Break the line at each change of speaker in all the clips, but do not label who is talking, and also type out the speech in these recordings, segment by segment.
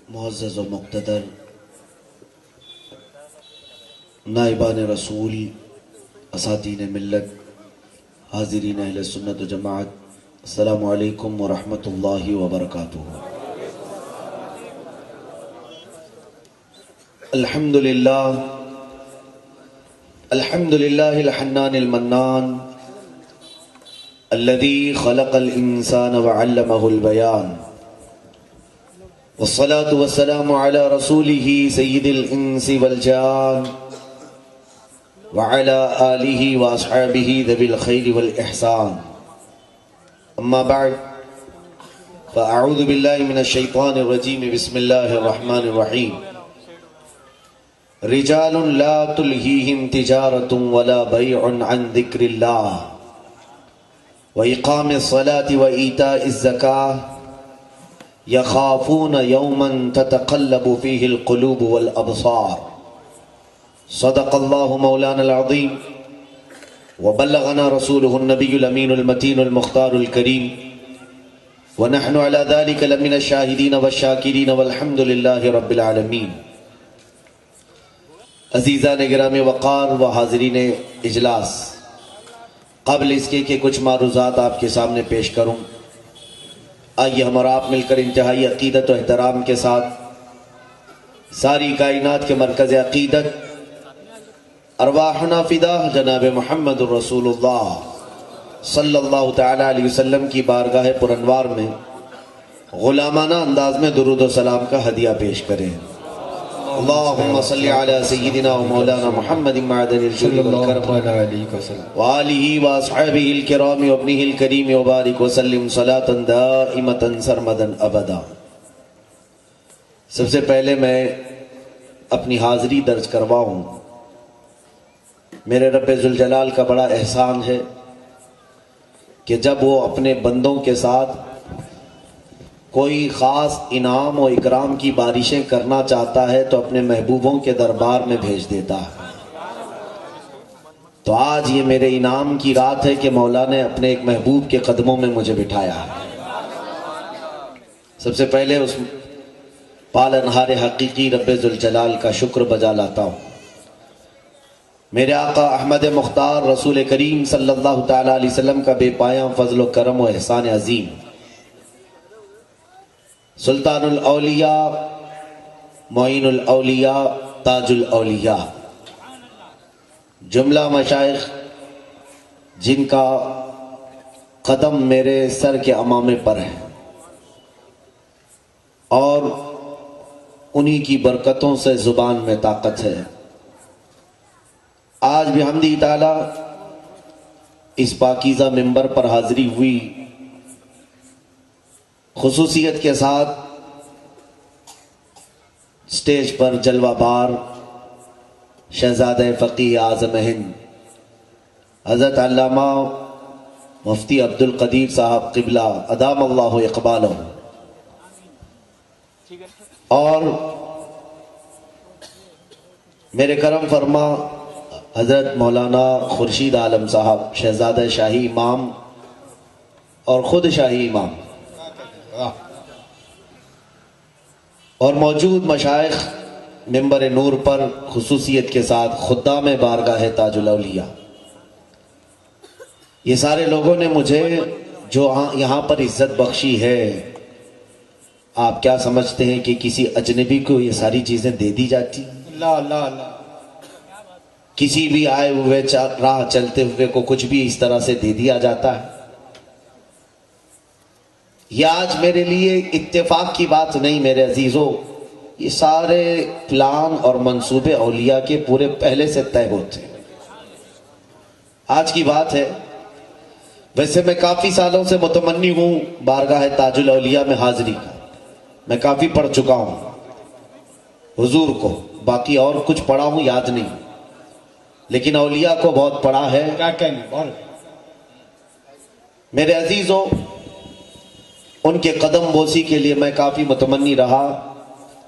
معزز و مقتدر نائبان رسول، اساتین ملت، حاضرین اہل سنت و جماعت، السلام علیکم ورحمۃ اللہ وبرکاتہ۔ الحمدللہ الحنان المنان الذي خلق الانسان وعلمه البيان، والصلاة والسلام على رسوله سيد الانس والجان وعلى آله واصحابه ذوي الخير والإحسان، اما بعد فاعوذ بالله من الشيطان الرجيم، بسم الله الرحمن الرحيم۔ رجال لا تلهيهم تجارة ولا بيع عن ذكر الله وإقام الصلاة وإيتاء الزكاة يخافون يوما تتقلب فيه القلوب والأبصار، صدق الله مولانا العظيم وبلغنا رسوله النبي الأمين المتين المختار الكريم، ونحن على ذلك لمن الشاهدين والشاكرين والحمد لله رب العالمين۔ عزیزان گرام وقار و حاضرین اجلاس، قبل اس کے کہ کچھ معروضات آپ کے سامنے پیش کروں، آئیے ہم اور آپ مل کر انتہائی عقیدت و احترام کے ساتھ ساری کائنات کے مرکز عقیدت ارواحنا فدا جناب محمد الرسول اللہ صلی اللہ تعالی علیہ وسلم کی بارگاہ پرانوار میں غلامانہ انداز میں درود و سلام کا ہدیہ پیش کریں۔ اللہم صلی علی سیدنا و مولانا محمد معدن الجود والکرم وآلہ واصحابہ الکرام وابنہ الکریم وبارک وسلم صلاة دائمتا سرمدا ابدا۔ سب سے پہلے میں اپنی حاضری درج کرواؤں، میرے رب ذوالجلال کا بڑا احسان ہے کہ جب وہ اپنے بندوں کے ساتھ کوئی خاص انعام و اکرام کی بارشیں کرنا چاہتا ہے تو اپنے محبوبوں کے دربار میں بھیج دیتا ہے۔ تو آج یہ میرے انعام کی رات ہے کہ مولا نے اپنے ایک محبوب کے قدموں میں مجھے بٹھایا ہے۔ سب سے پہلے اس پالنہار حقیقی رب ذوالجلال کا شکر بجا لاتا ہوں۔ میرے آقا احمد مختار رسول کریم صلی اللہ تعالی علیہ وسلم کا بے پایاں فضل و کرم و احسان عظیم، سلطان الاولیاء، معین الاولیاء، تاج الاولیاء، جملہ مشائخ جن کا قدم میرے سر کے امامے پر ہے اور انہی کی برکتوں سے زبان میں طاقت ہے، آج بحمدہ تعالی اس پاکیزہ منبر پر حاضری ہوئی، خصوصیت کے ساتھ سٹیج پر جلوہ بار شہزادہ فقیہ اعظم ہند حضرت علامہ مفتی عبدالقدیر صاحب قبلہ ادام اللہ اقبالہ، اور میرے کرم فرما حضرت مولانا خورشید عالم صاحب شہزادہ شاہی امام اور خود شاہی امام، اور موجود مشائخ منبر نور پر خصوصیت کے ساتھ خدام بارگاہ تاج الاولیاء، یہ سارے لوگوں نے مجھے جو یہاں پر عزت بخشی ہے، آپ کیا سمجھتے ہیں کہ کسی اجنبی کو یہ ساری چیزیں دے دی جاتی؟
اللہ اللہ اللہ،
کسی بھی آئے ہوئے راہ چلتے ہوئے کو کچھ بھی اس طرح سے دے دیا جاتا ہے؟ یہ آج میرے لیے اتفاق کی بات نہیں میرے عزیزوں، یہ سارے پلان اور منصوبے اولیاء کے پورے پہلے سے طے ہوتے ہیں، آج کی بات ہے۔ ویسے میں کافی سالوں سے متمنی ہوں بارگاہ تاج الاولیاء میں حاضری کا، میں کافی پڑھ چکا ہوں حضور کو، باقی اور کچھ پڑھا ہوں یاد نہیں، لیکن اولیاء کو بہت پڑھا ہے۔
کیا کہنے بول
میرے عزیزوں، ان کے قدم بوسی کے لیے میں کافی متمنی رہا۔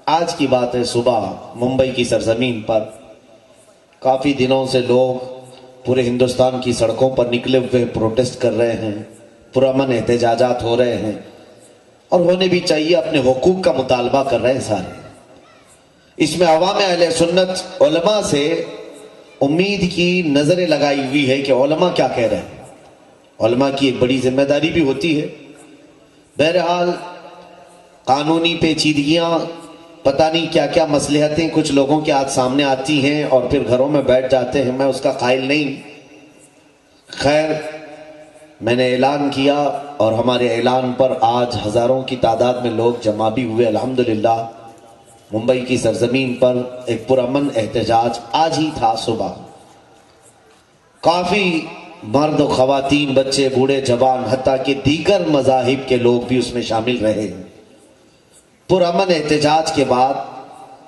آج کی بات ہے، صبح ممبئی کی سرزمین پر کافی دنوں سے لوگ پورے ہندوستان کی سڑکوں پر نکلے ہوئے پروٹیسٹ کر رہے ہیں، پرامن احتجاجات ہو رہے ہیں۔ اور ہونے بھی چاہیے، اپنے حقوق کا مطالبہ کر رہے ہیں سارے۔ اس میں عوام اہل سنت علماء سے امید کی نظریں لگائی ہوئی ہے کہ علماء کیا کہہ رہے ہیں۔ علماء کی ایک بڑی ذمہ داری بھی ہوتی ہے۔ بہرحال قانونی پیچیدگیاں، پتہ نہیں کیا کیا مصلحتیں کچھ لوگوں کے ہاتھ سامنے آتی ہیں اور پھر گھروں میں بیٹھ جاتے ہیں، میں اس کا قائل نہیں۔ خیر، میں نے اعلان کیا اور ہمارے اعلان پر آج ہزاروں کی تعداد میں لوگ جمع بھی ہوئے الحمدللہ۔ ممبئی کی سرزمین پر ایک پرامن احتجاج آج ہی تھا صبح۔ کافی مرد و خواتین، بچے، بوڑھے، جوان، حتیٰ کہ دیگر مذاہب کے لوگ بھی اس میں شامل رہے۔ پرامن احتجاج کے بعد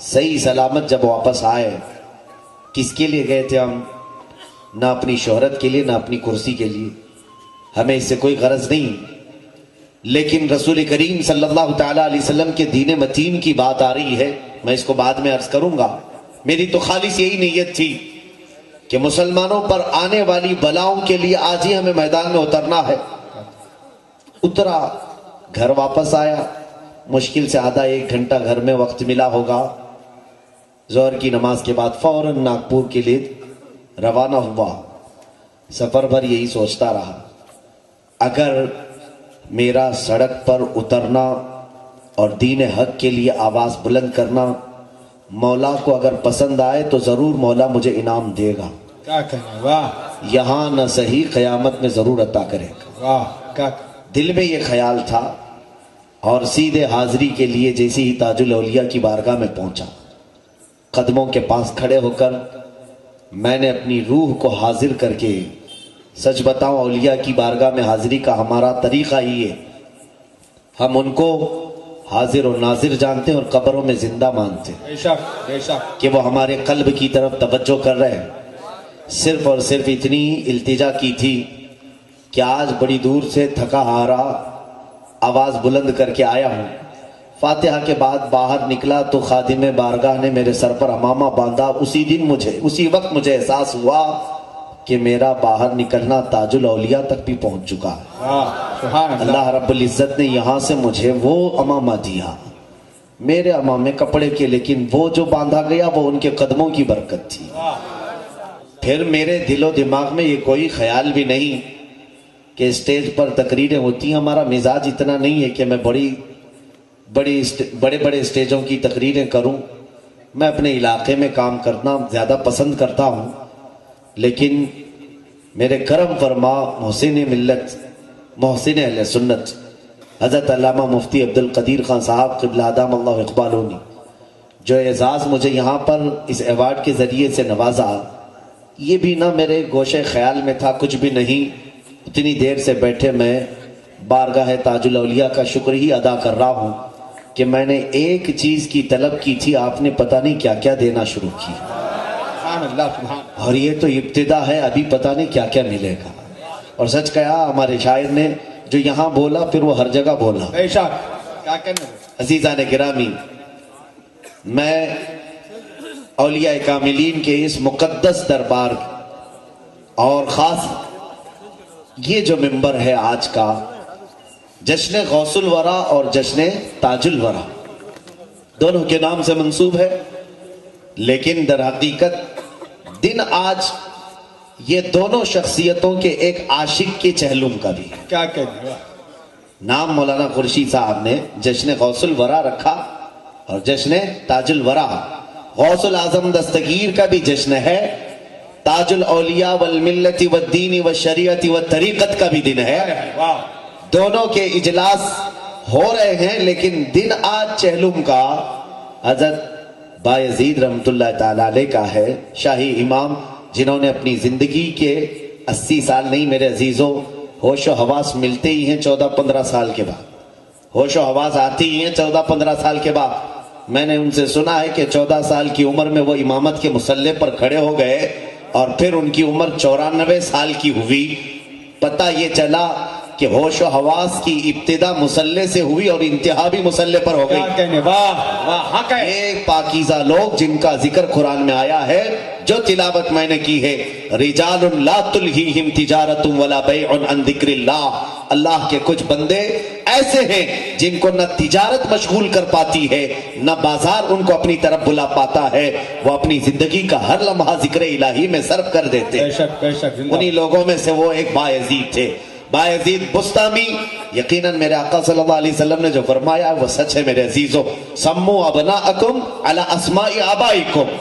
صحیح سلامت جب واپس آئے، کس کے لیے گئے تھے ہم؟ نہ اپنی شہرت کے لیے، نہ اپنی کرسی کے لیے، ہمیں اس سے کوئی غرض نہیں، لیکن رسول کریم صلی اللہ تعالیٰ علیہ وسلم کے دین متین کی بات آ رہی ہے، میں اس کو بعد میں عرض کروں گا۔ میری تو خالص یہی نیت تھی کہ مسلمانوں پر آنے والی بلاؤں کے لیے آج ہی ہمیں میدان میں اترنا ہے۔ اترا، گھر واپس آیا، مشکل سے آدھا ایک گھنٹہ گھر میں وقت ملا ہوگا۔ ظہر کی نماز کے بعد فوراً ناگپور کے لیے روانہ ہوا۔ سفر بھر یہی سوچتا رہا، اگر میرا سڑک پر اترنا اور دین حق کے لیے آواز بلند کرنا مولا کو اگر پسند آئے تو ضرور مولا مجھے انعام دے گا،
کیا کہنا، واہ
یہاں نہ صحیح قیامت میں ضرور عطا کرے گا۔
واہ، کیا
دل میں یہ خیال تھا اور سیدھے حاضری کے لیے جیسے ہی تاج الاولیاء کی بارگاہ میں پہنچا، قدموں کے پاس کھڑے ہو کر میں نے اپنی روح کو حاضر کر کے، سچ بتاؤں اولیاء کی بارگاہ میں حاضری کا ہمارا طریقہ ہی ہے، ہم ان کو حاضر و ناظر جانتے ہیں اور قبروں میں زندہ مانتے ہیں
بے شک بے شک۔
کہ وہ ہمارے قلب کی طرف توجہ کر رہے ہیں۔ صرف اور صرف اتنی التجا کی تھی کہ آج بڑی دور سے تھکا ہارا آواز بلند کر کے آیا ہوں۔ فاتحہ کے بعد باہر نکلا تو خادم بارگاہ نے میرے سر پر عمامہ باندھا۔ اسی وقت مجھے احساس ہوا کہ میرا باہر نکلنا تاج الاولیاء تک بھی پہنچ چکا ہے۔
واہ، سبحان اللہ۔
اللہ رب العزت نے یہاں سے مجھے وہ عمامہ دیا، میرے عمامے کپڑے کے، لیکن وہ جو باندھا گیا وہ ان کے قدموں کی برکت تھی۔ پھر میرے دل و دماغ میں یہ کوئی خیال بھی نہیں کہ اسٹیج پر تقریریں ہوتی ہیں، ہمارا مزاج اتنا نہیں ہے کہ میں بڑے بڑے اسٹیجوں کی تقریریں کروں۔ میں اپنے علاقے میں کام کرنا زیادہ پسند کرتا ہوں، لیکن میرے کرم فرما محسن ملت، محسن اہل سنت حضرت علامہ مفتی عبد القدیر خان صاحب قبلہ ادام اللہ اقبالہ نے جو اعزاز مجھے یہاں پر اس ایوارڈ کے ذریعے سے نوازا، یہ بھی نہ میرے گوشے خیال میں تھا، کچھ بھی نہیں۔ اتنی دیر سے بیٹھے میں بارگاہ تاج الاولیاء کا شکر ہی ادا کر رہا ہوں کہ میں نے ایک چیز کی طلب کی تھی، آپ نے پتہ نہیں کیا کیا دینا شروع کی،
سبحان اللہ، سبحان اللہ۔
اور یہ تو ابتدا ہے، ابھی پتہ نہیں کیا کیا ملے گا۔ اور سچ کہا ہمارے شاعر نے، جو یہاں بولا پھر وہ ہر جگہ بولا۔
بے شک، کیا کہنا۔
عزیزان گرامی، میں اولیاء کاملین کے اس مقدس دربار اور خاص یہ جو ممبر ہے آج کا، جشن غوث الورا اور جشن تاج الورا دونوں کے نام سے منسوب ہے، لیکن در حقیقت دن آج یہ دونوں شخصیتوں کے ایک عاشق کے چہلم کا بھی ہے۔
کیا کہنا، واہ۔
نام مولانا خورشید صاحب نے جشن غوث الورا رکھا اور جشن تاج الورا، غوث العظم دستگیر کا بھی جشن ہے، تاج الاولیاء والملت والدین والشریعت والطریقت کا بھی دن ہے۔
واہ،
دونوں کے اجلاس ہو رہے ہیں، لیکن دن آج چہلم کا حضرت بایزید رحمت اللہ تعالیٰ علیہ کا ہے، شاہی امام جنہوں نے اپنی زندگی کے 80 سال نہیں میرے عزیزوں، ہوش و حواس ملتے ہی ہیں 14-15 سال کے بعد، ہوش و حواس آتی ہی ہیں 14-15 سال کے بعد۔ میں نے ان سے سنا ہے کہ 14 سال کی عمر میں وہ امامت کے مصلی پر کھڑے ہو گئے اور پھر ان کی عمر 94 سال کی ہوئی۔ پتہ یہ چلا کہ ہوش و حواس کی ابتدا مصلی سے ہوئی اور انتہا بھی مصلی پر ہو گئی۔
کیا کہنے، واہ واہ، حق ہے۔
ایک پاکیزہ لوگ جن کا ذکر قرآن میں آیا ہے، جو تلاوت میں نے کی ہے، رجال لا تلہیہم تجارت ولا بیع عن ذکر اللہ، اللہ کے کچھ بندے ایسے ہیں جن کو نہ تجارت مشغول کر پاتی ہے، نہ بازار ان کو اپنی طرف بلا پاتا ہے، وہ اپنی زندگی کا ہر لمحہ ذکر الہی میں صرف کر دیتے ہیں۔
بے شک
انہی لوگوں میں سے وہ ایک بایزید تھے، بایزید بسطامی۔ یقیناً میرے آقا صلی اللہ علیہ وسلم نے جو فرمایا وہ سچ ہے میرے عزیزو۔ سمو ابناءکم علی اسماء آبائکم،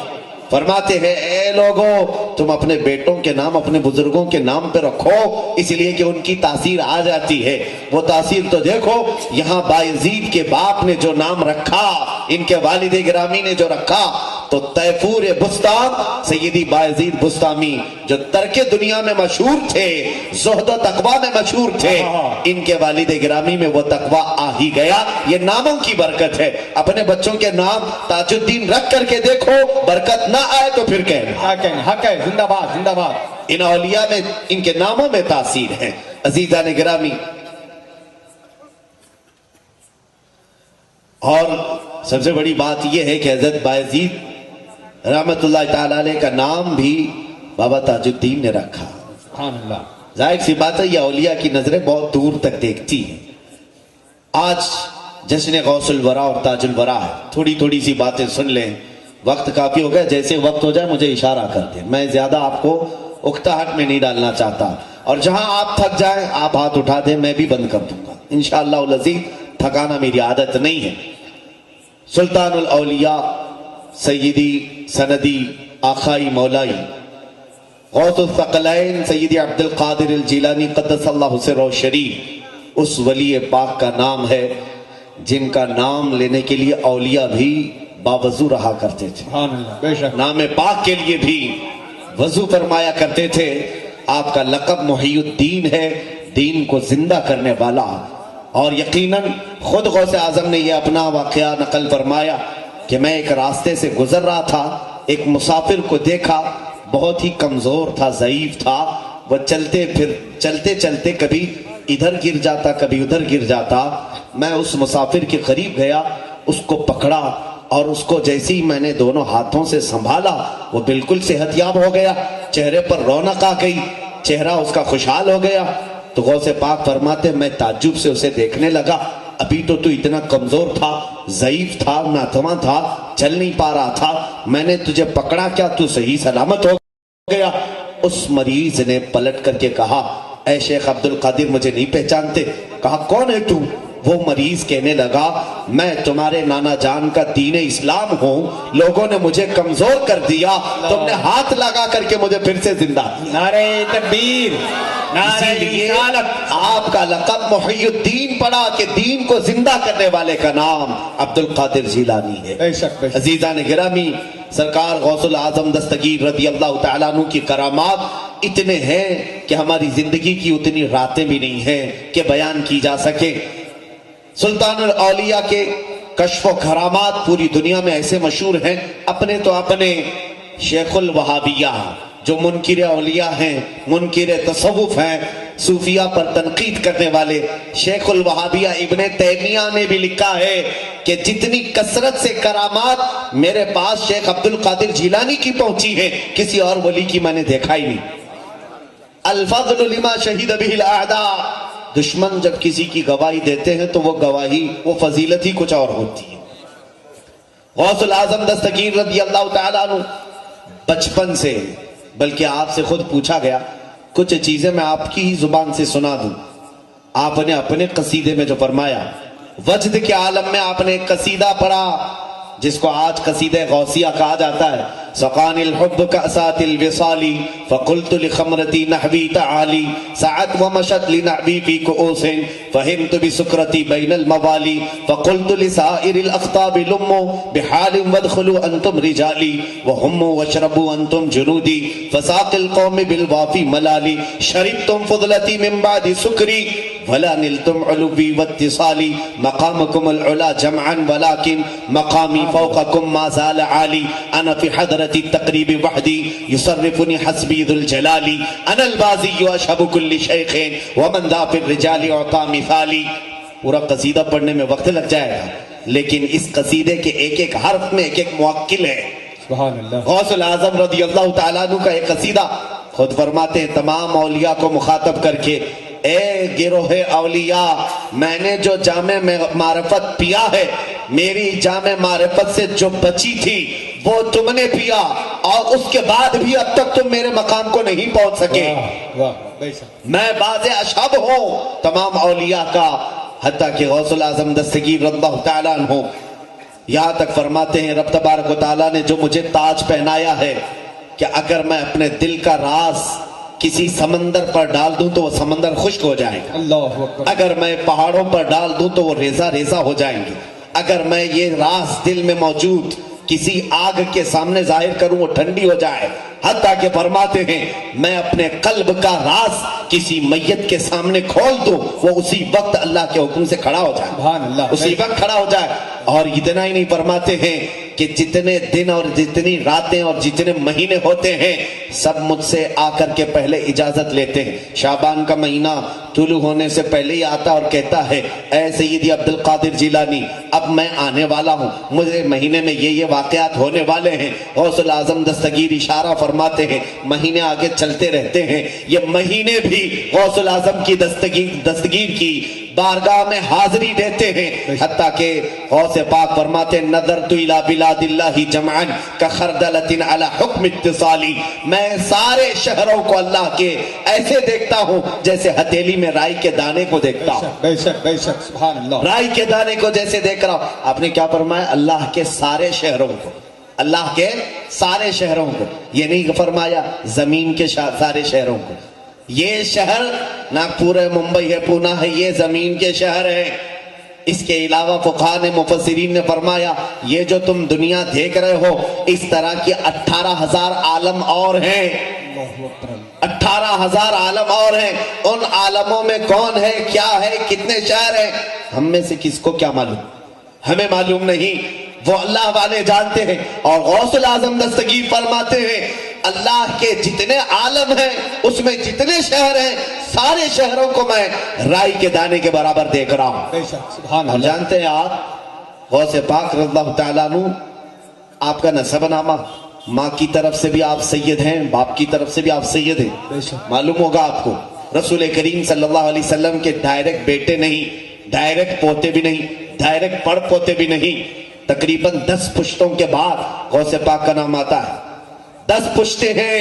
فرماتے ہیں اے لوگو تم اپنے بیٹوں کے نام اپنے بزرگوں کے نام پہ رکھو، اس لیے کہ ان کی تاثیر آ جاتی ہے۔ وہ تاثیر تو دیکھو، یہاں بایزید کے باپ نے جو نام رکھا، ان کے والد گرامی نے جو رکھا، تو تیفور بستام سیدی بایزید بستامی جو ترک دنیا میں مشہور تھے، زہد و تقوی میں مشہور تھے، ان کے والد گرامی میں وہ تقوی آ ہی گیا۔ یہ ناموں کی برکت ہے۔ اپنے بچوں کے نام تاج الدین رکھ کر کے دیکھو، برکت نہ آئے تو پھر کہنا
کیا کہنا، حق ہے، زندہ باد زندہ باد۔
ان اولیاء میں ان کے ناموں میں تاثیر ہے۔ عزیزان گرامی، اور سب سے بڑی بات یہ ہے کہ حضرت بایزید رحمت اللہ تعالی علیہ کا نام بھی بابا تاج الدین نے رکھا۔
سبحان اللہ۔
ظاہر سی بات ہے یہ اولیاء کی نظریں بہت دور تک دیکھتی ہیں۔ آج جشن غوث الورا اور تاج الورا ہے، تھوڑی تھوڑی سی باتیں سن لیں، وقت کافی ہو گیا، جیسے وقت ہو جائے مجھے اشارہ کر دیں، میں زیادہ آپ کو اکتاہٹ میں نہیں ڈالنا چاہتا، اور جہاں آپ تھک جائیں آپ ہاتھ اٹھا دیں، میں بھی بند کر دوں گا انشاءاللہ العزیز، تھکانا میری عادت نہیں ہے۔ سلطان الاولیاء سیدی سندی آخائی مولائی غوث الثقلین سیدی عبد القادر الجیلانی قدس اللہ سرہ شریف، اس ولی پاک کا نام ہے جن کا نام لینے کے لیے اولیاء بھی باوضو رہا کرتے تھے،
سبحان اللہ، بے شک۔
نام پاک کے لیے بھی وضو فرمایا کرتے تھے۔ آپ کا لقب محی الدین ہے، دین کو زندہ کرنے والا، اور یقیناً خود غوث اعظم نے یہ اپنا واقعہ نقل فرمایا کہ میں ایک راستے سے گزر رہا تھا، ایک مسافر کو دیکھا، بہت ہی کمزور تھا، ضعیف تھا، وہ چلتے چلتے کبھی ادھر گر جاتا کبھی ادھر گر جاتا۔ میں اس مسافر کے قریب گیا، اس کو پکڑا، اور اس کو جیسے ہی میں نے دونوں ہاتھوں سے سنبھالا وہ بالکل صحت یاب ہو گیا، چہرے پر رونق آ گئی، چہرہ اس کا خوشحال ہو گیا۔ تو غوث پاک فرماتے میں تعجب سے اسے دیکھنے لگا، ابھی تو اتنا کمزور تھا، ضعیف تھا، ناتواں تھا، چل نہیں پا رہا تھا، میں نے تجھے پکڑا، کیا تو صحیح سلامت ہو گیا؟ اس مریض نے پلٹ کر کے کہا اے شیخ عبد القادر مجھے نہیں پہچانتے؟ کہا کون ہے تو؟ وہ مریض کہنے لگا میں تمہارے نانا جان کا دین اسلام ہوں، لوگوں نے مجھے کمزور کر دیا، تم نے ہاتھ لگا کر کے مجھے پھر سے زندہ کیا۔
نعرہ تکبیر، نعرہ
اسی لیے
رسالت۔
آپ کا لقب محی الدین پڑا کہ دین کو زندہ کرنے والے کا نام عبد القادر جیلانی ہے۔
بے شک بے شک۔
عزیزان گرامی، سرکار غوث العظم دستگیر رضی اللہ تعالیٰ عنہ کی کرامات اتنے ہیں کہ ہماری زندگی کی اتنی راتیں بھی نہیں ہیں کہ بیان کی جا سکے۔ سلطان الاولیاء کے کشف و کرامات پوری دنیا میں ایسے مشہور ہیں، اپنے تو اپنے شیخ الوہابیہ جو منکر اولیاء ہیں، منکر تصوف ہیں، صوفیہ پر تنقید کرنے والے، شیخ الوہابیہ ابن تیمیہ نے بھی لکھا ہے کہ جتنی کثرت سے کرامات میرے پاس شیخ عبد القادر جیلانی کی پہنچی ہے کسی اور ولی کی میں نے دیکھا ہی نہیں۔ الفضل لما شہید بہ الاعداء، دشمن جب کسی کی گواہی دیتے ہیں تو وہ گواہی، وہ فضیلت ہی کچھ اور ہوتی ہے۔ غوث العظم دستگیر رضی اللہ تعالیٰ عنہ بچپن سے، بلکہ آپ سے خود پوچھا گیا، کچھ چیزیں میں آپ کی ہی زبان سے سنا دوں۔ آپ نے اپنے قصیدے میں جو فرمایا، وجد کے عالم میں آپ نے ایک قصیدہ پڑھا جس کو آج قصیدہ غوثیہ کہا جاتا ہے، سقان الحب کأسات الوصال فقلت لخمرتی نحوی تعالی سعت ومشت لنعبی فی کؤوس فہمت بسکرتی بین الموالی فقلت لسائر الاخطاب لموا بحال وادخلوا انتم رجالی وهموا واشربوا انتم جنودی فساق القوم بالوافی ملالی شربتم فضلتی من بعد سکری ولا نلتم علوی واتصالی مقامکم العلا جمعا ولكن مقامی فوقکم ما زال عالی انا فی حضرت التقریب وحدی یصرفنی حسبی ذو الجلالی انا البازی اشہب کل شیخ ومن ذا فی الرجال اعطا مثالی۔ پورا قصیدہ پڑھنے میں وقت لگ جائے گا، لیکن اس قصیدے کے ایک ایک حرف میں ایک ایک موکل ہے۔
سبحان اللہ۔
غوث العظم رضی اللہ تعالیٰ عنہ کا ایک قصیدہ خود فرماتے ہیں تمام اولیاء کو مخاطب کر کے اے گروہ اولیاء، میں نے جو جامع معرفت پیا ہے، میری جامع معرفت سے جو بچی تھی وہ تم نے پیا، اور اس کے بعد بھی اب تک تم میرے مقام کو نہیں پہنچ سکے۔
واہ واہ بے شک
میں باز اشہب ہوں تمام اولیاء کا، حتیٰ کہ غوث العظم دستگیر رضی اللہ تعالیٰ عنہ یہاں تک فرماتے ہیں رب تبارک و تعالیٰ نے جو مجھے تاج پہنایا ہے کہ اگر میں اپنے دل کا راز کسی سمندر پر ڈال دوں تو وہ سمندر خشک ہو جائے گا،
اللہ اکبر
اگر میں پہاڑوں پر ڈال دوں تو وہ ریزہ ریزہ ہو جائیں گے، اگر میں یہ راز دل میں موجود کسی آگ کے سامنے ظاہر کروں وہ ٹھنڈی ہو جائے، حتیٰ کہ فرماتے ہیں میں اپنے قلب کا راز کسی میت کے سامنے کھول دوں وہ اسی وقت اللہ کے حکم سے کھڑا ہو جائے،
سبحان اللہ
اسی وقت کھڑا ہو جائے۔ اور اتنا ہی نہیں، فرماتے ہیں کہ جتنے دن اور جتنی راتیں اور جتنے مہینے ہوتے ہیں سب مجھ سے آ کر کے پہلے اجازت لیتے ہیں۔ شعبان کا مہینہ طلوع ہونے سے پہلے ہی آتا اور کہتا ہے اے سیدی عبد القادر جیلانی اب میں آنے والا ہوں، مجھے مہینے میں یہ واقعات ہونے والے ہیں۔ غوث العظم دستگیر اشارہ فرماتے ہیں، مہینے آگے چلتے رہتے ہیں، یہ مہینے بھی غوث العظم کی دستگیر کی بارگاہ میں حاضری دیتے ہیں، حتیٰ کہ غوث پاک فرماتے ہیں نظرت الی بلاد اللہ جمعا کخردلۃ علی حکم اتصالی، میں سارے شہروں کو اللہ کے ایسے دیکھتا ہوں جیسے ہتھیلی میں رائی کے دانے کو دیکھتا ہوں،
بے شک بے شک سبحان اللہ
رائی کے دانے کو جیسے دیکھ رہا ہوں۔ آپ نے کیا فرمایا؟ اللہ کے سارے شہروں کو، اللہ کے سارے شہروں کو، یہ نہیں فرمایا زمین کے سارے شہروں کو۔ یہ شہر ناگپور ہے، ممبئی ہے، پونا ہے، یہ زمین کے شہر ہیں۔ اس کے علاوہ فقہاء نے مفسرین نے فرمایا یہ جو تم دنیا دیکھ رہے ہو اس طرح کی 18,000 عالم اور ہیں، 18,000 عالم اور ہیں، ان عالموں میں کون ہے، کیا ہے، کتنے شہر ہیں، ہم میں سے کس کو کیا معلوم، ہمیں معلوم نہیں، وہ اللہ والے جانتے ہیں۔ اور غوث العظم دستگیر فرماتے ہیں اللہ کے جتنے عالم ہیں اس میں جتنے شہر ہیں سارے شہروں کو میں رائی کے دانے کے برابر دیکھ رہا ہوں۔
بے شک سبحان
ہم
اللہ
جانتے ہیں آپ غوث پاک رضی اللہ تعالیٰ عنہ آپ کا نسب نامہ، ماں کی طرف سے بھی آپ سید ہیں، باپ کی طرف سے بھی آپ سید ہیں،
بے شک
معلوم ہوگا آپ کو رسول کریم صلی اللہ علیہ وسلم کے ڈائریکٹ بیٹے نہیں، ڈائریکٹ پوتے بھی نہیں، ڈائریکٹ پڑ پوتے بھی نہیں، تقریباً 10 پشتوں کے بعد غوث پاک کا نام آتا ہے، 10 پشتے ہیں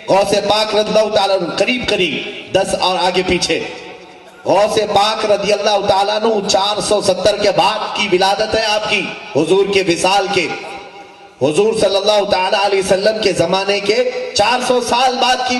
غوث پاک رضی اللہ تعالیٰ عنہ، قریب 10 اور آگے پیچھے۔ غوث پاک رضی اللہ تعالیٰ عنہ 470 کے بعد کی ولادت ہے آپ کی، حضور کے وصال کے، حضور صلی اللہ تعالیٰ علیہ وسلم کے زمانے کے 400 سال بعد کی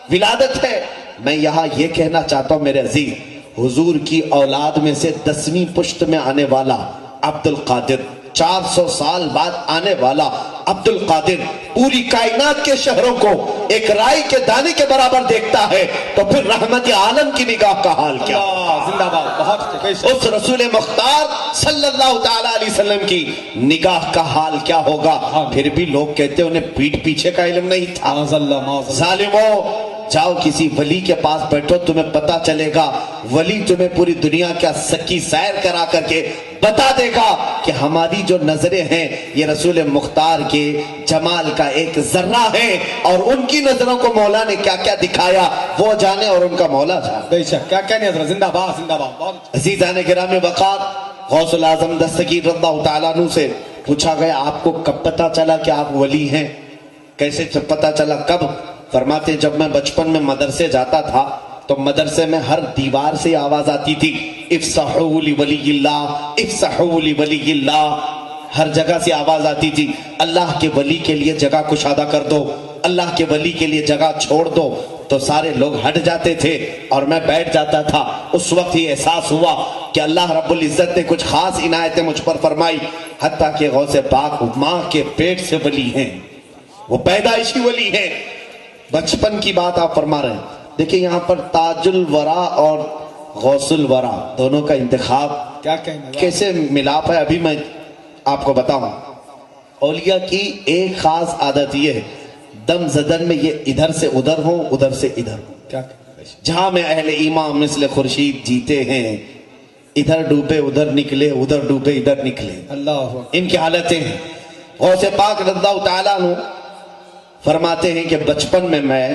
ولادت ہے۔ میں یہاں یہ کہنا چاہتا ہوں میرے عزیز، حضور کی اولاد میں سے 10ویں پشت میں آنے والا عبد القادر، 400 سال بعد آنے والا عبد القادر پوری کائنات کے شہروں کو ایک رائی کے دانے کے برابر دیکھتا ہے تو پھر رحمت عالم کی نگاہ کا حال کیا؟
اللہ زندہ باد، بہت بے شک
اس رسول مختار صلی اللہ تعالیٰ علیہ وسلم کی نگاہ کا حال کیا ہوگا؟ پھر بھی لوگ کہتے ہیں انہیں پیٹھ پیچھے کا علم نہیں تھا۔
معاذ اللہ معاذ اللہ
ظالموں جاؤ کسی ولی کے پاس بیٹھو، تمہیں پتا چلے گا، ولی تمہیں پوری دنیا کا سکی سیر کرا کر کے بتا دے گا کہ ہماری جو نظریں ہیں یہ رسول مختار کے جمال کا ایک ذرہ ہے، اور ان کی نظروں کو مولا نے کیا کیا دکھایا وہ جانے اور ان کا مولا جانے۔
بے شک کیا کہنے حضرت، زندہ باد زندہ باد، بہت
عزیزان گرامی وقار، غوث العظم دستگیر رضی اللہ تعالیٰ عنہ سے پوچھا گیا آپ کو کب پتا چلا کہ آپ ولی ہیں؟ کیسے پتا چلا، کب؟ فرماتے ہیں جب میں بچپن میں مدرسے جاتا تھا تو مدرسے میں ہر دیوار سے آواز آتی تھی افسحوا لولی اللہ، افسحوا لولی اللہ، ہر جگہ سے آواز آتی تھی اللہ کے ولی کے لیے جگہ کشادہ کر دو، اللہ کے ولی کے لیے جگہ چھوڑ دو، تو سارے لوگ ہٹ جاتے تھے اور میں بیٹھ جاتا تھا۔ اس وقت ہی احساس ہوا کہ اللہ رب العزت نے کچھ خاص عنایتیں مجھ پر فرمائی، حتیٰ کہ غوث پاک ماں کے پیٹ سے ولی ہیں، وہ پیدائشی ولی ہیں۔ بچپن کی بات آپ فرما رہے ہیں، دیکھیں یہاں پر تاج الورا اور غوث الورا دونوں کا انتخاب
کیا کہنے،
کیسے ملاپ ہے ابھی میں آپ کو بتاؤں۔ اولیاء کی ایک خاص عادت یہ ہے دم زدن میں یہ ادھر سے ادھر ہوں، ادھر سے ادھر ہوں،
کیا کہنے،
جہاں میں اہل ایمان مثل خورشید جیتے ہیں، ادھر ڈوبے ادھر نکلے، ادھر ڈوبے ادھر نکلے،
اللہ
ان کی حالتیں ہیں۔ غوث پاک رضی اللہ تعالیٰ عنہ فرماتے ہیں کہ بچپن میں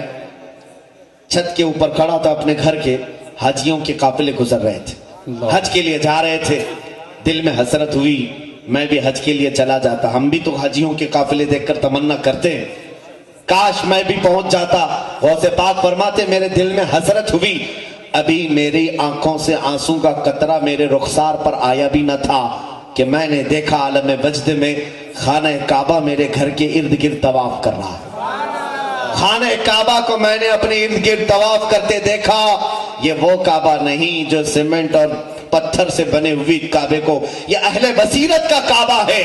چھت کے اوپر کھڑا تھا اپنے گھر کے، حاجیوں کے قافلے گزر رہے تھے، حج کے لیے جا رہے تھے، دل میں حسرت ہوئی میں بھی حج کے لیے چلا جاتا، ہم بھی تو حاجیوں کے قافلے دیکھ کر تمنا کرتے ہیں، کاش میں بھی پہنچ جاتا۔ غوث پاک فرماتے میرے دل میں حسرت ہوئی، ابھی میری آنکھوں سے آنسو کا قطرہ میرے رخسار پر آیا بھی نہ تھا کہ میں نے دیکھا عالم وجد میں خانہ کعبہ میرے گھر کے ارد گرد طواف کر رہا ہے۔ خانہ کعبہ کو میں نے اپنے ارد گرد طواف کرتے دیکھا، یہ وہ کعبہ نہیں جو سیمنٹ اور پتھر سے بنے ہوئی کعبے کو، یہ اہل بصیرت کا کعبہ ہے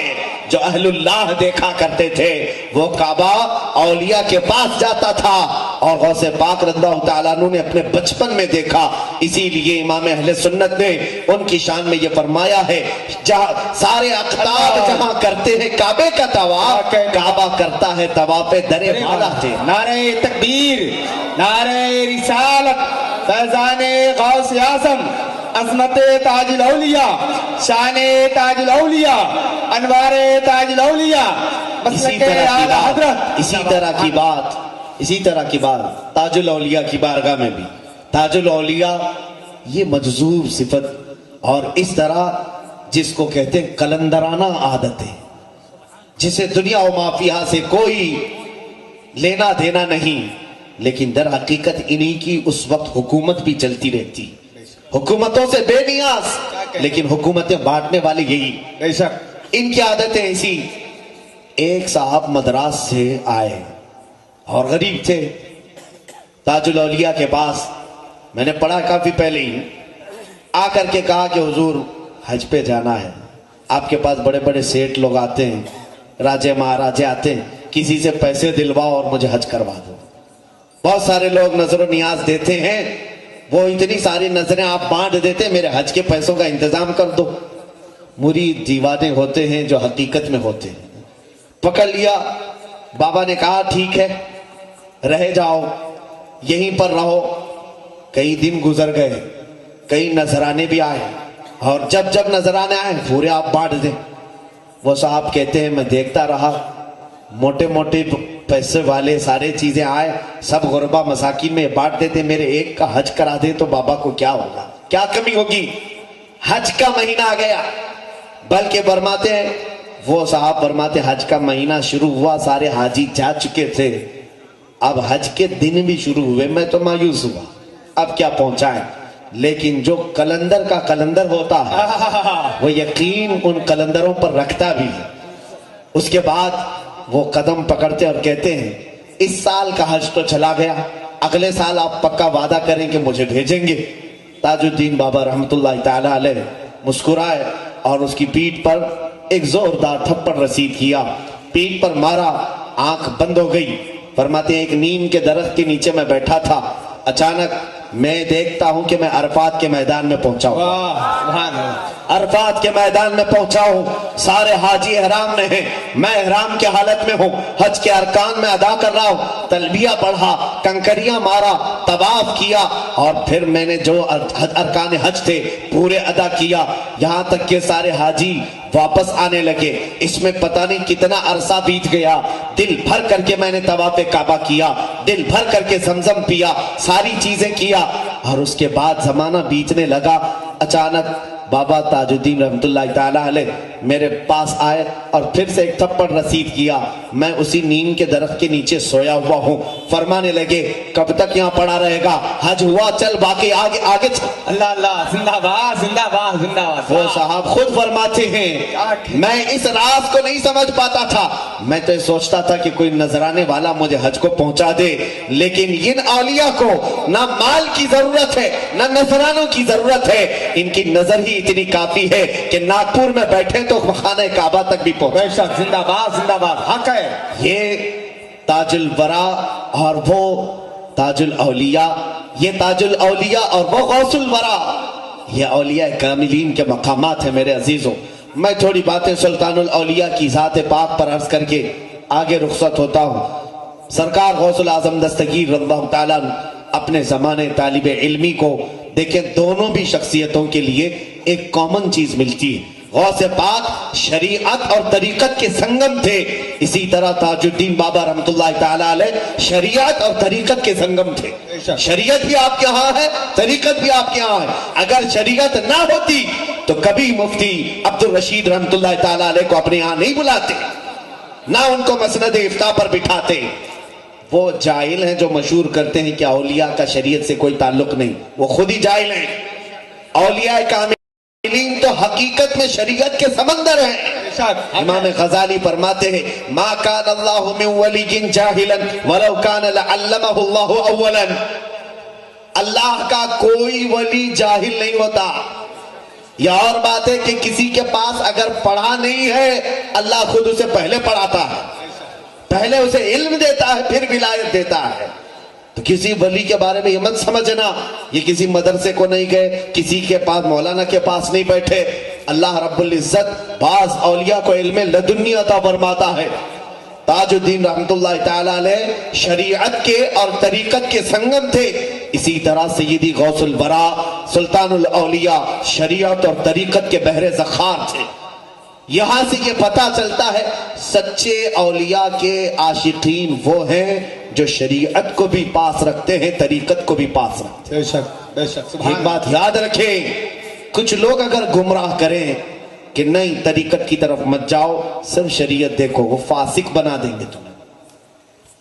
جو اہل اللہ دیکھا کرتے تھے۔ وہ کعبہ اولیاء کے پاس جاتا تھا اور غوث پاک رضی اللہ تعالیٰ عنہ نے اپنے بچپن میں دیکھا، اسی لیے امام اہل سنت نے ان کی شان میں یہ فرمایا ہے جہاں سارے اقطاب جہاں کرتے ہیں کعبے کا طواف، کعبہ کرتا ہے طواف در والا تھے۔
نعرہ تکبیر، نعرہ رسالت، فیضان غوث اعظم، عظمت تاج الاولیاء، شان تاج الاولیاء، انوار تاج الاولیاء، مسلک اعلی حضرت۔
اسی طرح کی بات تاج الاولیاء کی بارگاہ میں بھی، تاج الاولیاء یہ مجذوب صفت اور اس طرح جس کو کہتے ہیں قلندرانہ عادتیں، جسے دنیا و مافیہ سے کوئی لینا دینا نہیں، لیکن در حقیقت انہی کی اس وقت حکومت بھی چلتی رہتی، حکومتوں سے بے نیاز، لیکن حکومتیں بانٹنے والے یہی،
بے شک
ان کی عادتیں ایسی۔ ایک صاحب مدراس سے آئے اور غریب تھے، تاج الاولیاء کے پاس، میں نے پڑھا کافی پہلے ہی، آ کر کے کہا کہ حضور حج پہ جانا ہے، آپ کے پاس بڑے بڑے سیٹ لوگ آتے ہیں، راجے مہاراجے آتے ہیں، کسی سے پیسے دلواؤ اور مجھے حج کروا دو۔ بہت سارے لوگ نظر و نیاز دیتے ہیں، وہ اتنی ساری نظریں آپ بانٹ دیتے ہیں، میرے حج کے پیسوں کا انتظام کر دو۔ مرید دیوانے ہوتے ہیں جو حقیقت میں ہوتے ہیں، پکڑ لیا، بابا نے کہا ٹھیک ہے رہ جاؤ، یہیں پر رہو۔ کئی دن گزر گئے، کئی نذرانے بھی آئے، اور جب جب نذرانے آئے پورے آپ بانٹ دیں۔ وہ صاحب کہتے ہیں میں دیکھتا رہا، موٹے موٹے پیسے والے سارے چیزیں آئے، سب غربا مساکین میں بانٹ دیتے، میرے ایک کا حج کرا دے تو بابا کو کیا ہوگا، کیا کمی ہوگی۔ حج کا مہینہ آ گیا، بلکہ فرماتے ہیں وہ صاحب فرماتے حج کا مہینہ شروع ہوا، سارے حاجی جا چکے تھے، اب حج کے دن بھی شروع ہوئے، میں تو مایوس ہوا اب کیا پہنچائیں۔ لیکن جو کلندر کا کلندر ہوتا ہے وہ یقین ان کلندروں پر رکھتا بھی ہے۔ اس کے بعد وہ قدم پکڑتے اور کہتے ہیں اس سال کا حج تو چلا گیا، اگلے سال آپ پکا وعدہ کریں کہ مجھے بھیجیں گے۔ تاج الدین بابا رحمت اللہ تعالی علیہ مسکرائے اور اس کی پیٹھ پر ایک زوردار تھپڑ رسید کیا، پیٹھ پر مارا، آنکھ بند ہو گئی۔ فرماتے ہیں ایک نیم کے درخت کے نیچے میں بیٹھا تھا، اچانک میں دیکھتا ہوں کہ میں عرفات کے میدان میں پہنچا ہوں،
سبحان اللہ،
عرفات کے میدان میں پہنچا ہوں، سارے حاجی احرام میں ہیں، میں احرام کے حالت میں ہوں، حج کے ارکان میں ادا کر رہا ہوں، تلبیہ پڑھا، کنکریاں مارا، طواف کیا، اور پھر میں نے جو ارکان حج تھے پورے ادا کیا، یہاں تک کہ سارے حاجی واپس آنے لگے۔ اس میں پتہ نہیں کتنا عرصہ بیت گیا، دل بھر کر کے میں نے طواف کعبہ کیا، دل بھر کر کے زمزم پیا، ساری چیزیں کیا، اور اس کے بعد زمانہ بیتنے لگا۔ اچانک بابا تاج الدین رحمت اللہ تعالی علیہ میرے پاس آئے اور پھر سے ایک تھپڑ رسید کیا، میں اسی نیم کے درخت کے نیچے سویا ہوا ہوں۔ فرمانے لگے کب تک یہاں پڑا رہے گا، حج ہوا چل، باقی آگے آگے چل۔
اللہ اللہ، زندہ باد زندہ باد زندہ باد۔
وہ صاحب خود فرماتے ہیں میں اس راز کو نہیں سمجھ پاتا تھا، میں تو سوچتا تھا کہ کوئی نذرانے والا مجھے حج کو پہنچا دے، لیکن ان اولیاء کو نہ مال کی ضرورت ہے نہ نذرانوں کی ضرورت ہے، ان کی نظر ہی اتنی کافی ہے کہ ناگپور میں بیٹھے تو خانہ کعبہ تک بھی پہنچے۔
بے شک، زندہ باد حق ہے۔
یہ تاج الورا اور وہ تاج الاولیاء، یہ تاج الاولیاء اور وہ غوث الورا، یہ اولیاء کاملین کے مقامات ہیں میرے عزیزوں۔ میں تھوڑی باتیں سلطان الاولیاء کی ذات پاک پر عرض کر کے آگے رخصت ہوتا ہوں۔ سرکار غوث العظم دستگیر رضی اللہ تعالیٰ اپنے زمانے طالب علمی کو دیکھیں، دونوں بھی شخصیتوں کے لیے ایک کامن چیز ملتی ہے۔ غوث پاک شریعت اور طریقت کے سنگم تھے، اسی طرح تاج الدین بابا رحمۃ اللہ تعالی علیہ شریعت اور طریقت کے سنگم تھے۔ شریعت بھی آپ کے ہاں ہے، طریقت بھی آپ کے ہاں ہے۔ اگر شریعت نہ ہوتی تو کبھی مفتی عبد الرشید رحمۃ اللہ تعالی علیہ کو اپنے ہاں نہیں بلاتے، نہ ان کو مسند افتاء پر بٹھاتے۔ وہ جاہل ہیں جو مشہور کرتے ہیں کہ اولیاء کا شریعت سے کوئی تعلق نہیں، وہ خود ہی جاہل ہیں۔ اولیاء کاملین تو حقیقت میں شریعت کے سمندر ہیں۔ امام غزالی فرماتے ہیں ما کان اللہ من ولی جاہلا ولو کان لعلمہ اللہ اولا، اللہ کا کوئی ولی جاہل نہیں ہوتا۔ یہ اور بات ہے کہ کسی کے پاس اگر پڑھا نہیں ہے اللہ خود اسے پہلے پڑھاتا ہے، پہلے اسے علم دیتا ہے پھر ولایت دیتا ہے۔ تو کسی ولی کے بارے میں یہ مت سمجھنا یہ کسی مدرسے کو نہیں گئے، کسی کے پاس مولانا کے پاس نہیں بیٹھے۔ اللہ رب العزت بعض اولیاء کو علم لدنی عطا فرماتا ہے۔ تاج الدین رحمۃ اللہ تعالی علیہ شریعت کے اور طریقت کے سنگم تھے، اسی طرح سیدی غوث الورا سلطان الاولیاء شریعت اور طریقت کے بحر ذخار تھے۔ یہاں سے یہ پتہ چلتا ہے سچے اولیاء کے عاشقین وہ ہیں جو شریعت کو بھی پاس رکھتے ہیں، طریقت کو بھی پاس رکھتے ہیں۔
بے شک بے شک،
ایک بات یاد رکھیں، کچھ لوگ اگر گمراہ کریں کہ نہیں طریقت کی طرف مت جاؤ صرف شریعت دیکھو، وہ فاسق بنا دیں گے تمہیں،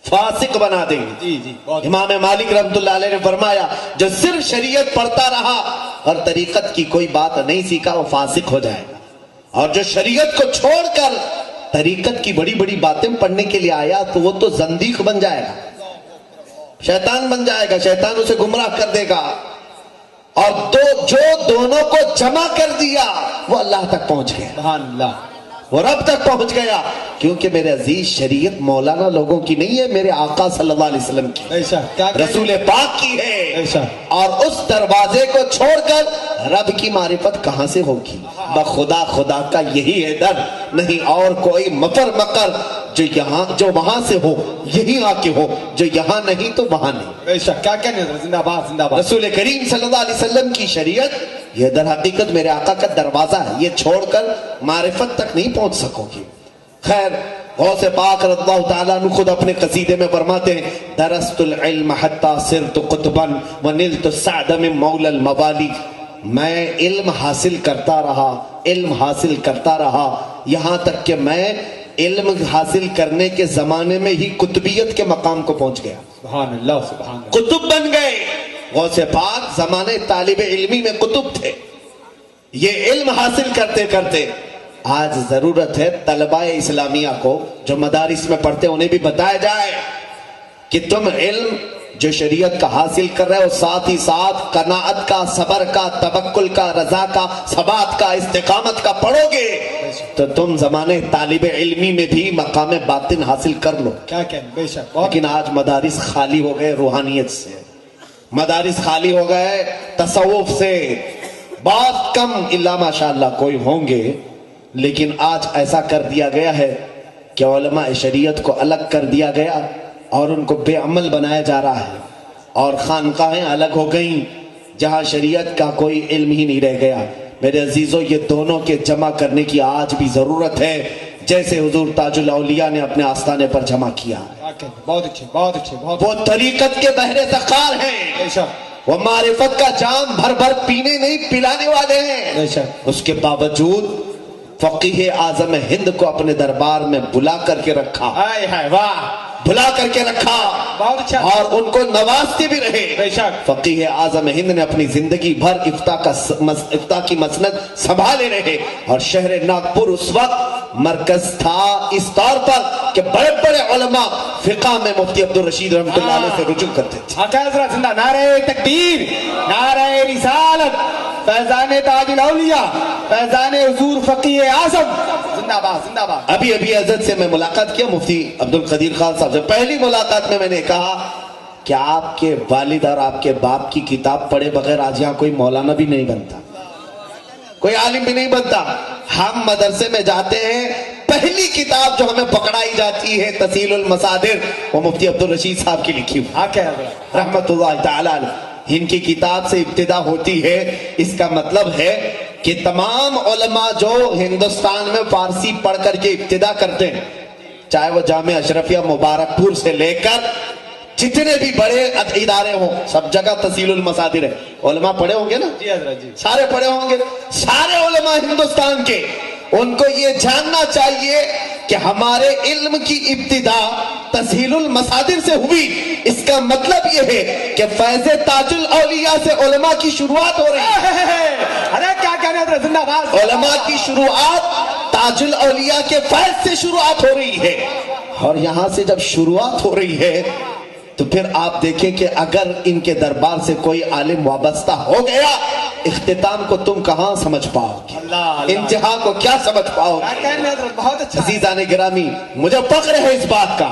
فاسق بنا دیں گے۔
جی جی بہت
امام مالک رحمۃ اللہ علیہ نے فرمایا جو صرف شریعت پڑھتا رہا اور طریقت کی کوئی بات نہیں سیکھا وہ فاسق ہو جائے گا، اور جو شریعت کو چھوڑ کر طریقت کی بڑی بڑی باتیں پڑھنے کے لیے آیا تو وہ تو زندیق بن جائے گا، شیطان بن جائے گا، شیطان اسے گمراہ کر دے گا۔ اور جو دونوں کو جمع کر دیا وہ اللہ تک پہنچ گیا،
سبحان اللہ،
وہ رب تک پہنچ گیا، کیونکہ میرے عزیز شریعت مولانا لوگوں کی نہیں ہے، میرے آقا صلی اللہ علیہ وسلم کی،
بے شک، کیا
رسول پاک کی ہے۔
بے شک،
اور اس دروازے کو چھوڑ کر رب کی معرفت کہاں سے ہوگی؟ بخدا خدا کا یہی ہے در، نہیں اور کوئی مکر مکر، جو وہاں سے ہو یہی آ کے ہو، جو یہاں نہیں تو وہاں نہیں۔
بے شک، کیا کہنے زندہ باد زندہ باد۔
رسول کریم صلی اللہ علیہ وسلم کی شریعت یہ در حقیقت میرے آقا کا دروازہ ہے، یہ چھوڑ کر معرفت تک نہیں پہنچ سکو گی۔ خیر غوث پاک رضی اللہ تعالیٰ عنہ خود اپنے قصیدے میں فرماتے ہیں درست العلم حتی صرت قطبا ونلت السعد من مولا الموالی، میں علم حاصل کرتا رہا، علم حاصل کرتا رہا، یہاں تک کہ میں علم حاصل کرنے کے زمانے میں ہی قطبیت کے مقام کو پہنچ گیا،
سبحان اللہ سبحان اللہ،
قطب بن گئے۔ غوث پاک زمانے طالب علمی میں قطب تھے، یہ علم حاصل کرتے کرتے آج ضرورت ہے طلبہ اسلامیہ کو جو مدارس میں پڑھتے انہیں بھی بتایا جائے کہ تم علم جو شریعت کا حاصل کر رہے ہو ساتھ ہی ساتھ قناعت کا، صبر کا، توکل کا، رضا کا، ثبات کا، استقامت کا پڑھو گے تو تم زمانے طالب علمی میں بھی مقام باطن حاصل کر لو۔
کیا کہنے، بے شک، بہت
لیکن آج مدارس خالی ہو گئے روحانیت سے، مدارس خالی ہو گئے تصوف سے، بہت کم الا ماشاءاللہ کوئی ہوں گے، لیکن آج ایسا کر دیا گیا ہے کہ علماء شریعت کو الگ کر دیا گیا اور ان کو بے عمل بنایا جا رہا ہے، اور خانقاہیں الگ ہو گئیں جہاں شریعت کا کوئی علم ہی نہیں رہ گیا۔ میرے عزیزو یہ دونوں کے جمع کرنے کی آج بھی ضرورت ہے، جیسے حضور تاج الاولیاء نے اپنے آستانے پر جمع کیا۔
کیا کہنے، بہت اچھے بہت اچھے بہت
وہ طریقت کے بحر ذخار ہیں،
بے شک
وہ معرفت کا جام بھر بھر پینے نہیں پلانے والے ہیں،
بے شک،
اس کے باوجود فقیہ اعظم ہند کو اپنے دربار میں بلا کر کے رکھا،
ہائے ہائے واہ،
بلا کر کے رکھا
بہت اچھا،
اور ان کو نوازتے بھی رہے۔
بے شک،
فقیہ اعظم ہند نے اپنی زندگی بھر افتاء کی مسند سنبھالے رہے، اور شہر ناگپور اس وقت مرکز تھا اس طور پر کہ بڑے بڑے علماء فقہ میں مفتی عبد الرشید رحمۃ اللہ علیہ سے رجوع کرتے تھے۔
آقا حضرت زندہ، نعرہ تکبیر، نعرہ رسالت، فیضان تاج الاولیاء، فیضان حضور فقیہ اعظم، زندہ باد زندہ باد۔
ابھی حضرت سے میں ملاقات کیا مفتی عبد القدیر خان صاحب سے، پہلی ملاقات میں نے کہا کہ آپ کے والد اور آپ کے باپ کی کتاب پڑھے بغیر آج یہاں کوئی مولانا بھی نہیں بنتا، کوئی عالم بھی نہیں بنتا۔ ہم مدرسے میں جاتے ہیں، پہلی کتاب جو ہمیں پکڑائی جاتی ہے تسہیل المصادر، وہ مفتی عبد الرشید صاحب کی لکھی ہوئی
آقا حضرت
رحمت اللہ تعالی علیہ، ان کی کتاب سے ابتدا ہوتی ہے، اس کا مطلب ہے کہ تمام علماء جو ہندوستان میں فارسی پڑھ کر کے ابتدا کرتے ہیں، چاہے وہ جامعہ اشرفیہ مبارک پور سے لے کر جتنے بھی بڑے ادارے ہوں، سب جگہ تسہیل المصادر ہے. علماء پڑھے ہوں گے نا؟
جی حضرت جی.
سارے پڑھے ہوں گے. سارے علماء ہندوستان کے، ان کو یہ جاننا چاہیے کہ ہمارے علم کی ابتدا تسہیل المصادر سے ہوئی. اس کا مطلب یہ ہے کہ فیض تاج الاولیاء سے علماء کی شروعات ہو رہی ہے.
ارے کیا کہنے حضرت، زندہ باد.
علماء کی شروعات تاج الاولیاء کے فیض سے شروعات ہو رہی ہے. اور یہاں سے جب شروعات ہو رہی ہے تو پھر آپ دیکھیں کہ اگر ان کے دربار سے کوئی عالم وابستہ ہو گیا، اختتام کو تم کہاں سمجھ پاؤ گے؟ انتہا کو کیا سمجھ پاؤ گے؟
کیا کہنے حضرت، بہت اچھا.
عزیزان گرامی، مجھے فخر ہے اس بات کا.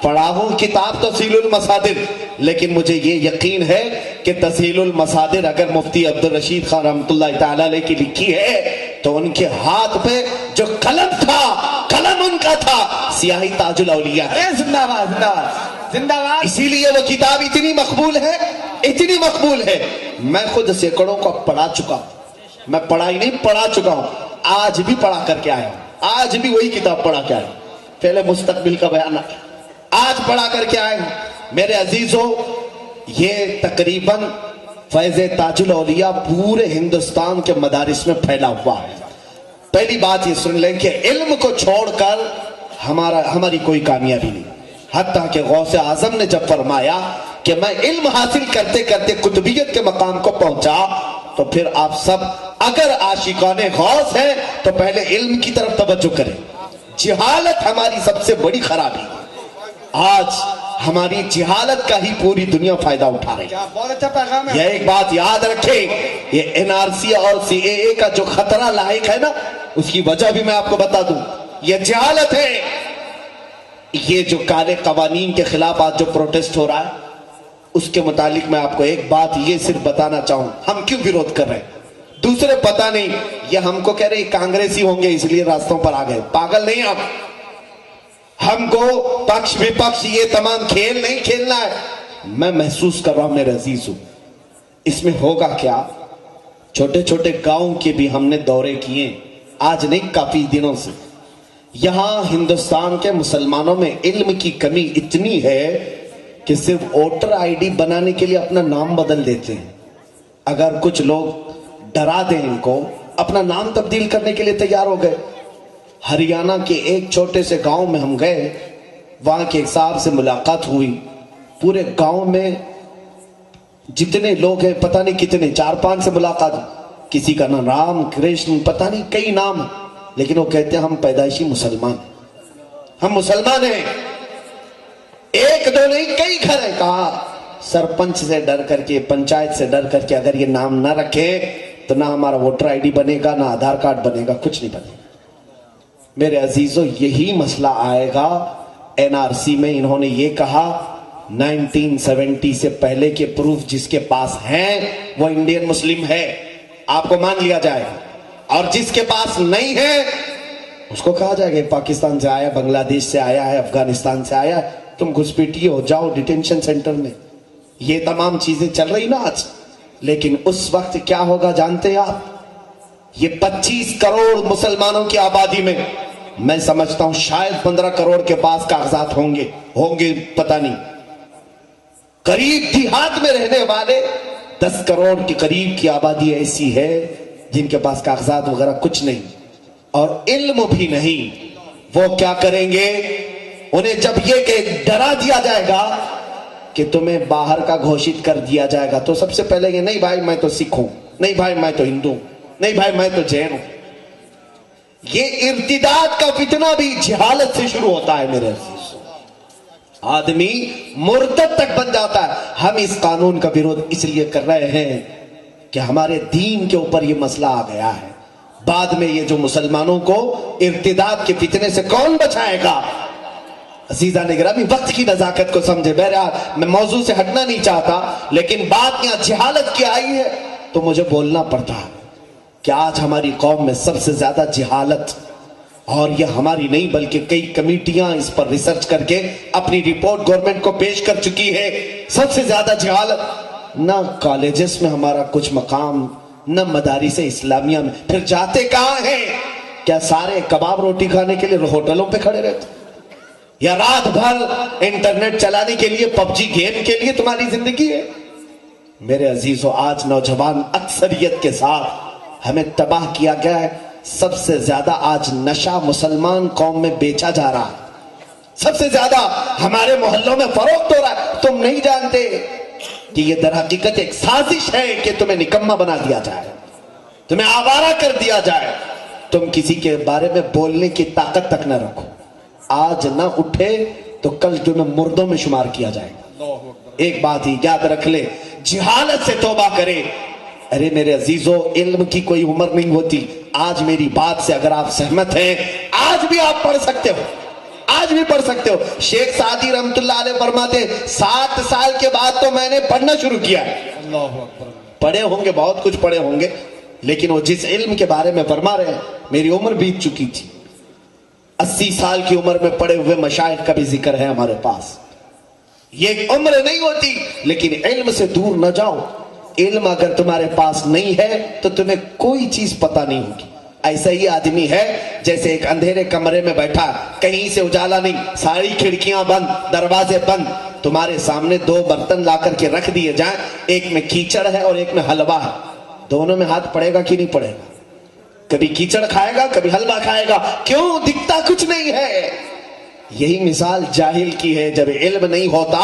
پڑھا ہوں کتاب تسہیل المصادر، لیکن مجھے یہ یقین ہے کہ تسہیل المصادر اگر مفتی عبدالرشید خان رحمۃ اللہ تعالی علیہ کی لکھی ہے تو ان کے ہاتھ پہ جو قلم تھا، قلم ان کا تھا، سیاہی تاج الاولیاء.
ارے زندہ باد، زندہ باد، زندہ باد.
اسی لیے وہ کتاب اتنی مقبول ہے، اتنی مقبول ہے. میں خود سینکڑوں کو پڑھا چکا ہوں. میں پڑھا ہی نہیں، پڑھا چکا ہوں. آج بھی پڑھا کر کے آیا ہوں، آج بھی وہی کتاب پڑھا کے آیا ہوں. پہلے مستقبل کا بیان، آج پڑھا کر کے آئے ہیں. میرے عزیزوں، یہ تقریباً فیض تاج الاولیاء پورے ہندوستان کے مدارس میں پھیلا ہوا ہے. پہلی بات یہ سن لیں کہ علم کو چھوڑ کر ہماری کوئی کامیابی نہیں. حتیٰ کہ غوث اعظم نے جب فرمایا کہ میں علم حاصل کرتے کرتے قطبیت کے مقام کو پہنچا، تو پھر آپ سب اگر عاشقان غوث ہیں تو پہلے علم کی طرف توجہ کریں. جہالت ہماری سب سے بڑی خرابی ہے. آج ہماری جہالت کا ہی پوری دنیا فائدہ اٹھا رہی ہے.
کیا بہت اچھا پیغام ہے.
یہ ایک بات یاد رکھیں، یہ NRC اور CAA کا جو خطرہ لاحق ہے نا، اس کی وجہ بھی میں آپ کو بتا دوں، یہ جہالت ہے. یہ جو کالے قوانین کے خلاف آج جو پروٹیسٹ ہو رہا ہے، اس کے متعلق میں آپ کو ایک بات یہ صرف بتانا چاہوں، ہم کیوں ویرودھ کر رہے ہیں. دوسرے پتہ نہیں، یہ ہم کو کہہ رہے کانگریسی ہوں گے اس لیے راستوں پر آ گئے. پاگل نہیں ہم کو پکش وپکش یہ تمام کھیل نہیں کھیلنا ہے. میں محسوس کر رہا ہوں میرے عزیزوں، اس میں ہوگا کیا. چھوٹے چھوٹے گاؤں کے بھی ہم نے دورے کیے، آج نہیں کافی دنوں سے. یہاں ہندوستان کے مسلمانوں میں علم کی کمی اتنی ہے کہ صرف ووٹر آئی ڈی بنانے کے لیے اپنا نام بدل دیتے ہیں. اگر کچھ لوگ ڈرا دیں ان کو، اپنا نام تبدیل کرنے کے لیے تیار ہو گئے. ہریانہ کے ایک چھوٹے سے گاؤں میں ہم گئے، وہاں کے ایک صاحب سے ملاقات ہوئی. پورے گاؤں میں جتنے لوگ ہیں پتہ نہیں کتنے، 4-5 سے ملاقات. کسی کا نام رام کرشن پتہ نہیں کئی نام، لیکن وہ کہتے ہیں ہم پیدائشی مسلمان، ہم مسلمان ہیں. ایک دو نہیں، کئی گھر ہیں. کہا سرپنچ سے ڈر کر کے، پنچایت سے ڈر کر کے اگر یہ نام نہ رکھے تو نہ ہمارا ووٹر آئی ڈی بنے گا، نہ آدھار کارڈ بنے گا، کچھ نہیں بنے گا. میرے عزیزوں، یہی مسئلہ آئے گا NRC میں. انہوں نے یہ کہا 1970 سے پہلے کے پروف جس کے پاس ہیں وہ انڈین مسلم ہے، آپ کو مان لیا جائے گا. اور جس کے پاس نہیں ہے اس کو کہا جائے گا پاکستان سے آیا، بنگلہ دیش سے آیا ہے، افغانستان سے آیا ہے، تم گھسپیٹیے ہو جاؤ ڈیٹینشن سینٹر میں. یہ تمام چیزیں چل رہی نا آج. لیکن اس وقت کیا ہوگا جانتے ہیں آپ؟ یہ 25 کروڑ مسلمانوں کی آبادی میں میں سمجھتا ہوں شاید 15 کروڑ کے پاس کاغذات ہوں گے پتہ نہیں. قریب دیہات میں رہنے والے 10 کروڑ کے قریب کی آبادی ایسی ہے جن کے پاس کاغذات وغیرہ کچھ نہیں اور علم بھی نہیں. وہ کیا کریں گے؟ انہیں جب یہ کہ ڈرا دیا جائے گا کہ تمہیں باہر کا گھوشت کر دیا جائے گا تو سب سے پہلے یہ نہیں بھائی میں تو سکھ ہوں، نہیں بھائی میں تو ہندو ہوں، نہیں بھائی میں تو جین ہوں. یہ ارتداد کا فتنہ بھی جہالت سے شروع ہوتا ہے میرے عزیز. آدمی مرتد تک بن جاتا ہے. ہم اس قانون کا ویرودھ اس لیے کر رہے ہیں کہ ہمارے دین کے اوپر یہ مسئلہ آ گیا ہے. بعد میں یہ جو مسلمانوں کو ارتداد کے فتنے سے کون بچائے گا؟ عزیزان گرامی، وقت کی نزاکت کو سمجھے. بہرحال میں موضوع سے ہٹنا نہیں چاہتا، لیکن بات یہاں جہالت کی آئی ہے تو مجھے بولنا پڑتا ہے کہ آج ہماری قوم میں سب سے زیادہ جہالت، اور یہ ہماری نہیں بلکہ کئی کمیٹیاں اس پر ریسرچ کر کے اپنی رپورٹ گورنمنٹ کو پیش کر چکی ہے. سب سے زیادہ جہالت. نہ کالجز میں ہمارا کچھ مقام نہ مدارس اسلامیہ میں. پھر جاتے کہاں ہیں؟ کیا سارے کباب روٹی کھانے کے لیے ہوٹلوں پہ کھڑے رہتے، یا رات بھر انٹرنیٹ چلانے کے لیے پب جی گیم کے لیے تمہاری زندگی ہے؟ میرے عزیزو، آج نوجوان اکثریت کے ساتھ ہمیں تباہ کیا گیا ہے. سب سے زیادہ آج نشہ مسلمان قوم میں بیچا جا رہا ہے، سب سے زیادہ ہمارے محلوں میں فروخت ہو رہا ہے. تم نہیں جانتے کہ یہ در حقیقت ایک سازش ہے کہ تمہیں نکمہ بنا دیا جائے، تمہیں آوارہ کر دیا جائے. تم کسی کے بارے میں بولنے کی طاقت تک نہ رکھو. آج نہ اٹھے تو کل تمہیں مردوں میں شمار کیا جائے گا. ایک بات ہی یاد رکھ لے، جہالت سے توبہ کرے. ارے میرے عزیزو، علم کی کوئی عمر نہیں ہوتی. آج میری بات سے اگر آپ سہمت ہیں، آج بھی آپ پڑھ سکتے ہو، آج بھی پڑھ سکتے ہو. شیخ سعدی رحمت اللہ علیہ فرماتے 7 سال کے بعد تو میں نے پڑھنا شروع کیا. پڑھے ہوں گے، بہت کچھ پڑھے ہوں گے، لیکن وہ جس علم کے بارے میں فرما رہے ہیں، میری عمر بیت چکی تھی. 80 سال کی عمر میں پڑے ہوئے مشائخ کا بھی ذکر ہے ہمارے پاس. یہ عمر نہیں ہوتی، لیکن علم سے دور نہ جاؤ. علم اگر تمہارے پاس نہیں ہے تو تمہیں کوئی چیز پتہ نہیں ہوگی. ایسا ہی آدمی ہے جیسے ایک اندھیرے کمرے میں بیٹھا، کہیں سے اجالا نہیں، ساری کھڑکیاں بند، دروازے بند. تمہارے سامنے 2 برتن لا کر کے رکھ دیے جائیں، ایک میں کیچڑ ہے اور ایک میں حلوہ ہے. دونوں میں ہاتھ پڑے گا کہ نہیں پڑے گا؟ کبھی کیچڑ کھائے گا، کبھی حلوہ کھائے گا. کیوں؟ دکھتا کچھ نہیں ہے. یہی مثال جاہل کی ہے. جب علم نہیں ہوتا،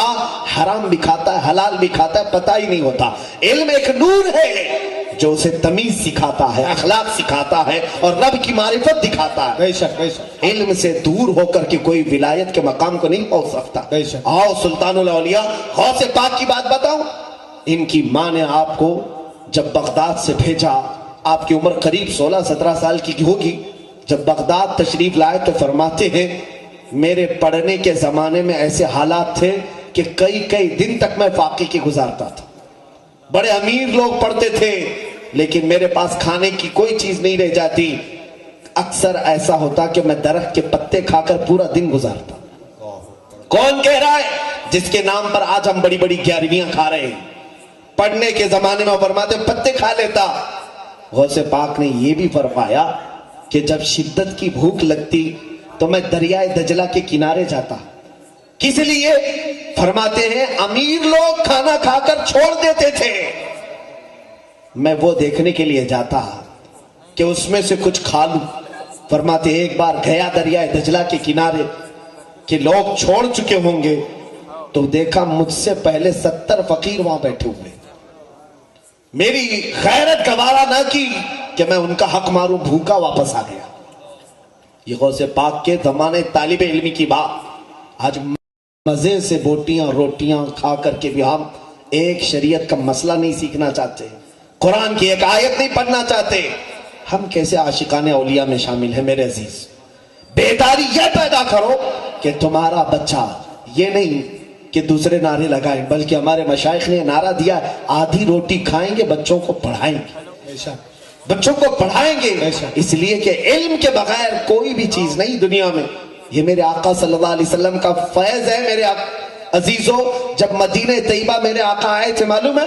حرام بھی کھاتا ہے، حلال بھی کھاتا ہے، پتہ ہی نہیں ہوتا. علم ایک نور ہے جو اسے تمیز سکھاتا ہے، اخلاق سکھاتا ہے اور رب کی معرفت دکھاتا ہے.
بے شک بے شک.
علم سے دور ہو کر کے کوئی ولایت کے مقام کو نہیں پہنچ سکتا.
بے شک.
آؤ سلطان الاولیاء غوث پاک کی بات بتاؤں. ان کی ماں نے آپ کو جب بغداد سے بھیجا، آپ کی عمر قریب 16-17 سال کی ہوگی. جب بغداد تشریف لائے تو فرماتے ہیں میرے پڑھنے کے زمانے میں ایسے حالات تھے کہ کئی دن تک میں فاقے کی گزارتا تھا. بڑے امیر لوگ پڑھتے تھے لیکن میرے پاس کھانے کی کوئی چیز نہیں رہ جاتی. اکثر ایسا ہوتا کہ میں درخت کے پتے کھا کر پورا دن گزارتا. کون کہہ رہا ہے؟ جس کے نام پر آج ہم بڑی بڑی 11ویاں کھا رہے ہیں. پڑھنے کے زمانے میں فرماتے پتے کھا لیتا. غوث پاک نے یہ بھی فرمایا کہ جب شدت کی بھوک لگتی تو میں دریائے دجلہ کے کنارے جاتا. کس لیے؟ فرماتے ہیں امیر لوگ کھانا کھا کر چھوڑ دیتے تھے، میں وہ دیکھنے کے لیے جاتا کہ اس میں سے کچھ کھا لوں. فرماتے ایک بار گیا دریائے دجلہ کے کنارے کہ لوگ چھوڑ چکے ہوں گے، تو دیکھا مجھ سے پہلے 70 فقیر وہاں بیٹھے ہوئے. میری غیرت گوارا نہ کی کہ میں ان کا حق ماروں، بھوکا واپس آ گیا. یہ غوث پاک کے زمانے طالب علمی کی بات. آج مزے سے بوٹیاں روٹیاں کھا کر کے بھی ہم ایک شریعت کا مسئلہ نہیں سیکھنا چاہتے، قرآن کی ایک آیت نہیں پڑھنا چاہتے. ہم کیسے عاشقان اولیاء میں شامل ہیں؟ میرے عزیز، بیداری یہ پیدا کرو کہ تمہارا بچہ یہ نہیں کہ دوسرے نعرے لگائیں، بلکہ ہمارے مشائخ نے نعرہ دیا آدھی روٹی کھائیں گے، بچوں کو پڑھائیں گے، بچوں کو پڑھائیں گے. اس لیے کہ علم کے بغیر کوئی بھی چیز نہیں دنیا میں. یہ میرے آقا صلی اللہ علیہ وسلم کا فیض ہے. میرے عزیزو، جب مدینہ طیبہ میرے آقا آئے تھے، معلوم ہے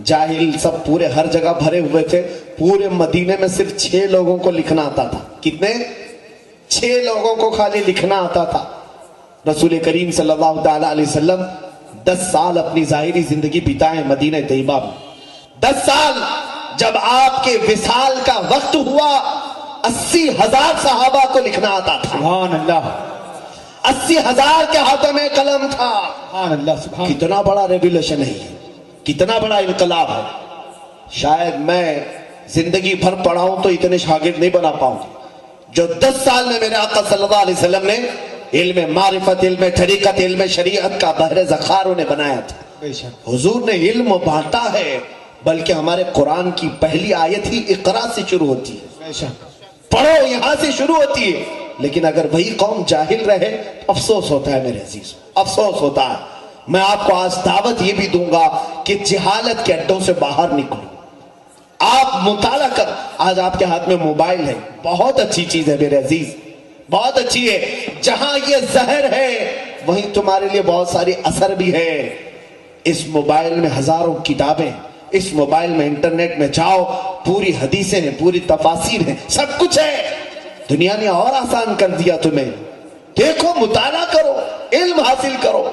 جاہل سب پورے ہر جگہ بھرے ہوئے تھے. پورے مدینے میں صرف 6 لوگوں کو لکھنا آتا تھا. کتنے؟ 6 لوگوں کو خالی لکھنا آتا تھا. رسول کریم صلی اللہ تعالی علیہ وسلم 10 سال اپنی ظاہری زندگی بتائیں مدینہ طیبہ میں. 10 سال. جب آپ کے وصال کا وقت ہوا 80,000 صحابہ کو لکھنا آتا تھا.
سبحان اللہ.
80,000 کے ہاتھوں میں قلم تھا.
سبحان اللہ. سبحان.
کتنا بڑا ریولیوشن ہے، کتنا بڑا انقلاب ہے. شاید میں زندگی بھر پڑھاؤں تو اتنے شاگرد نہیں بنا پاؤں جو 10 سال میں میرے آقا صلی اللہ علیہ وسلم نے علم معرفت، علم طریقت، علم شریعت کا بحر ذخار انہیں بنایا تھا. حضور نے علم بانٹا ہے، بلکہ ہمارے قرآن کی پہلی آیت ہی اقرا سے شروع ہوتی ہے. پڑھو، یہاں سے شروع ہوتی ہے. لیکن اگر وہی قوم جاہل رہے افسوس ہوتا ہے میرے عزیز، افسوس ہوتا ہے. میں آپ کو آج دعوت یہ بھی دوں گا کہ جہالت کے اڈوں سے باہر نکلو. آپ مطالعہ کر. آج آپ کے ہاتھ میں موبائل ہے، بہت اچھی چیز ہے میرے عزیز، بہت اچھی ہے. جہاں یہ زہر ہے وہیں تمہارے لیے بہت ساری اثر بھی ہے. اس موبائل میں ہزاروں کتابیں، اس موبائل میں انٹرنیٹ میں جاؤ، پوری حدیثیں ہیں، پوری تفاسیر ہیں، سب کچھ ہے۔ دنیا نے اور آسان کر دیا تمہیں۔ دیکھو، مطالعہ کرو، علم حاصل کرو،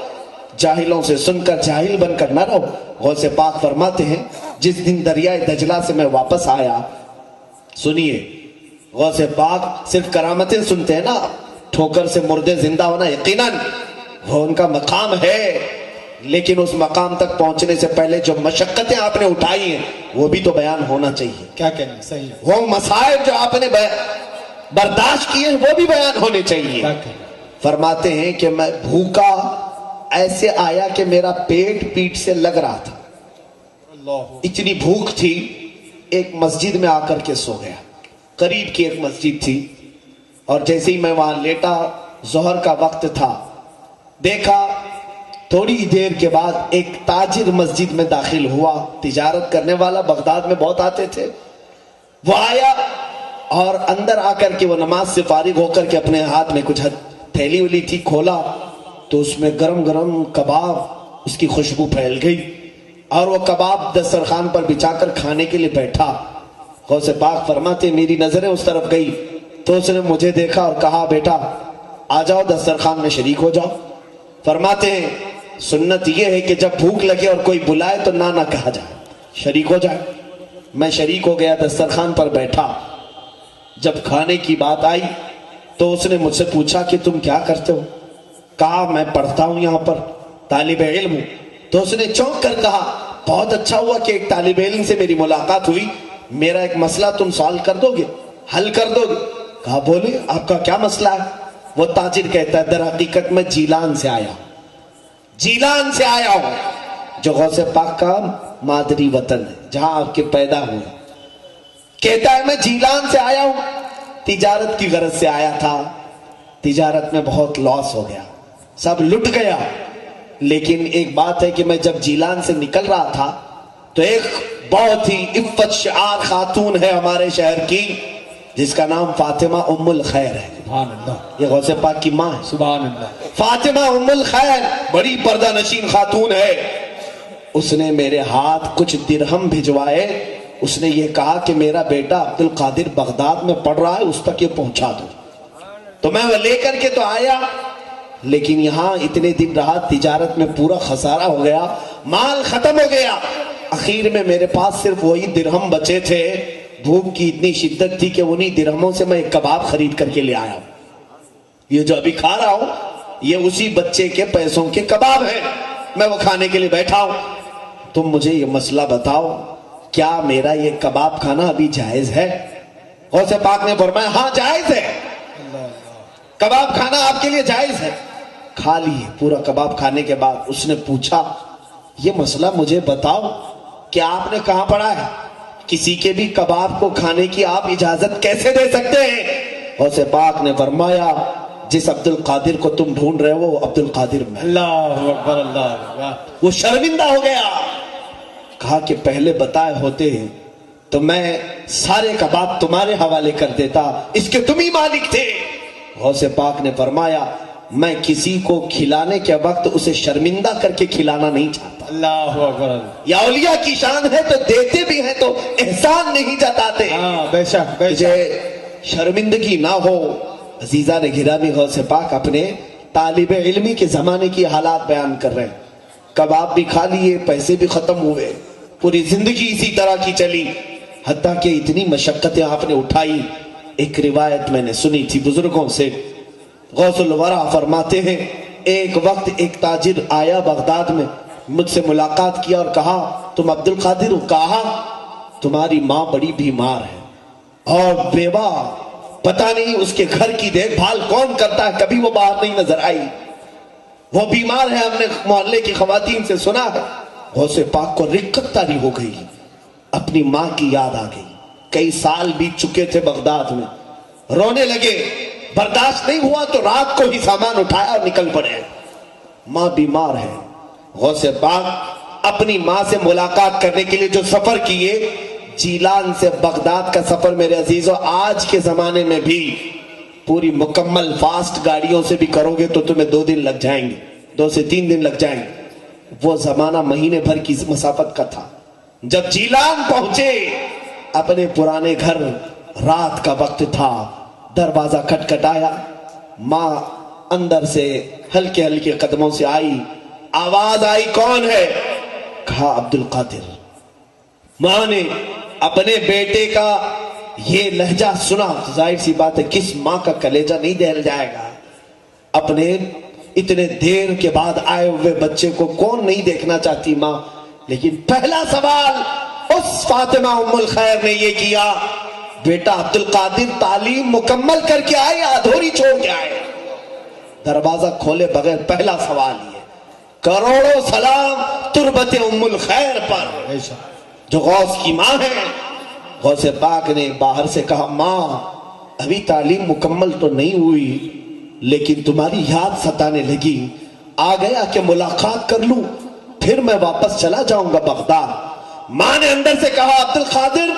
جاہلوں سے سن کر جاہل بن کر نہ رہو۔ غوث پاک فرماتے ہیں جس دن دریائے دجلہ سے میں واپس آیا، سنیے، غوث پاک صرف کرامتیں سنتے ہیں نا، ٹھوکر سے مردے زندہ ہونا یقیناً وہ ان کا مقام ہے، لیکن اس مقام تک پہنچنے سے پہلے جو مشقتیں آپ نے اٹھائی ہیں وہ بھی تو بیان ہونا چاہیے۔
کیا کہنا صحیح ہے،
وہ مسائل جو آپ نے برداشت کیے ہیں وہ بھی بیان ہونے چاہیے۔
کیا کہنا؟
فرماتے ہیں کہ میں بھوکا ایسے آیا کہ میرا پیٹ سے لگ رہا تھا،
اللہ،
اتنی بھوک تھی، ایک مسجد میں آ کر کے سو گیا۔ قریب کی ایک مسجد تھی، اور جیسے ہی میں وہاں لیٹا، ظہر کا وقت تھا، دیکھا تھوڑی دیر کے بعد ایک تاجر مسجد میں داخل ہوا، تجارت کرنے والا، بغداد میں بہت آتے تھے۔ وہ آیا اور اندر آ کر کے وہ نماز سے فارغ ہو کر کے اپنے ہاتھ میں کچھ تھیلی ولی تھی، کھولا تو اس میں گرم گرم کباب، اس کی خوشبو پھیل گئی، اور وہ کباب دسترخوان پر بچھا کر کھانے کے لیے بیٹھا۔ غوث پاک فرماتے میری نظریں اس طرف گئی تو اس نے مجھے دیکھا اور کہا بیٹا آ جاؤ دسترخوان میں شریک ہو جاؤ۔ فرماتے ہیں سنت یہ ہے کہ جب بھوک لگے اور کوئی بلائے تو نہ کہا جائے، شریک ہو جائے۔ میں شریک ہو گیا، دسترخوان پر بیٹھا۔ جب کھانے کی بات آئی تو اس نے مجھ سے پوچھا کہ تم کیا کرتے ہو؟ کہا میں پڑھتا ہوں، یہاں پر طالب علم ہوں۔ تو اس نے چونک کر کہا بہت اچھا ہوا کہ ایک طالب علم سے میری ملاقات ہوئی، میرا ایک مسئلہ تم سالو کر دو گے، حل کر دو گے؟ کہا بولے آپ کا کیا مسئلہ ہے؟ وہ تاجر کہتا ہے در حقیقت میں جیلان سے آیا ہوں، جو غوث پاک کا مادری وطن ہے، جہاں آپ کے پیدا ہوئے۔ کہتا ہے میں جیلان سے آیا ہوں، تجارت کی غرض سے آیا تھا، تجارت میں بہت لاس ہو گیا، سب لٹ گیا، لیکن ایک بات ہے کہ میں جب جیلان سے نکل رہا تھا تو ایک بہت ہی عفت شعار خاتون ہے ہمارے شہر کی، جس کا نام فاطمہ ام الخیر ہے۔
سبحان اللہ،
یہ غوث پاک کی ماں ہے،
سبحان اللہ،
فاطمہ ام الخیر، بڑی پردہ نشین خاتون ہے۔ اس نے میرے ہاتھ کچھ درہم بھجوائے، اس نے یہ کہا کہ میرا بیٹا عبد القادر بغداد میں پڑھ رہا ہے، اس تک یہ پہنچا دو۔ تو میں وہ لے کر کے تو آیا، لیکن یہاں اتنے دن رہا، تجارت میں پورا خسارہ ہو گیا، مال ختم ہو گیا، اخیر میں میرے پاس صرف وہی درہم بچے تھے۔ بھوک کی اتنی شدت تھی کہ انہی درہموں سے میں ایک کباب خرید کر کے لے آیا ہوں۔ یہ جو ابھی کھا رہا ہوں یہ اسی بچے کے پیسوں کے کباب ہیں، میں وہ کھانے کے لیے بیٹھا ہوں۔ تم مجھے یہ مسئلہ بتاؤ، کیا میرا یہ کباب کھانا ابھی جائز ہے؟ غوث پاک نے فرمایا ہاں جائز ہے، کباب کھانا آپ کے لیے جائز ہے۔ کھا لیے، پورا کباب کھانے کے بعد اس نے پوچھا یہ مسئلہ مجھے بتاؤ کہ آپ نے کہاں پڑھا ہے؟ کسی کے بھی کباب کو کھانے کی آپ اجازت کیسے دے سکتے ہیں؟ غوث پاک نے فرمایا جس عبد القادر کو تم ڈھونڈ رہے ہو وہ عبد القادر میں۔
اللہ اکبر، اللہ اکبر۔
وہ شرمندہ ہو گیا، کہا کہ پہلے بتائے ہوتے ہیں تو میں سارے کباب تمہارے حوالے کر دیتا، اس کے تم ہی مالک تھے۔ غوث پاک نے فرمایا میں کسی کو کھلانے کے وقت اسے شرمندہ کر کے کھلانا نہیں چاہتا۔
اللہ اکبر،
یا اولیاء کی شان ہے تو دیتے بھی ہیں تو احسان نہیں جتاتے،
ہاں بے شک بے شک،
تجھے شرمندگی نہ ہو۔ عزیزان گرامی، غوث پاک اپنے طالب علمی کے زمانے کی حالات بیان کر رہے ہیں۔ کباب بھی کھا لیے، پیسے بھی ختم ہوئے، پوری زندگی اسی طرح کی چلی، حتیٰ کہ اتنی مشقتیں آپ نے اٹھائی۔ ایک روایت میں نے سنی تھی بزرگوں سے، غوث الورا فرماتے ہیں ایک وقت ایک تاجر آیا بغداد میں، مجھ سے ملاقات کیا اور کہا تم عبد القادر ہو؟ کہا تمہاری ماں بڑی بیمار ہے اور بیوہ، پتہ نہیں اس کے گھر کی دیکھ بھال کون کرتا ہے، کبھی وہ باہر نہیں نظر آئی، وہ بیمار ہے، ہم نے محلے کی خواتین سے سنا ہے۔ غوث پاک کو رقت طاری ہو گئی، اپنی ماں کی یاد آ گئی، کئی سال بیت چکے تھے بغداد میں، رونے لگے، برداشت نہیں ہوا تو رات کو ہی سامان اٹھایا اور نکل پڑے۔ ماں بیمار ہے، غوث پاک اپنی ماں سے ملاقات کرنے کے لیے جو سفر کیے، جیلان سے بغداد کا سفر میرے عزیزو آج کے زمانے میں بھی پوری مکمل فاسٹ گاڑیوں سے بھی کرو گے تو تمہیں 2 دن لگ جائیں گے، 2 سے 3 دن لگ جائیں گے۔ وہ زمانہ مہینے بھر کی مسافت کا تھا، جب جیلان پہنچے اپنے پرانے گھر، رات کا وقت تھا، دروازہ کھٹکھٹایا، ماں اندر سے ہلکے ہلکے قدموں سے آئی، آواز آئی کون ہے؟ کہا عبد القادر۔ ماں نے اپنے بیٹے کا یہ لہجہ سنا، ظاہر سی بات ہے کس ماں کا کلیجہ نہیں دہل جائے گا؟ اپنے اتنے دیر کے بعد آئے ہوئے بچے کو کون نہیں دیکھنا چاہتی ماں؟ لیکن پہلا سوال اس فاطمہ ام الخیر نے یہ کیا، بیٹا عبد القادر تعلیم مکمل کر کے آئے یا ادھوری چھوڑ کے آئے؟ دروازہ کھولے بغیر پہلا سوال یہ۔ کروڑوں سلام تربت ام الخیر پر جو غوث کی ماں ہے۔ غوث پاک نے باہر سے کہا، ماں ابھی تعلیم مکمل تو نہیں ہوئی لیکن تمہاری یاد ستانے لگی، آ گیا کہ ملاقات کر لوں، پھر میں واپس چلا جاؤں گا بغداد۔ ماں نے اندر سے کہا، عبد القادر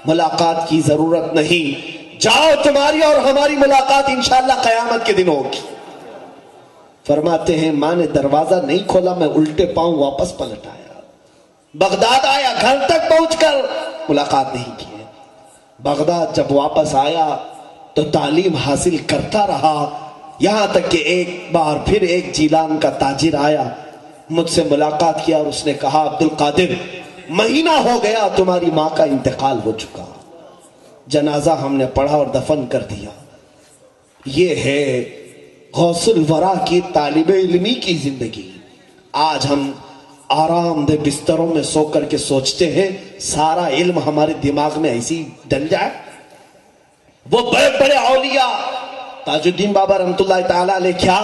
ملاقات کی ضرورت نہیں، جاؤ تمہاری اور ہماری ملاقات انشاءاللہ قیامت کے دن ہوگی۔ فرماتے ہیں ماں نے دروازہ نہیں کھولا، میں الٹے پاؤں واپس پلٹ آیا، بغداد آیا، گھر تک پہنچ کر ملاقات نہیں کی۔ بغداد جب واپس آیا تو تعلیم حاصل کرتا رہا، یہاں تک کہ ایک بار پھر ایک جیلان کا تاجر آیا، مجھ سے ملاقات کیا اور اس نے کہا، عبد القادر مہینہ ہو گیا تمہاری ماں کا انتقال ہو چکا، جنازہ ہم نے پڑھا اور دفن کر دیا۔ یہ ہے غوث الورا کی طالب علمی کی زندگی۔ آج ہم آرام دہ بستروں میں سو کر کے سوچتے ہیں سارا علم ہمارے دماغ میں ایسی ڈل جائے۔ وہ بڑے بڑے اولیاء، تاج الدین بابا رحمت اللہ تعالی علیہ کیا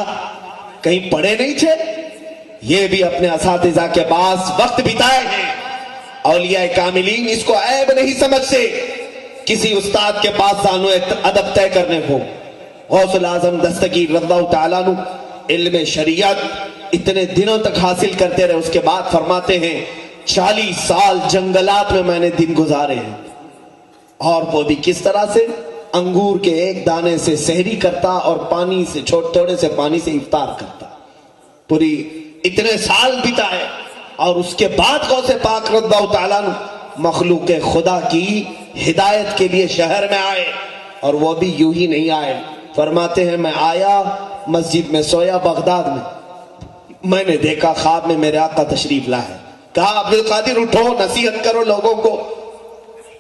کہیں پڑھے نہیں تھے؟ یہ بھی اپنے اساتذہ کے پاس وقت بتائے ہیں۔ اولیاء کاملین اس کو عیب نہیں سمجھتے کسی استاد کے پاس زانو ادب طے کرنے کو۔ غوث الاعظم دستگیر رضی اللہ تعالیٰ عنہ علم شریعت اتنے دنوں تک حاصل کرتے رہے، اس کے بعد فرماتے ہیں 40 سال جنگلات میں نے دن گزارے ہیں، اور وہ بھی کس طرح سے؟ انگور کے ایک دانے سے سحری کرتا اور پانی سے تھوڑے سے پانی سے افطار کرتا، پوری اتنے سال بتائے۔ اور اس کے بعد غوث پاک رضی اللہ تعالیٰ عنہ مخلوق خدا کی ہدایت کے لیے شہر میں آئے، اور وہ بھی یوں ہی نہیں آئے۔ فرماتے ہیں میں آیا، مسجد میں سویا بغداد میں نے دیکھا خواب میں میرے آقا تشریف لائے، کہا عبد القادر اٹھو نصیحت کرو لوگوں کو۔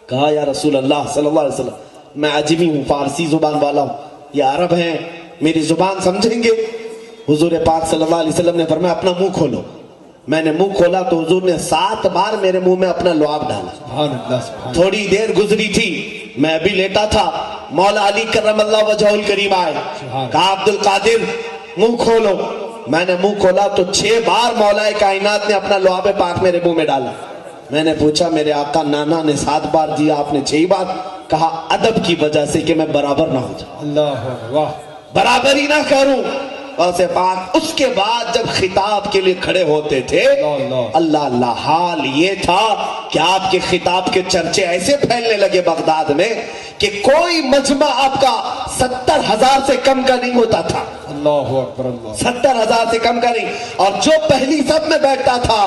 کہا یا رسول اللہ صلی اللہ علیہ وسلم میں عجمی ہوں، فارسی زبان والا ہوں، یہ عرب ہیں، میری زبان سمجھیں گے؟ حضور پاک صلی اللہ علیہ وسلم نے فرمایا اپنا منہ کھولو۔ میں نے منہ کھولا تو حضور نے 7 بار میرے منہ میں اپنا لعاب ڈالا۔
سبحان اللہ سبحان
تھوڑی دیر گزری تھی، میں ابھی لیٹا تھا، مولا علی کرم اللہ وجہہ الکریم آئے، کہا عبد القادر منہ کھولو۔ میں نے منہ کھولا تو 6 بار مولا کائنات نے اپنا لعاب پاک میرے منہ میں ڈالا۔ میں نے پوچھا میرے آقا نانا نے 7 بار دیا، آپ نے 6 بار؟ کہا ادب کی وجہ سے کہ میں برابر نہ ہو جاؤں،
اللہ واہ،
برابر ہی نہ کروں۔ غوث پاک اس کے بعد جب خطاب کے لیے کھڑے ہوتے تھے، اللہ اللہ حال یہ تھا کہ آپ کے خطاب کے چرچے ایسے پھیلنے لگے بغداد میں کہ کوئی مجمع آپ کا 70,000 سے کم کا نہیں ہوتا تھا،
اللہ اکبر، اللہ
70,000 سے کم کا نہیں۔ اور جو پہلی صف میں بیٹھتا تھا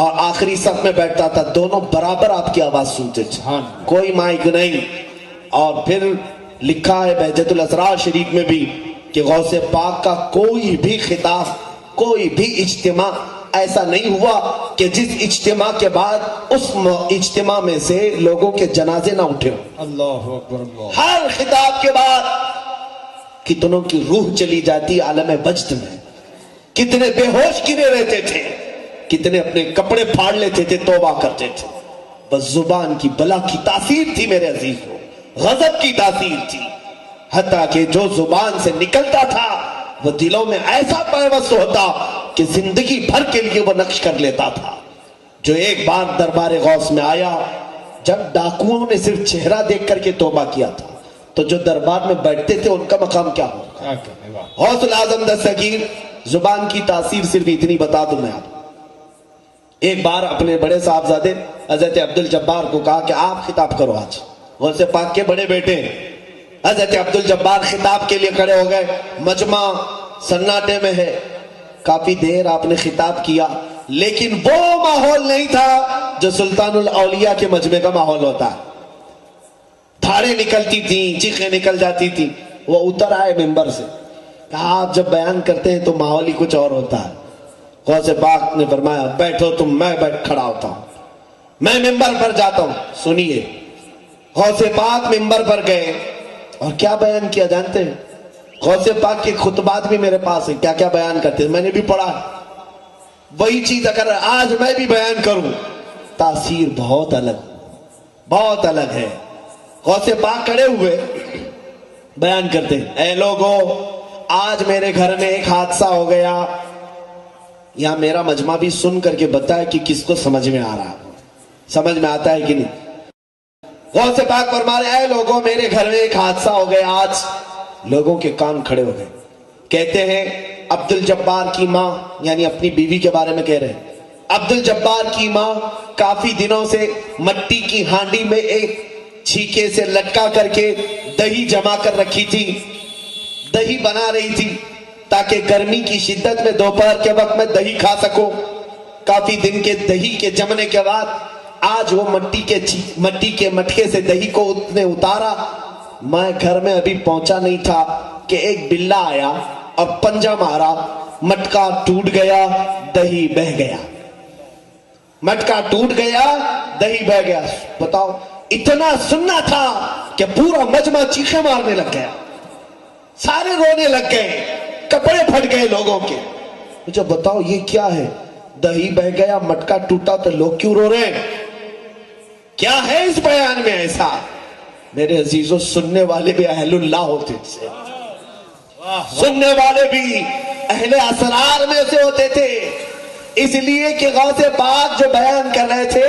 اور آخری صف میں بیٹھتا تھا، دونوں برابر آپ کی آواز سنتے تھے، کوئی مائک نہیں۔ اور پھر لکھا ہے بہجت الاسرار شریف میں بھی کہ غوث پاک کا کوئی بھی خطاب، کوئی بھی اجتماع ایسا نہیں ہوا کہ جس اجتماع کے بعد اس اجتماع میں سے لوگوں کے جنازے نہ اٹھے ہوں۔
اللہ اکبر، اللہ
ہر خطاب کے بعد کتنوں کی روح چلی جاتی عالم وجد میں، کتنے بے ہوش گرے رہتے تھے، کتنے اپنے کپڑے پھاڑ لیتے تھے، توبہ کرتے تھے۔ بس زبان کی بلا کی تاثیر تھی میرے عزیزوں، غضب کی تاثیر تھی، حتیٰ کہ جو زبان سے نکلتا تھا وہ دلوں میں ایسا پیوست ہوتا کہ زندگی بھر کے لیے وہ نقش کر لیتا تھا۔ جو ایک بار دربار غوث میں آیا، جب ڈاکوؤں نے صرف چہرہ دیکھ کر کے توبہ کیا تھا، تو جو دربار میں بیٹھتے تھے ان کا مقام کیا ہوگا؟ غوث الاعظم دستگیر زبان کی تاثیر صرف اتنی بتا دوں میں آپ۔ ایک بار اپنے بڑے صاحبزادے حضرت عبد الجبار کو کہا کہ آپ خطاب کرو آج، غوث پاک کے بڑے بیٹے حضرت عبد الجبار خطاب کے لیے کھڑے ہو گئے، مجمع سناٹے میں ہے، کافی دیر آپ نے خطاب کیا، لیکن وہ ماحول نہیں تھا جو سلطان الاولیاء کے مجمع کا ماحول ہوتا ہے. دھاڑیں نکلتی تھیں, چیخیں نکل جاتی تھی. وہ اتر آئے ممبر سے, کہا آپ جب بیان کرتے ہیں تو ماحول ہی کچھ اور ہوتا ہے. غوث پاک نے فرمایا بیٹھو تم, میں بیٹھ کھڑا ہوتا ہوں, میں ممبر پر جاتا ہوں. سنیے, غوث پاک ممبر پر گئے اور کیا بیان کیا جانتے ہیں؟ غوث پاک کے خطبات بھی میرے پاس ہیں, کیا کیا بیان کرتے ہیں, میں نے بھی پڑھا. وہی چیز اگر آج میں بھی بیان کروں, تاثیر بہت الگ ہے. غوث پاک کھڑے ہوئے بیان کرتے ہیں, اے لوگو آج میرے گھر میں ایک حادثہ ہو گیا. یہاں میرا مجمع بھی سن کر کے بتایا کہ کس کو سمجھ میں آ رہا, سمجھ میں آتا ہے کہ نہیں. غوث پاک فرما رہے, اے لوگوں میرے گھر میں ایک حادثہ ہو گیا آج. لوگوں کے کان کھڑے ہو گئے. کہتے ہیں عبد الجبار کی ماں, یعنی اپنی بیوی کے بارے میں کہہ رہے ہیں, عبد الجبار کی ماں کافی دنوں سے مٹی کی ہانڈی میں ایک چھیکے سے لٹکا کر کے دہی جما کر رکھی تھی. دہی بنا رہی تھی تاکہ گرمی کی شدت میں دوپہر کے وقت میں دہی کھا سکو. کافی دن کے دہی کے جمنے کے بعد آج وہ مٹی کے مٹکے سے دہی کو نے اتارا. میں گھر میں ابھی پہنچا نہیں تھا کہ ایک بلا آیا اور پنجہ مارا, مٹکا ٹوٹ گیا, دہی بہ گیا. مٹکا ٹوٹ گیا, دہی بہ گیا. بتاؤ, اتنا سننا تھا کہ پورا مجمع چیخیں مارنے لگ گیا, سارے رونے لگ گئے, کپڑے پھٹ گئے لوگوں کے. مجھے بتاؤ یہ کیا ہے؟ دہی بہ گیا, مٹکا ٹوٹا, تو لوگ کیوں رو رہے ہیں؟ کیا ہے اس بیان میں ایسا؟ میرے عزیزوں, سننے والے بھی اہل اللہ ہوتے تھے, سننے والے بھی اہل اسرار میں سے ہوتے تھے. اس لیے کہ غوث پاک جو بیان کر رہے تھے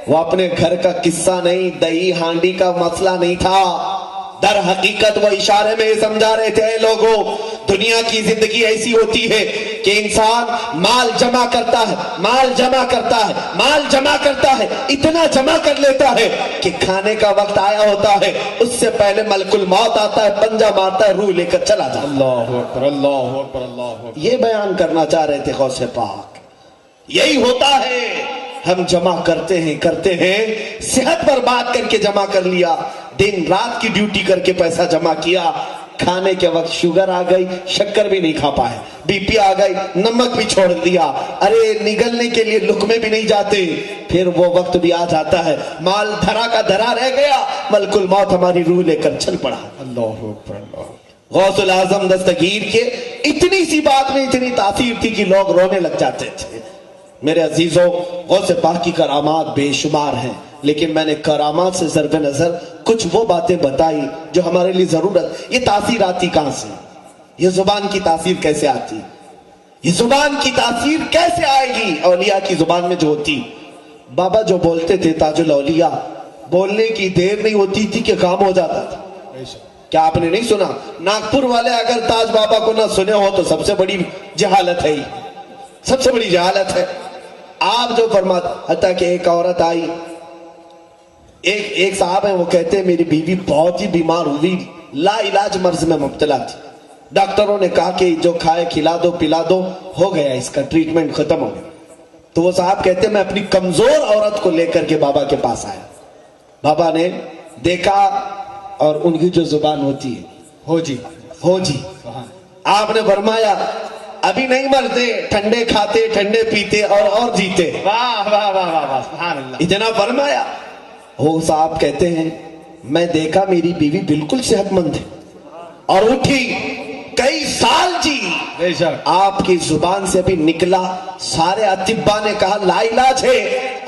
وہ اپنے گھر کا قصہ نہیں, دہی ہانڈی کا مسئلہ نہیں تھا. در حقیقت وہ اشارے میں یہ سمجھا رہے تھے, اے لوگوں دنیا کی زندگی ایسی ہوتی ہے کہ انسان مال جمع کرتا ہے, اتنا جمع کر لیتا ہے کہ کھانے کا وقت آیا ہوتا ہے, اس سے پہلے ملک الموت آتا ہے, پنجہ مارتا ہے, روح لے کر چلا جاتا ہے.
اللہ اکبر, اللہ اکبر, اللہ اکبر.
یہ بیان کرنا چاہ رہے تھے غوث پاک. یہی ہوتا ہے, ہم جمع کرتے ہیں, صحت برباد کر کے جمع کر لیا, دن رات کی ڈیوٹی کر کے پیسہ جمع کیا, کھانے کے وقت شوگر آ گئی, شکر بھی نہیں کھا پائے, بی پی آ گئی, نمک بھی چھوڑ دیا, ارے نگلنے کے لیے لقمے بھی نہیں جاتے. پھر وہ وقت بھی آ جاتا ہے, مال دھرا کا دھرا رہ گیا, ملک الموت ہماری روح لے کر چل پڑا.
اللہ اکبر, اللہ.
غوث الاعظم دستگیر کے اتنی سی بات میں اتنی تاثیر تھی کہ لوگ رونے لگ جاتے تھے. میرے عزیزوں, غوث پاک کی کرامات بے شمار ہیں, لیکن میں نے کرامات سے ضرب نظر کچھ وہ باتیں بتائی جو ہمارے لیے ضرورت. یہ تاثیر آتی کہاں سے؟ یہ زبان کی تاثیر کیسے آتی؟ یہ زبان کی تاثیر کیسے آئے گی؟ اولیاء کی زبان میں جو ہوتی. بابا جو بولتے تھے تاج الاولیاء, بولنے کی دیر نہیں ہوتی تھی کہ کام ہو جاتا تھا. کیا آپ نے نہیں سنا؟ ناگپور والے اگر تاج بابا کو نہ سنے ہو تو سب سے بڑی جہالت ہے, سب سے بڑی جہالت ہے. آپ جو فرماتے, حتیٰ کہ ایک عورت آئی, ایک صاحب ہیں, وہ کہتے ہیں میری بیوی بہت ہی بیمار ہوئی, لا علاج مرض میں مبتلا تھی. ڈاکٹروں نے کہا کہ جو کھائے کھلا دو پلا دو, ہو گیا اس کا ٹریٹمنٹ ختم ہو گیا. تو وہ صاحب کہتے ہیں میں اپنی کمزور عورت کو لے کر کے بابا کے پاس آیا. بابا نے دیکھا اور ان کی جو زبان ہوتی ہے, ہو جی, آپ نے فرمایا ابھی نہیں مرتے, ٹھنڈے کھاتے, ٹھنڈے پیتے اور جیتے.
واہ واہ واہ واہ, سبحان اللہ.
اتنا فرمایا. وہ صاحب کہتے ہیں میں دیکھا میری بیوی بالکل صحت مند ہے اور اٹھی, کئی سال جی.
بے شک
آپ کی زبان سے ابھی نکلا, سارے اطباء نے کہا لا علاج ہے,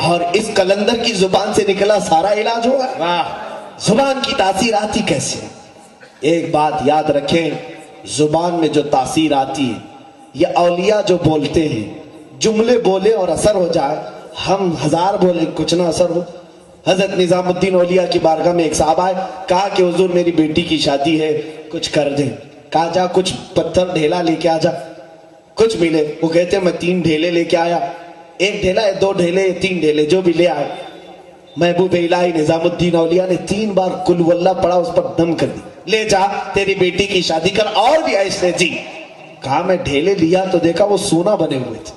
اور اس کلندر کی زبان سے نکلا سارا علاج ہوا.
واہ.
زبان کی تاثیر آتی کیسے؟ ایک بات یاد رکھیں, زبان میں جو تاثیر آتی ہے, یہ اولیاء جو بولتے ہیں, جملے بولے اور اثر ہو جائے, ہم ہزار بولے کچھ نہ اثر ہو. حضرت نظام الدین اولیاء کی بارگاہ میں ایک صاحب آئے, کہا کہ حضور میری بیٹی کی شادی ہے, کچھ کر دیں. کہا جا کچھ پتھر ڈھیلا لے کے آ جا. کچھ ملے, وہ کہتے ہیں میں 3 ڈھیلے لے کے آیا, 1 ڈھیلا 2 ڈھیلے 3 ڈھیلے جو بھی لے آئے. محبوب الہی نظام الدین اولیاء نے 3 بار قل واللہ پڑھا, اس پر دم کر دی, لے جا تیری بیٹی کی شادی کر, اور بھی ایسے جی. کہا میں ڈھیلے لیا تو دیکھا وہ سونا بنے ہوئے تھے.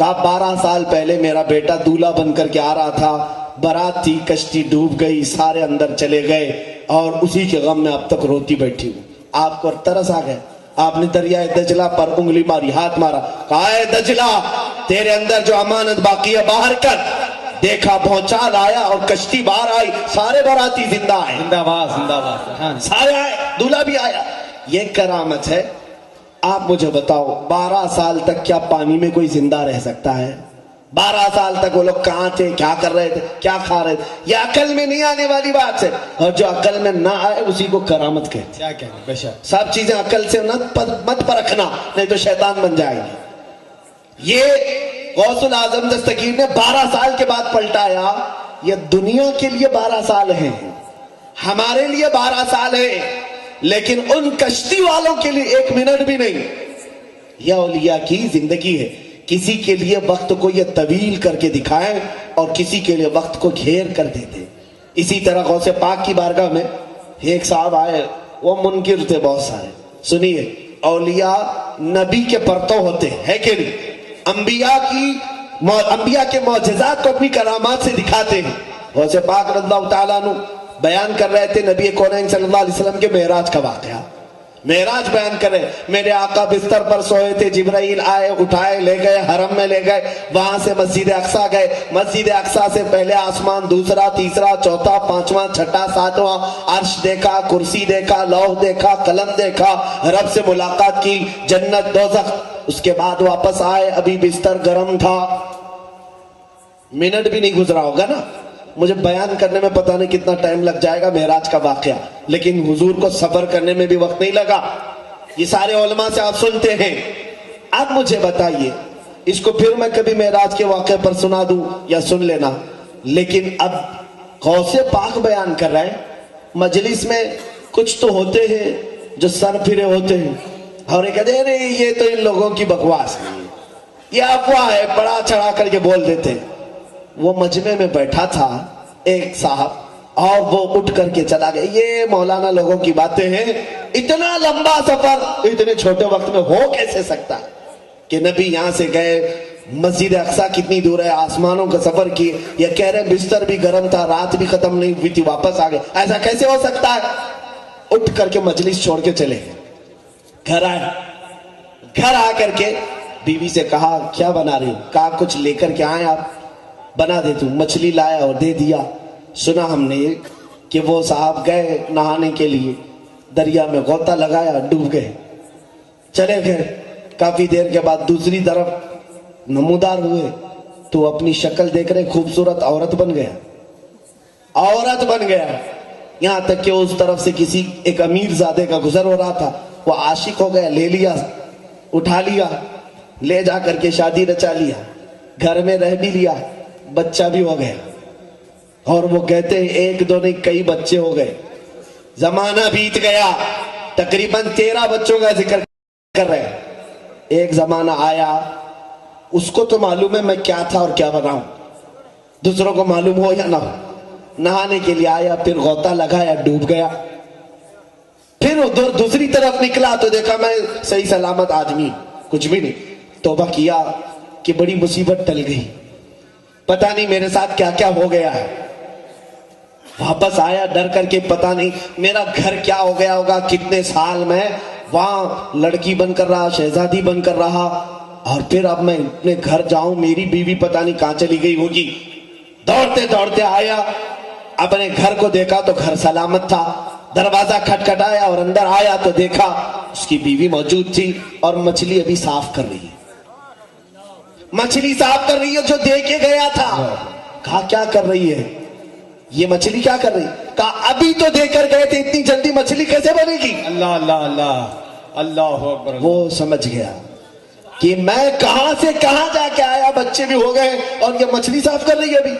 کہا 12 سال پہلے میرا بیٹا دولہا بن کر کے آ رہا تھا، برات تھی، کشتی ڈوب گئی، سارے اندر چلے گئے اور اسی کے غم میں اب تک روتی بیٹھی ہوں۔ آپ کو ترس آ گیا، آپ نے دریائے دجلہ پر انگلی ماری، ہاتھ مارا، کہا اے دجلہ تیرے اندر جو امانت باقی ہے باہر کر۔ دیکھا بھونچال آیا اور کشتی باہر آئی، سارے باراتی زندہ آئے،
زندہ باد زندہ باد۔
سارے آئے، دولہا بھی آیا۔ یہ کرامت ہے۔ آپ مجھے بتاؤ 12 سال تک کیا پانی میں کوئی زندہ رہ سکتا ہے؟ 12 سال تک وہ لوگ کہاں تھے، کیا کر رہے تھے، کیا کھا رہے تھے؟ یہ عقل میں نہیں آنے والی بات ہے، اور جو عقل میں نہ آئے اسی کو کرامت کہتے ہیں۔
کیا کہنا، بے شک
سب چیزیں عقل سے مت پرکھنا، نہیں تو شیطان بن جائے گی۔ یہ غوث العظم دستگیر نے 12 سال کے بعد پلٹایا۔ یہ دنیا کے لیے 12 سال ہیں، ہمارے لیے 12 سال ہے، لیکن ان کشتی والوں کے لیے 1 منٹ بھی نہیں۔ یہ اولیاء کی زندگی ہے، کسی کے لیے وقت کو یہ طویل کر کے دکھائیں اور کسی کے لیے وقت کو گھیر کر دیتے۔ اسی طرح غوث پاک کی بارگاہ میں ایک صاحب آئے، وہ منکر تھے بہت سارے۔ سنیے، اولیاء نبی کے پرتو ہوتے ہیں کہ نہیں؟ انبیاء کے معجزات کو اپنی کرامات سے دکھاتے ہیں۔ غوث پاک رضی اللہ تعالیٰ عنہ بیان کر رہے تھے نبی کونین صلی اللہ علیہ وسلم کے معراج کا واقعہ، معراج بیان کرے۔ میرے آقا بستر پر سوئے تھے، جبرائیل آئے، اٹھائے، لے گئے، حرم میں لے گئے، وہاں سے مسجد اقصیٰ گئے، مسجد اقصیٰ سے پہلے آسمان، دوسرا، تیسرا، چوتھا، پانچواں، چھٹا، ساتواں، عرش دیکھا، کرسی دیکھا، لوح دیکھا، قلم دیکھا، رب سے ملاقات کی، جنت، دوزخ۔ اس کے بعد واپس آئے، ابھی بستر گرم تھا، منٹ بھی نہیں گزرا ہوگا نا، مجھے بیان کرنے میں پتہ نہیں کتنا ٹائم لگ جائے گا معراج کا واقعہ، لیکن حضور کو صبر کرنے میں بھی وقت نہیں لگا۔ یہ سارے علماء سے آپ سنتے ہیں۔ اب مجھے بتائیے، اس کو پھر میں کبھی معراج کے واقعے پر سنا دوں یا سن لینا، لیکن اب غوث پاک بیان کر رہے ہیں۔ مجلس میں کچھ تو ہوتے ہیں جو سر پھرے ہوتے ہیں اور یہ کہتے ہیں یہ تو ان لوگوں کی بکواس ہے، یہ افواہ ہے، بڑا چڑھا کر کے بول دیتے ہیں۔ وہ مجمع میں بیٹھا تھا ایک صاحب اور وہ اٹھ کر کے چلا گیا۔ یہ مولانا لوگوں کی باتیں ہیں، اتنا لمبا سفر اتنے چھوٹے وقت میں ہو کیسے سکتا ہے کہ نبی یہاں سے گئے، مسجد اقصیٰ کتنی دور ہے، آسمانوں کا سفر کیے، یہ کہہ رہے بستر بھی گرم تھا، رات بھی ختم نہیں ہوئی تھی، واپس آ گئے، ایسا کیسے ہو سکتا ہے؟ اٹھ کر کے مجلس چھوڑ کے چلے گھر آئے، گھر آ کر کے بیوی سے کہا کیا بنا رہی ہوں؟ کہا کچھ لے کر کے آئے آپ، بنا دیتا ہوں۔ مچھلی لایا اور دے دیا۔ سنا ہم نے کہ وہ صاحب گئے نہانے کے لیے، دریا میں غوطہ لگایا، ڈوب گئے، چلے گئے۔ کافی دیر کے بعد دوسری طرف نمودار ہوئے تو اپنی شکل دیکھ رہے، خوبصورت عورت بن گیا، عورت بن گیا۔ یہاں تک کہ اس طرف سے کسی ایک امیر زادے کا گزر ہو رہا تھا، وہ عاشق ہو گیا، لے لیا، اٹھا لیا، لے جا کر کے شادی رچا لیا، گھر میں رہ بھی لیا، بچہ بھی ہو گیا۔ اور وہ کہتے ہیں 1 2 نہیں کئی بچے ہو گئے۔ زمانہ بیت گیا، تقریباً 13 بچوں کا ذکر کر رہے ہیں۔ ایک زمانہ آیا، اس کو تو معلوم ہے میں کیا تھا اور کیا بنا ہوں، دوسروں کو معلوم ہو یا نہ ہو۔ نہانے کے لیے آیا، پھر غوطہ لگایا، ڈوب گیا۔ پھر ادھر دوسری طرف نکلا تو دیکھا میں صحیح سلامت آدمی، کچھ بھی نہیں۔ توبہ کیا کہ بڑی مصیبت ٹل گئی، پتہ نہیں میرے ساتھ کیا کیا ہو گیا ہے۔ واپس آیا ڈر کر کے، پتہ نہیں میرا گھر کیا ہو گیا ہوگا، کتنے سال میں وہاں لڑکی بن کر رہا، شہزادی بن کر رہا، اور پھر اب میں اپنے گھر جاؤں، میری بیوی پتہ نہیں کہاں چلی گئی ہوگی۔ دوڑتے دوڑتے آیا، اپنے گھر کو دیکھا تو گھر سلامت تھا، دروازہ کھٹکھٹایا اور اندر آیا تو دیکھا اس کی بیوی موجود تھی اور مچھلی ابھی صاف کر رہی ہے، مچھلی صاف کر رہی ہے جو دے کے گیا تھا۔ کہا کیا کر رہی ہے یہ مچھلی، کیا کر رہی؟ کہا ابھی تو دے کر گئے تھے، اتنی جلدی مچھلی کیسے بنے گی؟
اللہ اللہ اللہ اللہ اکبر۔
وہ سمجھ گیا کہ میں کہاں سے کہاں جا کے آیا، بچے بھی ہو گئے اور یہ مچھلی صاف کر رہی ہے ابھی۔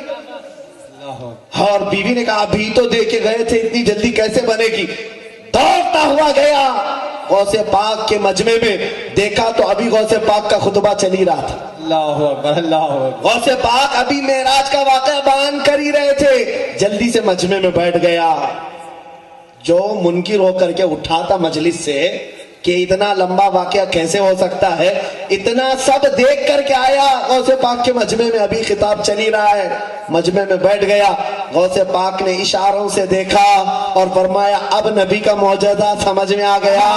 اور بیوی نے کہا ابھی تو دے کے گئے تھے، اتنی جلدی کیسے بنے گی؟ دوڑتا ہوا گیا غوث پاک کے مجمع میں، دیکھا تو ابھی غوث پاک کا خطبہ چل ہی رہا تھا۔
اللہ اکبر اللہ اکبر۔
غوث پاک ابھی معراج کا واقعہ بیان کر ہی رہے تھے، جلدی سے مجمع میں بیٹھ گیا۔ جو منکر ہو کر کے اٹھا تھا مجلس سے کہ اتنا لمبا واقعہ کیسے ہو سکتا ہے، اتنا سب دیکھ کر کے آیا غوث پاک کے مجمع میں، ابھی خطاب چل ہی رہا ہے، مجمع میں بیٹھ گیا، غوث پاک نے اشاروں سے دیکھا اور فرمایا اب نبی کا معجزہ سمجھ میں آ گیا۔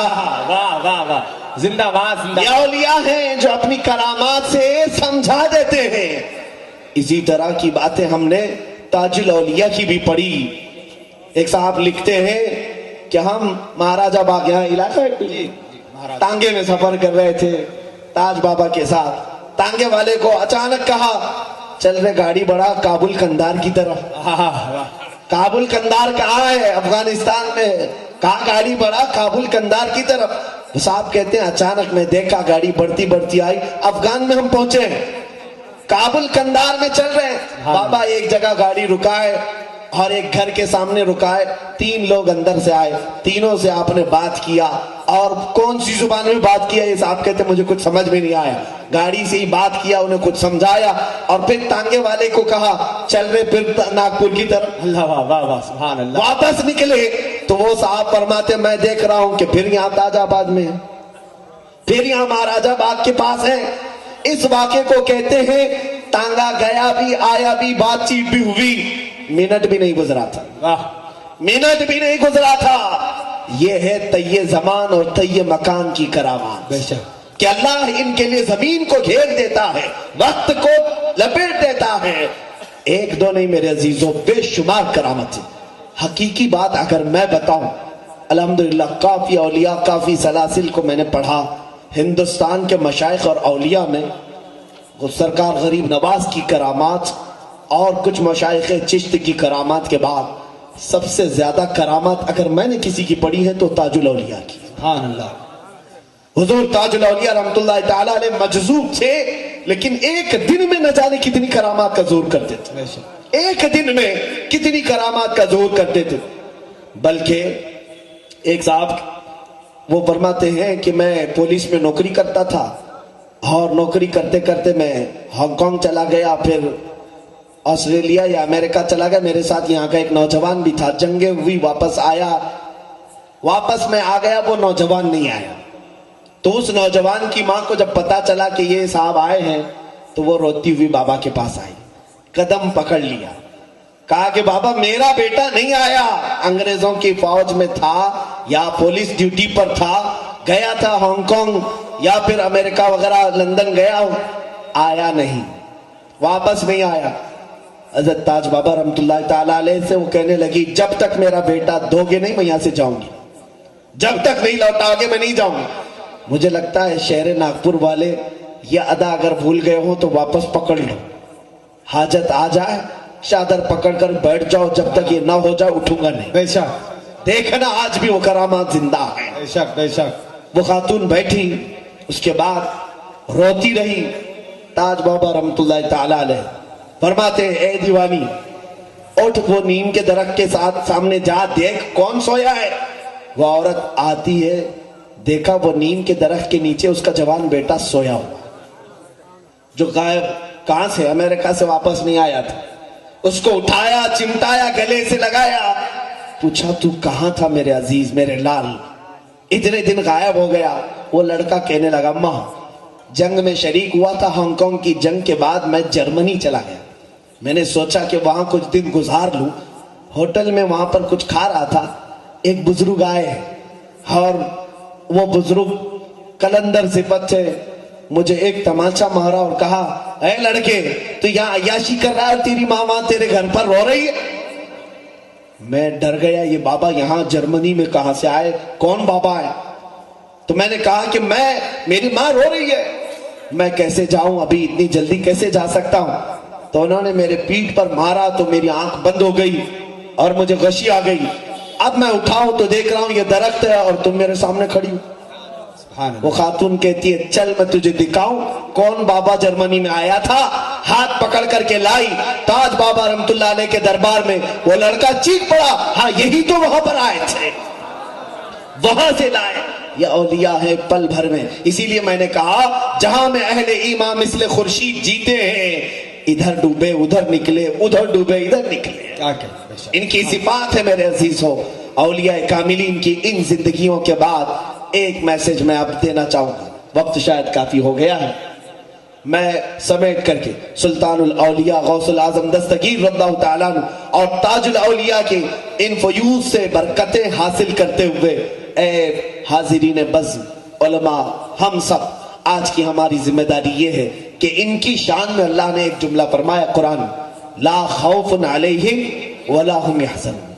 واہ واہ واہ، زندہ باد زندہ
یہ اولیاء ہیں جو اپنی کرامات سے سمجھا دیتے ہیں۔ اسی طرح کی باتیں ہم نے تاج الاولیاء کی بھی پڑھی۔ ایک صاحب لکھتے ہیں کہ ہم مہاراجہ باغ، یہاں علاقہ ہے، تانگے میں سفر کر رہے تھے تاج بابا کے ساتھ، تانگے والے کو اچانک کہا چل رہے گاڑی بڑھا کابل کندھار کی طرف۔ کابل کندھار کہاں ہے؟ افغانستان میں۔ کہاں گاڑی بڑھا؟ کابل کندھار کی طرف۔ صاحب کہتے ہیں اچانک میں دیکھا گاڑی بڑھتی بڑھتی آئی، افغان میں ہم پہنچے، کابل کندھار میں چل رہے ہیں۔ بابا ایک جگہ گاڑی رکائے اور ایک گھر کے سامنے رکائے، 3 لوگ اندر سے آئے، تینوں سے آپ نے بات کیا، اور کون سی زبان میں بات کیا یہ صاحب کہتے مجھے کچھ سمجھ میں نہیں آیا، گاڑی سے ہی بات کیا، انہیں کچھ سمجھایا، اور پھر تانگے والے کو کہا چل رہے پھر ناگپور کی طرف۔
اللہ واہ واہ واہ، سبحان اللہ۔
واپس نکلے تو وہ صاحب فرماتے میں دیکھ رہا ہوں کہ پھر یہاں تاج آباد میں ہے، پھر یہاں مہاراجہ باغ کے پاس ہے۔ اس واقعے کو کہتے ہیں تانگا گیا بھی آیا بھی، بات چیت بھی ہوئی، منٹ بھی نہیں گزرا تھا، منٹ بھی نہیں گزرا تھا۔ یہ ہے طی زمان اور طی مکان کی کرامات،
بے شک،
کہ اللہ ان کے لیے زمین کو گھیر دیتا ہے، وقت کو لپیٹ دیتا ہے۔ ایک دو نہیں میرے عزیزوں، بے شمار کرامت ہے۔ حقیقی بات اگر میں بتاؤں، الحمدللہ کافی اولیاء، کافی سلاسل کو میں نے پڑھا ہندوستان کے مشائخ اور اولیاء میں، سرکار غریب نواز کی کرامات اور کچھ مشائخ چشت کی کرامات کے بعد سب سے زیادہ کرامات اگر میں نے کسی کی پڑھی ہے تو تاج الاولیاء کی۔
سبحان اللہ۔
حضور تاج الاولیاء رحمت اللہ تعالیٰ علیہ مجذوب تھے، لیکن ایک دن میں نہ جانے کتنی کرامات کا ظہور کرتے تھے،
بے شک،
ایک دن میں کتنی کرامات کا ظہور کرتے تھے۔ بلکہ ایک صاحب وہ فرماتے ہیں کہ میں پولیس میں نوکری کرتا تھا، اور نوکری کرتے کرتے میں ہانگ کانگ چلا گیا، پھر آسٹریلیا یا امریکہ چلا گیا، میرے ساتھ یہاں کا ایک نوجوان بھی تھا، جنگیں ہوئی، واپس آیا، واپس میں آ گیا، وہ نوجوان نہیں آیا، تو اس نوجوان کی ماں کو جب پتا چلا کہ یہ صاحب آئے ہیں تو وہ روتی ہوئی بابا کے پاس آئی، قدم پکڑ لیا، کہا کہ بابا میرا بیٹا نہیں آیا، انگریزوں کی فوج میں تھا یا پولیس ڈیوٹی پر تھا، گیا تھا ہانگ کانگ یا پھر امریکہ وغیرہ لندن گیا ہوں، آیا نہیں، واپس نہیں آیا۔ حضرت تاج بابا رحمت اللہ تعالیٰ علیہ سے وہ کہنے لگی جب تک میرا بیٹا دو گے نہیں میں یہاں سے جاؤں گی، جب تک نہیں لوٹاؤ گے میں نہیں جاؤں گی۔ مجھے لگتا ہے شہر ناگپور والے یہ ادا اگر بھول گئے ہو تو واپس پکڑ لو، حاجت آ جائے چادر پکڑ کر بیٹھ جاؤ، جب تک یہ نہ ہو جائے اٹھوں گا نہیں۔
بے شک،
دیکھنا آج بھی وہ کرامات زندہ ہیں۔
بے شک، بے شک۔
وہ خاتون بیٹھی، اس کے بعد روتی رہی، تاج بابا رحمت اللہ تعالیٰ علیہ فرماتے اے دیوانی اٹھ، وہ نیم کے درخت کے ساتھ سامنے جا، دیکھ کون سویا ہے۔ وہ عورت آتی ہے، دیکھا وہ نیم کے درخت کے نیچے اس کا جوان بیٹا سویا ہوا، جو غائب کہاں سے امریکہ سے واپس نہیں آیا تھا۔ اس کو اٹھایا، چمٹایا، گلے سے لگایا، پوچھا تو کہاں تھا میرے عزیز، میرے لال، اتنے دن غائب ہو گیا۔ وہ لڑکا کہنے لگا ماں جنگ میں شریک ہوا تھا، ہانگ کانگ کی جنگ کے بعد میں جرمنی چلا گیا، میں نے سوچا کہ وہاں کچھ دن گزار لوں، ہوٹل میں وہاں پر کچھ کھا رہا تھا، ایک بزرگ آئے اور وہ بزرگ کلندر صفت تھے، مجھے ایک تماچا مارا اور کہا اے لڑکے تو یہاں عیاشی کر رہا ہے اور تیری ماں تیرے گھر پر رو رہی ہے۔ میں ڈر گیا، یہ بابا یہاں جرمنی میں کہاں سے آئے، کون بابا ہے؟ تو میں نے کہا کہ میری ماں رو رہی ہے، میں کیسے جاؤں، ابھی اتنی جلدی کیسے جا سکتا ہوں؟ تو انہوں نے میرے پیٹھ پر مارا تو میری آنکھ بند ہو گئی اور مجھے غشی آ گئی۔ اب میں اٹھاؤں تو دیکھ رہا ہوں یہ درخت ہے اور تم میرے سامنے کھڑی ہو۔ وہ خاتون کہتی ہے چل میں تجھے دکھاؤں کون بابا جرمنی میں آیا تھا۔ ہاتھ پکڑ کر کے لائی تاج بابا رحمت اللہ علیہ کے دربار میں، وہ لڑکا چیخ پڑا ہاں یہی تو وہاں پر آئے تھے، وہاں سے لائے۔ یہ اولیاء ہے پل بھر میں، اسی لیے میں نے کہا جہاں میں اہل ایمان مثل خورشید جیتے ہیں، ادھر ڈوبے ادھر نکلے، ادھر ڈوبے ادھر نکلے، ان کی صفات ہے میرے عزیزوں۔ اولیاء کاملین کی ان زندگیوں کے بعد ایک میسج میں آپ دینا چاہوں گا، وقت شاید کافی ہو گیا ہے، میں سمیٹ کر کے سلطان الاولیاء غوث العظم دستگیر رضی اللہ تعالیٰ عنہ اور تاج الاولیاء کے ان فیوز سے برکتیں حاصل کرتے ہوئے، اے حاضرین بزم، علماء، ہم سب آج کی ہماری ذمہ داری یہ ہے کہ ان کی شان میں اللہ نے ایک جملہ فرمایا قرآن، لا خوف علیہم ولا هم يحزنون۔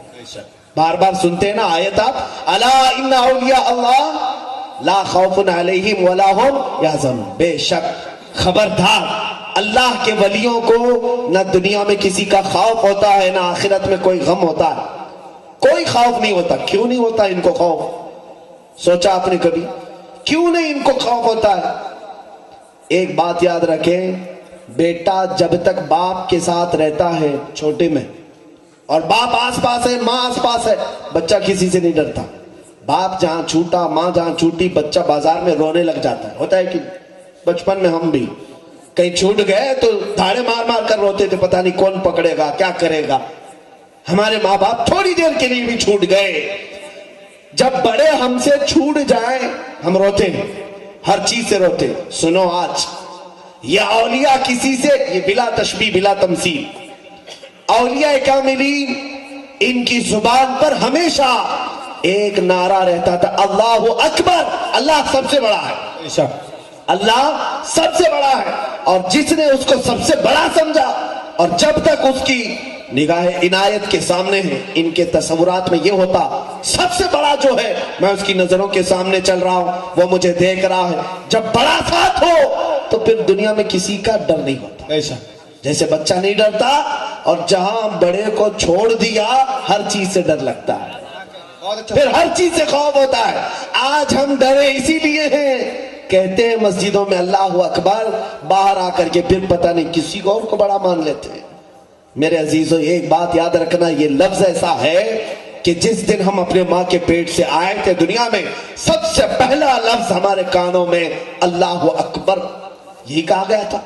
بار بار سنتے ہیں نا آیت آپ، الا ان اولیاء اللہ لا خوف علیہم ولا هم يحزنون، بے شک خبردار اللہ کے ولیوں کو نہ دنیا میں کسی کا خوف ہوتا ہے نہ آخرت میں کوئی غم ہوتا ہے، کوئی خوف نہیں ہوتا۔ کیوں نہیں ہوتا ان کو خوف؟ سوچا آپ نے کبھی کیوں نہیں ان کو خوف ہوتا ہے؟ ایک بات یاد رکھیں، بیٹا جب تک باپ کے ساتھ رہتا ہے چھوٹے میں، اور باپ آس پاس ہے، ماں آس پاس ہے، بچہ کسی سے نہیں ڈرتا۔ باپ جہاں چھوٹا، ماں جہاں چھوٹی، بچہ بازار میں رونے لگ جاتا ہے، ہوتا ہے کہ بچپن میں ہم بھی کہیں چھوٹ گئے تو دھاڑے مار مار کر روتے تھے، پتہ نہیں کون پکڑے گا، کیا کرے گا۔ ہمارے ماں باپ تھوڑی دیر کے لیے بھی چھوٹ گئے، جب بڑے ہم سے چھوٹ جائیں ہم روتے ہیں، ہر چیز سے روتے۔ سنو آج یہ اولیاء کسی سے، یہ بلا تشبیہ بلا تمثیل، اولیاء کاملین ان کی زبان پر ہمیشہ ایک نعرہ رہتا تھا، اللہ اکبر، اللہ سب سے بڑا ہے، اللہ سب سے بڑا ہے۔ اور جس نے اس کو سب سے بڑا سمجھا، اور جب تک اس کی نگاہ عنایت کے سامنے ہے، ان کے تصورات میں یہ ہوتا سب سے بڑا جو ہے، میں اس کی نظروں کے سامنے چل رہا ہوں، وہ مجھے دیکھ رہا ہے۔ جب بڑا ساتھ ہو تو پھر دنیا میں کسی کا ڈر نہیں ہوتا، جیسے بچہ نہیں ڈرتا، اور جہاں بڑے کو چھوڑ دیا ہر چیز سے ڈر لگتا ہے، پھر ہر چیز سے خوف ہوتا ہے۔ آج ہم ڈرے اسی لیے ہیں، کہتے ہیں مسجدوں میں اللہ اکبر، باہر آ کر کے پھر پتہ نہیں کسی کو اور کو بڑا مان لیتے ہیں۔ میرے عزیزو ایک بات یاد رکھنا، یہ لفظ ایسا ہے کہ جس دن ہم اپنے ماں کے پیٹ سے آئے تھے دنیا میں، سب سے پہلا لفظ ہمارے کانوں میں اللہ اکبر یہی کہا گیا تھا۔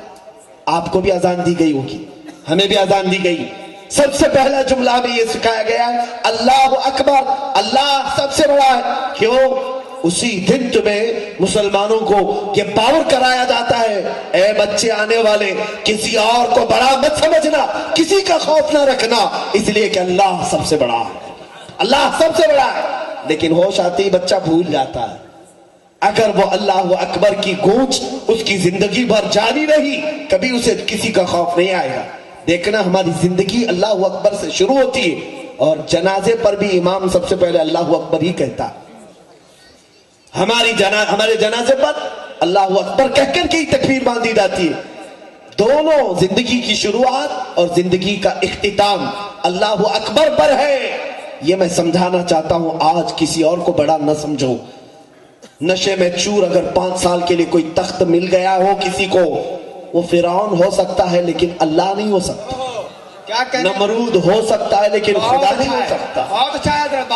آپ کو بھی اذان دی گئی ہوگی، ہمیں بھی اذان دی گئی، سب سے پہلا جملہ بھی یہ سکھایا گیا ہے، اللہ اکبر، اللہ سب سے بڑا ہے۔ کیوں؟ اسی دن تمہیں مسلمانوں کو یہ باور کرایا جاتا ہے، اے بچے آنے والے، کسی اور کو بڑا مت سمجھنا، کسی کا خوف نہ رکھنا، اس لیے کہ اللہ سب سے بڑا ہے، اللہ سب سے بڑا ہے۔ لیکن ہوش آتے ہی بچہ بھول جاتا ہے۔ اگر وہ اللہ اکبر کی گونج اس کی زندگی بھر جاری رہی، کبھی اسے کسی کا خوف نہیں آئے گا۔ دیکھنا ہماری زندگی اللہ اکبر سے شروع ہوتی ہے، اور جنازے پر بھی امام سب سے پہلے اللہ اکبر ہی کہتا ہے۔ ہمارے جنازے پر اللہ اکبر کہہ کر کے ہی تکبیر باندھی جاتی ہے۔ دونوں زندگی کی شروعات اور زندگی کا اختتام اللہ اکبر پر ہے۔ یہ میں سمجھانا چاہتا ہوں، آج کسی اور کو بڑا نہ سمجھو۔ نشے میں چور اگر 5 سال کے لیے کوئی تخت مل گیا ہو کسی کو، وہ فرعون ہو سکتا ہے لیکن اللہ نہیں ہو سکتا، نمرود ہو سکتا ہے لیکن خدا نہیں ہو سکتا۔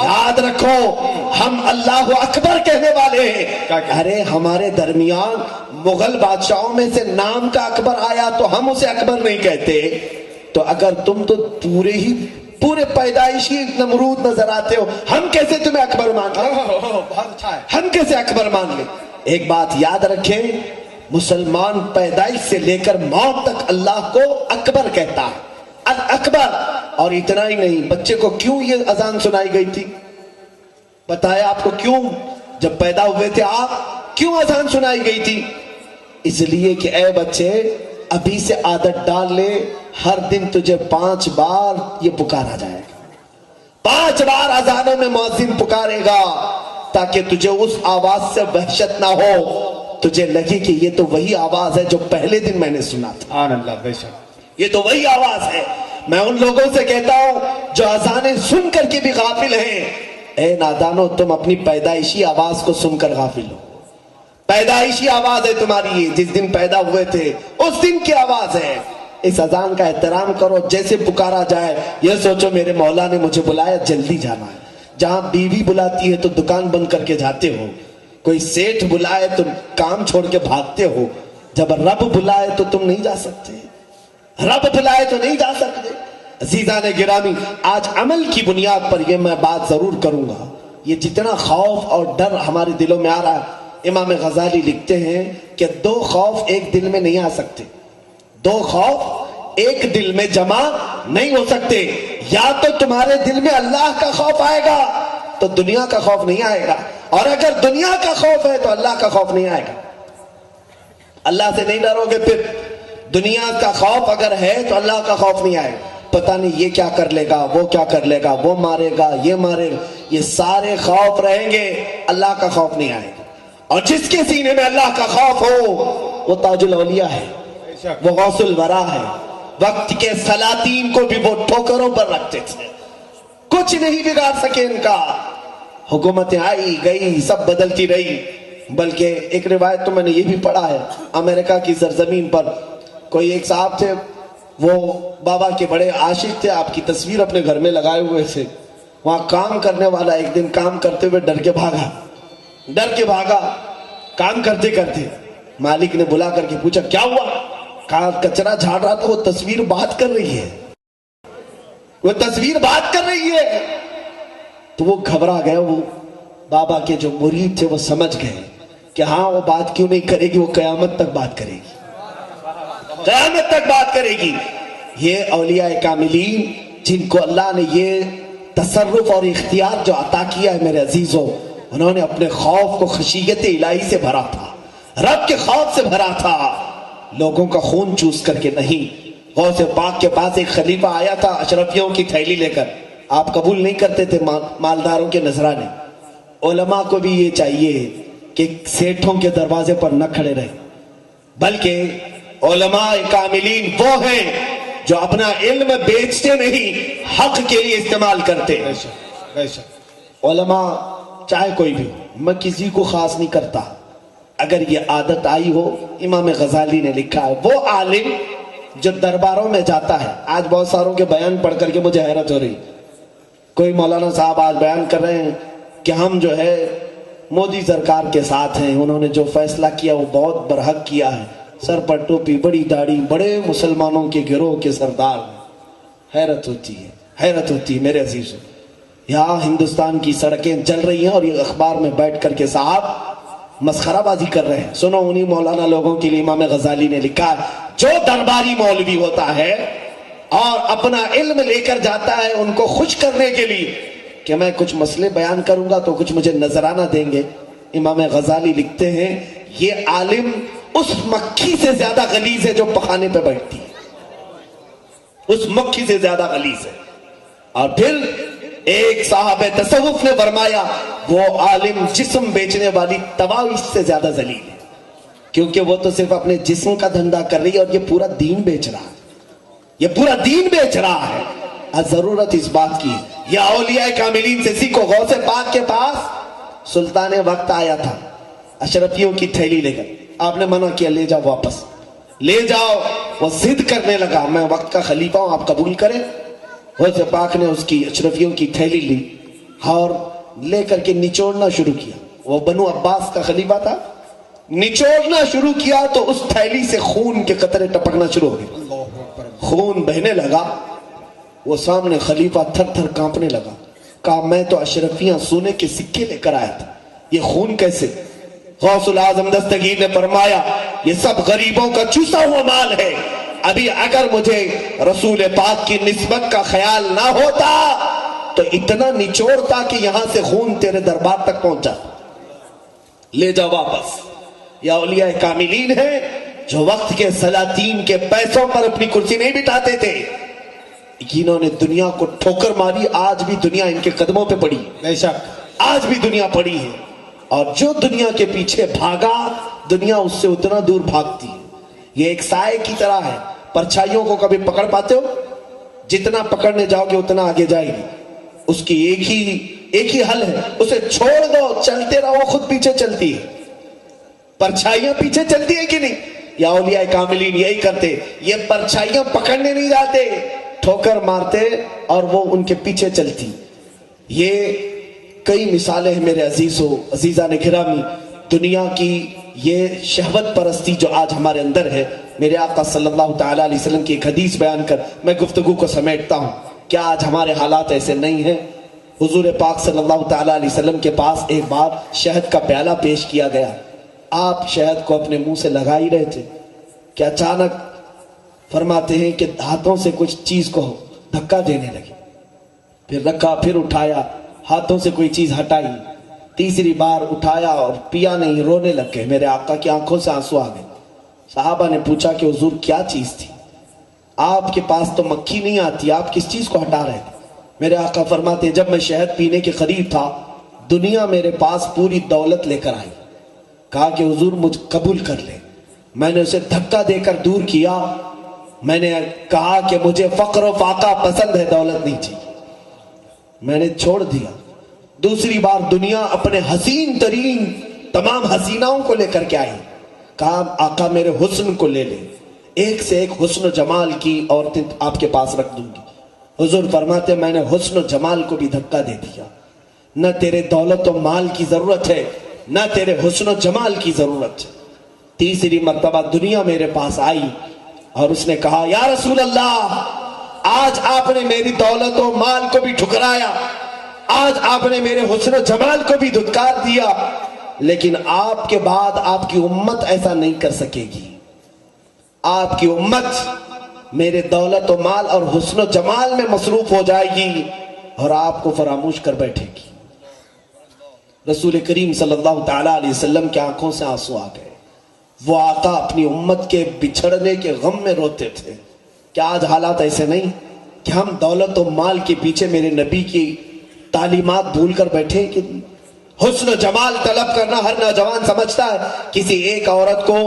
یاد رکھو ہم اللہ اکبر کہنے والے ہیں۔ ارے ہمارے درمیان مغل بادشاہوں میں سے نام کا اکبر آیا تو ہم اسے اکبر نہیں کہتے، تو اگر تم تو پورے پیدائشی نمرود نظر آتے ہو، ہم کیسے تمہیں اکبر مان لیں؟ ہم کیسے اکبر مان لیں؟ ایک بات یاد رکھیں، مسلمان پیدائش سے لے کر موت تک اللہ کو اکبر کہتا ہے، اکبر۔ اور اتنا ہی نہیں، بچے کو کیوں یہ اذان سنائی گئی تھی؟ بتایا آپ کو کیوں؟ جب پیدا ہوئے تھے آپ، کیوں اذان سنائی گئی تھی؟ اس لیے کہ اے بچے ابھی سے عادت ڈال لے، ہر دن تجھے 5 بار یہ پکارا جائے گا، 5 بار اذانوں میں مؤذن پکارے گا، تاکہ تجھے اس آواز سے وحشت نہ ہو، تجھے لگے کہ یہ تو وہی آواز ہے جو پہلے دن میں نے سنا تھا۔ سبحان اللہ، بے شک یہ تو وہی آواز ہے۔ میں ان لوگوں سے کہتا ہوں جو اذانیں سن کر کے بھی غافل ہیں، اے نادانو تم اپنی پیدائشی آواز کو سن کر غافل ہو۔ پیدائشی آواز ہے تمہاری، یہ جس دن پیدا ہوئے تھے اس دن کی آواز ہے۔ اس اذان کا احترام کرو، جیسے پکارا جائے یہ سوچو میرے مولا نے مجھے بلایا، جلدی جانا ہے۔ جہاں بیوی بلاتی ہے تو دکان بند کر کے جاتے ہو، کوئی سیٹھ بلائے تو کام چھوڑ کے بھاگتے ہو، جب رب بلائے تو تم نہیں جا سکتے، رب بلائے تو نہیں جا سکتے۔ عزیزان گرامی، آج عمل کی بنیاد پر یہ میں بات ضرور کروں گا، یہ جتنا خوف اور ڈر ہمارے دلوں میں آ رہا ہے، امام غزالی لکھتے ہیں کہ دو خوف ایک دل میں نہیں آ سکتے، دو خوف ایک دل میں جمع نہیں ہو سکتے. یا تو تمہارے دل میں اللہ کا خوف آئے گا تو دنیا کا خوف نہیں آئے گا، اور اگر دنیا کا خوف ہے تو اللہ کا خوف نہیں آئے گا. اللہ سے نہیں ڈرو گے، پھر دنیا کا خوف اگر ہے تو اللہ کا خوف نہیں آئے گا. پتہ نہیں یہ کیا کر لے گا، وہ کیا کر لے گا، وہ مارے گا، یہ مارے گا، یہ سارے خوف رہیں گے، اللہ کا خوف نہیں آئے گا. اور جس کے سینے میں اللہ کا خوف ہو وہ تاج الاولیاء ہے، وہ غوث الورا ہے. وقت کے سلاطین کو بھی وہ ٹھوکروں پر رکھتے تھے، کچھ نہیں بگاڑ سکے ان کا. حکومتیں آئی گئی، سب بدلتی رہی. بلکہ ایک روایت تو میں نے یہ بھی پڑھا ہے، امریکہ کی سرزمین پر کوئی ایک صاحب تھے، وہ بابا کے بڑے عاشق تھے، آپ کی تصویر اپنے گھر میں لگائے ہوئے تھے. وہاں کام کرنے والا ایک دن کام کرتے ہوئے ڈر کے بھاگا. کام کرتے کرتے مالک نے بلا کر کے پوچھا کیا ہوا؟ کہا کچرا جھاڑ رہا تھا، وہ تصویر بات کر رہی ہے، وہ تصویر بات کر رہی ہے. تو وہ گھبرا گئے. وہ بابا کے جو مرید تھے وہ سمجھ گئے کہ ہاں وہ بات کیوں نہیں کرے گی، وہ قیامت تک بات کرے گی، قیامت تک بات کرے گی. یہ اولیاء کاملین جن کو اللہ نے یہ تصرف اور اختیار جو عطا کیا ہے میرے عزیزوں، انہوں نے اپنے خوف کو خشیت الہی سے بھرا تھا، رب کے خوف سے بھرا تھا، لوگوں کا خون چوس کر کے نہیں. غوث پاک کے پاس ایک خلیفہ آیا تھا اشرفیوں کی تھیلی لے کر. آپ قبول نہیں کرتے تھے مالداروں کے نذرانے. علماء کو بھی یہ چاہیے کہ سیٹھوں کے دروازے پر نہ کھڑے رہے، بلکہ علماء کاملین وہ ہیں جو اپنا علم بیچتے نہیں، حق کے لیے استعمال کرتے. علماء چاہے کوئی بھی، میں کسی کو خاص نہیں کرتا، اگر یہ عادت آئی ہو، امام غزالی نے لکھا ہے وہ عالم جو درباروں میں جاتا ہے. آج بہت ساروں کے بیان پڑھ کر کے مجھے حیرت ہو رہی. کوئی مولانا صاحب آج بیان کر رہے ہیں کہ ہم جو ہے مودی سرکار کے ساتھ ہیں، انہوں نے جو فیصلہ کیا وہ بہت برحق کیا ہے، سر پر ٹوپی، بڑی داڑھی، بڑے مسلمانوں کے گروہ کے سردار. حیرت ہوتی ہے میرے عزیزوں. یہاں ہندوستان کی سڑکیں جل رہی ہیں اور یہ اخبار میں بیٹھ کر کے صاحب مسخرہ بازی کر رہے ہیں. سنو، انہی مولانا لوگوں کے لیے امام غزالی نے لکھا ہے جو درباری مولوی ہوتا ہے اور اپنا علم لے کر جاتا ہے ان کو خوش کرنے کے لیے کہ میں کچھ مسئلے بیان کروں گا تو کچھ مجھے نذرانہ دیں گے، امام غزالی لکھتے ہیں یہ عالم اس مکھی سے زیادہ غلیظ ہے جو پخانے پہ بیٹھتی ہے، اس مکھی سے زیادہ غلیظ ہے. اور پھر ایک صاحب تصوف نے فرمایا وہ عالم جسم بیچنے والی طواویس سے زیادہ ذلیل ہے، کیونکہ وہ تو صرف اپنے جسم کا دھندا کر رہی ہے اور یہ پورا دین بیچ رہا ہے، یہ پورا دین بیچ رہا ہے. ضرورت اس بات کی. یا اولیاء کاملین سے سیکھو. غوث پاک کے پاس سلطان وقت آیا تھا اشرفیوں کی تھیلی لے کر، آپ نے منع کیا لے جاؤ، واپس لے جاؤ. وہ ضد کرنے لگا میں وقت کا خلیفہ ہوں، آپ قبول کریں. غوث پاک نے اس کی اشرفیوں کی تھیلی لی اور لے کر کے نچوڑنا شروع کیا. وہ بنو عباس کا خلیفہ تھا، نچوڑنا شروع کیا تو اس تھیلی سے خون کے قطرے ٹپکنا شروع ہو گئے، خون بہنے لگا. وہ سامنے خلیفہ تھر تھر کانپنے لگا. کہا میں تو اشرفیاں سونے کے سکے لے کر آیا تھا، یہ خون کیسے؟ غوث العظم دستگیر نے فرمایا یہ سب غریبوں کا چوسا ہوا مال ہے. ابھی اگر مجھے رسول پاک کی نسبت کا خیال نہ ہوتا تو اتنا نچوڑتا کہ یہاں سے خون تیرے دربار تک پہنچا. لے جاؤ واپس. یا اولیاء کاملین ہیں جو وقت کے سلاطین کے پیسوں پر اپنی کرسی نہیں بٹھاتے تھے، جنہوں نے دنیا کو ٹھوکر ماری. آج بھی دنیا ان کے قدموں پہ پڑی، بے شک آج بھی دنیا پڑی ہے. اور جو دنیا کے پیچھے بھاگا دنیا اس سے اتنا دور بھاگتی ہے. یہ ایک سائے کی طرح ہے. پرچھائیوں کو کبھی پکڑ پاتے ہو؟ جتنا پکڑنے جاؤ گے اتنا آگے جائے گی. اس کی ایک ہی حل ہے، اسے چھوڑ دو، چلتے رہو، خود پیچھے چلتی ہے. پرچھائیاں پیچھے چلتی ہے کہ نہیں؟ یا اولیاء کاملین یہی کرتے، یہ پرچھائیاں پکڑنے نہیں جاتے، ٹھوکر مارتے اور وہ ان کے پیچھے چلتی. یہ کئی مثالیں ہیں میرے عزیزان گرامی. دنیا کی یہ شہوت پرستی جو آج ہمارے اندر ہے، میرے آقا صلی اللہ تعالیٰ علیہ وسلم کی ایک حدیث بیان کر میں گفتگو کو سمیٹتا ہوں. کیا آج ہمارے حالات ایسے نہیں ہیں؟ حضور پاک صلی اللہ تعالیٰ علیہ وسلم کے پاس ایک بار شہد کا پیالہ پیش کیا گیا. آپ شہد کو اپنے منہ سے لگا ہی رہے تھے کہ اچانک فرماتے ہیں کہ ہاتھوں سے کچھ چیز کو دھکا دینے لگے، پھر رکھا، پھر اٹھایا، ہاتھوں سے کوئی چیز ہٹائی، تیسری بار اٹھایا اور پیا نہیں، رونے لگ گئے۔ میرے آقا کی آنکھوں سے آنسو آ گئے۔ صحابہ نے پوچھا کہ حضور کیا چیز تھی؟ آپ کے پاس تو مکھی نہیں آتی، آپ کس چیز کو ہٹا رہے تھے؟ میرے آقا فرماتے ہیں جب میں شہد پینے کے قریب تھا، دنیا میرے پاس پوری دولت لے کر آئی، کہا کہ حضور مجھ قبول کر لے۔ میں نے اسے دھکا دے کر دور کیا، میں نے کہا کہ مجھے فقر و فاقہ پسند ہے، دولت نہیں چاہیے، میں نے چھوڑ دیا۔ دوسری بار دنیا اپنے حسین ترین تمام حسیناؤں کو لے کر کے آئی، کہا آقا میرے حسن کو لے لے، ایک سے ایک حسن و جمال کی عورتیں آپ کے پاس رکھ دوں گی۔ حضور فرماتے میں نے حسن و جمال کو بھی دھکا دے دیا، نہ تیرے دولت و مال کی ضرورت ہے، نہ تیرے حسن و جمال کی ضرورت ہے۔ تیسری مرتبہ دنیا میرے پاس آئی اور اس نے کہا یا رسول اللہ، آج آپ نے میری دولت و مال کو بھی ٹھکرایا، آج آپ نے میرے حسن و جمال کو بھی دھتکار دیا، لیکن آپ کے بعد آپ کی امت ایسا نہیں کر سکے گی۔ آپ کی امت میرے دولت و مال اور حسن و جمال میں مصروف ہو جائے گی اور آپ کو فراموش کر بیٹھے گی۔ رسول کریم صلی اللہ تعالیٰ علیہ وسلم کی آنکھوں سے آنسو آ گئے۔ وہ آقا اپنی امت کے بچھڑنے کے غم میں روتے تھے۔ کیا آج حالات ایسے نہیں کہ ہم دولت و مال کے پیچھے میرے نبی کی تعلیمات بھول کر بیٹھے؟ کہ حسن و جمال طلب کرنا ہر نوجوان سمجھتا ہے کسی ایک عورت کو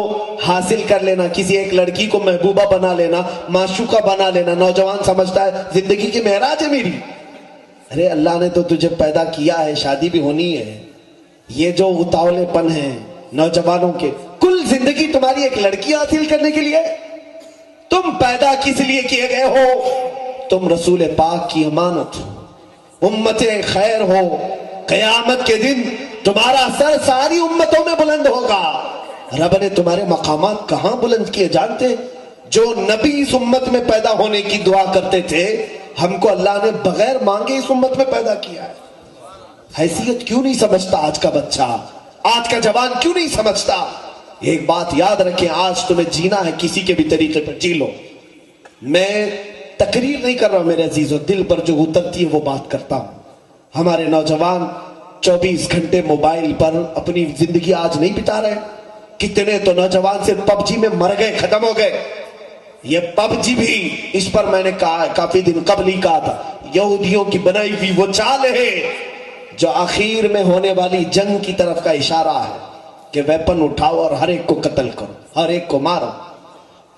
حاصل کر لینا، کسی ایک لڑکی کو محبوبہ بنا لینا، معشوقہ بنا لینا، نوجوان سمجھتا ہے زندگی کی معراج ہے میری۔ ارے اللہ نے تو تجھے پیدا کیا ہے، شادی بھی ہونی ہے۔ یہ جو اتاولے پن ہیں نوجوانوں کے، کل زندگی تمہاری ایک لڑکی حاصل کرنے کے لیے؟ تم پیدا کس لیے کیے گئے ہو؟ تم رسول پاک کی امانت ہو، امت خیر ہو۔ قیامت کے دن تمہارا سر ساری امتوں میں بلند ہوگا۔ رب نے تمہارے مقامات کہاں بلند کیے جانتے؟ جو نبی اس امت میں پیدا ہونے کی دعا کرتے تھے، ہم کو اللہ نے بغیر مانگے اس امت میں پیدا کیا ہے۔ حیثیت کیوں نہیں سمجھتا آج کا بچہ، آج کا جوان کیوں نہیں سمجھتا؟ ایک بات یاد رکھیں، آج تمہیں جینا ہے، کسی کے بھی طریقے پر جی لو۔ میں تقریر نہیں کر رہا ہوں میرے عزیزو، دل پر جو اترتی ہے وہ بات کرتا ہوں۔ ہمارے نوجوان 24 گھنٹے موبائل پر اپنی زندگی آج نہیں بتا رہے۔ کتنے تو نوجوان صرف پب جی میں مر گئے، ختم ہو گئے۔ یہ پب جی بھی، اس پر میں نے کہا کافی دن قبل ہی کہا تھا، یہودیوں کی بنائی ہوئی وہ چال ہے جو آخر میں ہونے والی جنگ کی طرف کا اشارہ ہے کہ ویپن اٹھاؤ اور ہر ایک کو قتل کرو، ہر ایک کو مارو۔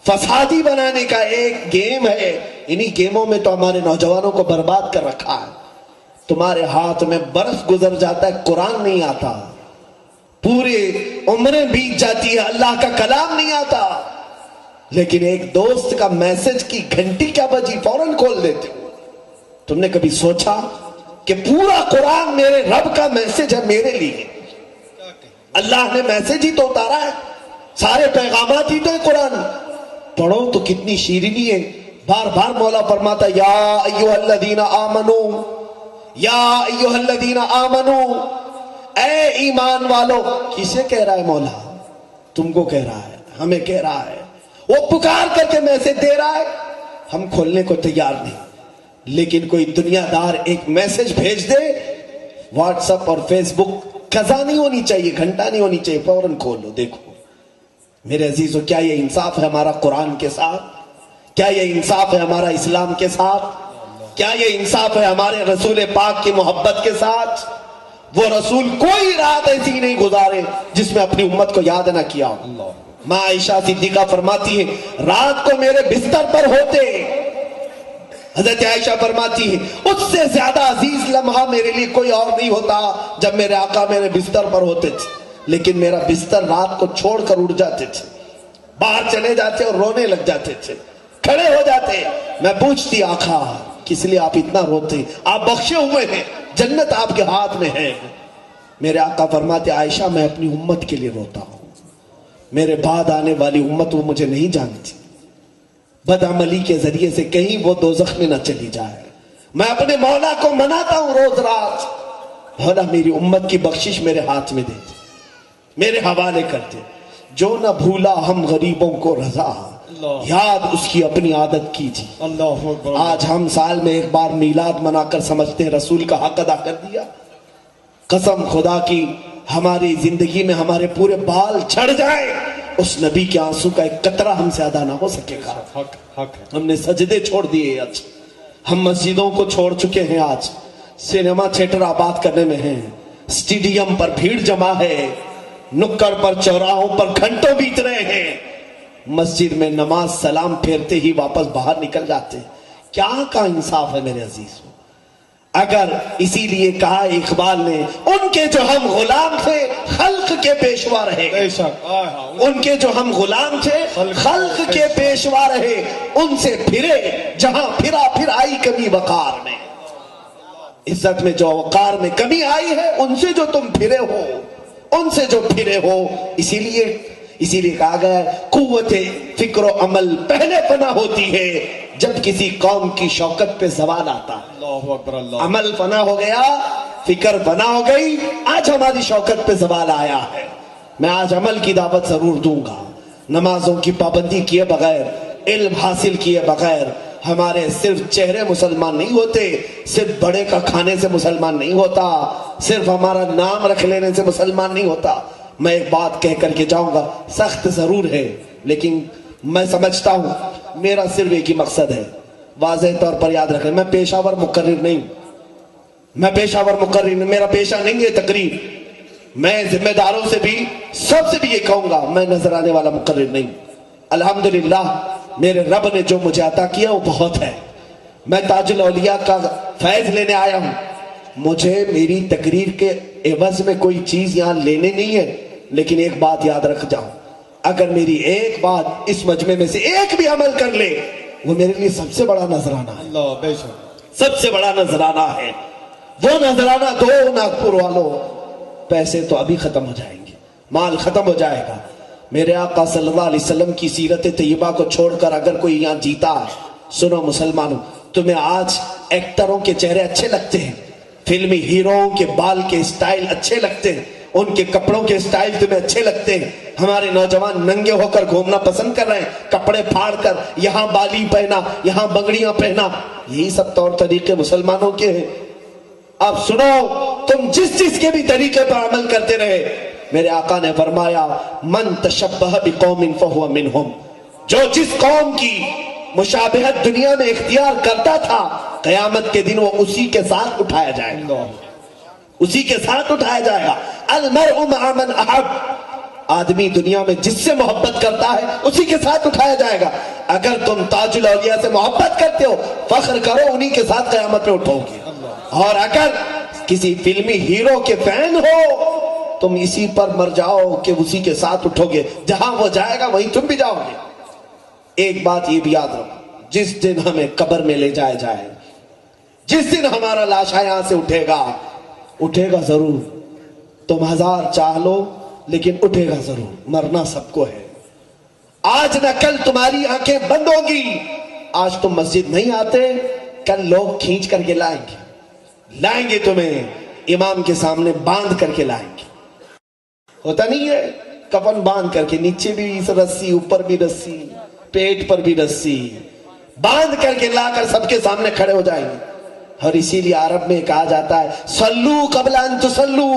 فسادی بنانے کا ایک گیم ہے، انہی گیموں میں تو ہمارے نوجوانوں کو برباد کر رکھا ہے۔ تمہارے ہاتھ میں برس گزر جاتا ہے، قرآن نہیں آتا، پورے عمریں بیت جاتی ہے، اللہ کا کلام نہیں آتا، لیکن ایک دوست کا میسج کی گھنٹی کیا بجی فوراً کھول دیتے ہو۔ تم نے کبھی سوچا کہ پورا قرآن میرے رب کا میسج ہے میرے لیے؟ اللہ نے میسج ہی تو اتارا ہے، سارے پیغامات ہی تو ہے قرآن۔ پڑھو تو کتنی شیرینی ہے۔ بار بار مولا فرماتا یا ایھا الذین آمنو، یا ایھا الذین آمنو، اے ایمان والو۔ کسے کہہ رہا ہے مولا؟ تم کو کہہ رہا ہے، ہمیں کہہ رہا ہے۔ وہ پکار کر کے میسج دے رہا ہے، ہم کھولنے کو تیار نہیں، لیکن کوئی دنیا دار ایک میسج بھیج دے، واٹس اپ اور فیس بک قضا نہیں ہونی چاہیے، گھنٹہ نہیں ہونی چاہیے، فوراً کھولو دیکھو۔ میرے عزیزو، کیا یہ انصاف ہے ہمارا قرآن کے ساتھ؟ کیا یہ انصاف ہے ہمارا اسلام کے ساتھ؟ کیا یہ انصاف ہے ہمارے رسول پاک کی محبت کے ساتھ؟ وہ رسول کوئی رات ایسی نہیں گزارے جس میں اپنی امت کو یاد نہ کیا ہو۔ ماں عائشہ صدیقہ فرماتی ہے رات کو میرے بستر پر ہوتے، حضرت عائشہ فرماتی ہے اس سے زیادہ عزیز لمحہ میرے لیے کوئی اور نہیں ہوتا جب میرے آقا میرے بستر پر ہوتے تھے، لیکن میرا بستر رات کو چھوڑ کر اڑ جاتے تھے، باہر چلے جاتے اور رونے لگ جاتے تھے، کھڑے ہو جاتے۔ میں پوچھتی آقا کس لیے آپ اتنا روتے؟ آپ بخشے ہوئے ہیں، جنت آپ کے ہاتھ میں ہے۔ میرے آقا فرماتے عائشہ میں اپنی امت کے لیے روتا ہوں، میرے بعد آنے والی امت وہ مجھے نہیں جانتی، بدعملی کے ذریعے سے کہیں وہ دوزخ میں نہ چلی جائے۔ میں اپنے مولا کو مناتا ہوں روز رات، مولا میری امت کی بخشش میرے ہاتھ میں دے دے، میرے حوالے کرتے. جو نہ بھولا ہم غریبوں کو رضا, یاد اس کی اپنی عادت کیجیے.
اللہ اکبر.
آج ہم سال میں ایک بار میلاد منا کر سمجھتے ہیں رسول کا حق ادا کر دیا. قسم خدا کی ہماری زندگی میں ہمارے پورے بال جھڑ جائے, اس نبی کے آنسو کا ایک قطرہ ہم سے ادا نہ ہو سکے گا.
حق حق ہے.
ہم نے سجدے چھوڑ دیے, آج ہم مسجدوں کو چھوڑ چکے ہیں, آج سینما تھیٹر آباد کرنے میں ہیں, اسٹیڈیم پر بھیڑ جمع ہے, نکڑ پر چوراہوں پر گھنٹوں بیت رہے ہیں, مسجد میں نماز سلام پھیرتے ہی واپس باہر نکل جاتے ہیں. کیا کا انصاف ہے میرے عزیز. اگر اسی لیے کہا اقبال نے, ان کے جو ہم غلام تھے خلق کے پیشوا رہے,
بے شک.
ان کے جو ہم غلام تھے خلق کے پیشوا رہے, ان سے پھرے جہاں پھرا پھر آئی کمی وقار میں. عزت میں جو وقار میں کمی آئی ہے ان سے جو تم پھرے ہو, ان سے جو پھرے ہو. اسی لیے کہا گیا قوت فکر و عمل پہلے فنا ہوتی ہے جب کسی قوم کی شوکت پہ زوال آتا ہے.
اللہ اکبر. اللہ.
عمل فنا ہو گیا, فکر فنا ہو گئی, آج ہماری شوکت پہ زوال آیا ہے. میں آج عمل کی دعوت ضرور دوں گا. نمازوں کی پابندی کیے بغیر, علم حاصل کیے بغیر ہمارے صرف چہرے مسلمان نہیں ہوتے, صرف بڑے کا کھانے سے مسلمان نہیں ہوتا, صرف ہمارا نام رکھ لینے سے مسلمان نہیں ہوتا. میں ایک بات کہہ کر کے جاؤں گا, سخت ضرور ہے لیکن میں سمجھتا ہوں میرا صرف ایک ہی مقصد ہے, واضح طور پر یاد رکھیں, میں پیشہ ور مقرر نہیں, میں پیشہ ور مقرر نہیں, میرا پیشہ نہیں ہے تقریر. میں ذمہ داروں سے بھی سب سے بھی یہ کہوں گا, میں نظر آنے والا مقرر نہیں. الحمدللہ میرے رب نے جو مجھے عطا کیا وہ بہت ہے. میں تاج الاولیاء کا فیض لینے آیا ہوں. مجھے میری تقریر کے عوض میں کوئی چیز یہاں لینے نہیں ہے, لیکن ایک بات یاد رکھ جاؤں, اگر میری ایک بات اس مجمع میں سے ایک بھی عمل کر لے وہ میرے لیے سب سے بڑا نذرانہ ہے.
اللہ بے شک.
سب سے بڑا نذرانہ ہے. وہ نذرانہ دو ناگپور والوں, پیسے تو ابھی ختم ہو جائیں گے, مال ختم ہو جائے گا. میرے آقا صلی اللہ علیہ وسلم کی سیرت طیبہ کو چھوڑ کر اگر کوئی یہاں جیتا ہے, سنو مسلمانوں, تمہیں آج ایکٹروں کے چہرے اچھے لگتے ہیں, فلمی ہیروؤں کے بال کے اسٹائل اچھے لگتے ہیں, ان کے کپڑوں کے اسٹائل تمہیں اچھے لگتے ہیں. ہمارے نوجوان ننگے ہو کر گھومنا پسند کر رہے ہیں, کپڑے پھاڑ کر, یہاں بالی پہنا, یہاں بنگڑیاں پہنا, یہی سب طور طریقے مسلمانوں کے ہیں. اب سنو, تم جس کے بھی طریقے پر عمل کرتے رہے, میرے آقا نے فرمایا من تشبہ بقوم فہو منہم, جو جس قوم کی مشابہت دنیا میں اختیار کرتا تھا قیامت کے دن وہ اسی کے ساتھ اٹھایا جائے گا, اسی کے ساتھ اٹھایا جائے گا. المرء مع من احب, آدمی دنیا میں جس سے محبت کرتا ہے اسی کے ساتھ اٹھایا جائے گا. اگر تم تاج الاولیاء سے محبت کرتے ہو فخر کرو, انہی کے ساتھ قیامت میں اٹھو گے. اور اگر کسی فلمی ہیرو کے فین ہو تم اسی پر مر جاؤ کہ اسی کے ساتھ اٹھو گے, جہاں وہ جائے گا وہیں تم بھی جاؤ گے. ایک بات یہ بھی یاد رکھو, جس دن ہمیں قبر میں لے جائے جائے, جس دن ہمارا لاشا یہاں سے اٹھے گا ضرور. تم ہزار چاہ لو لیکن اٹھے گا ضرور, مرنا سب کو ہے. آج نہ کل تمہاری آنکھیں بند ہوگی. آج تم مسجد نہیں آتے, کل لوگ کھینچ کر کے لائیں گے تمہیں, امام کے سامنے باندھ کر کے لائیں گے. ہوتا نہیں ہے, کفن باندھ کر کے, نیچے بھی رسی, اوپر بھی رسی, پیٹ پر بھی رسی, باندھ کر کے لا کر سب کے سامنے کھڑے ہو جائیں گے. اور اسی لیے عرب میں کہا جاتا ہے صلو قبل ان تصلو,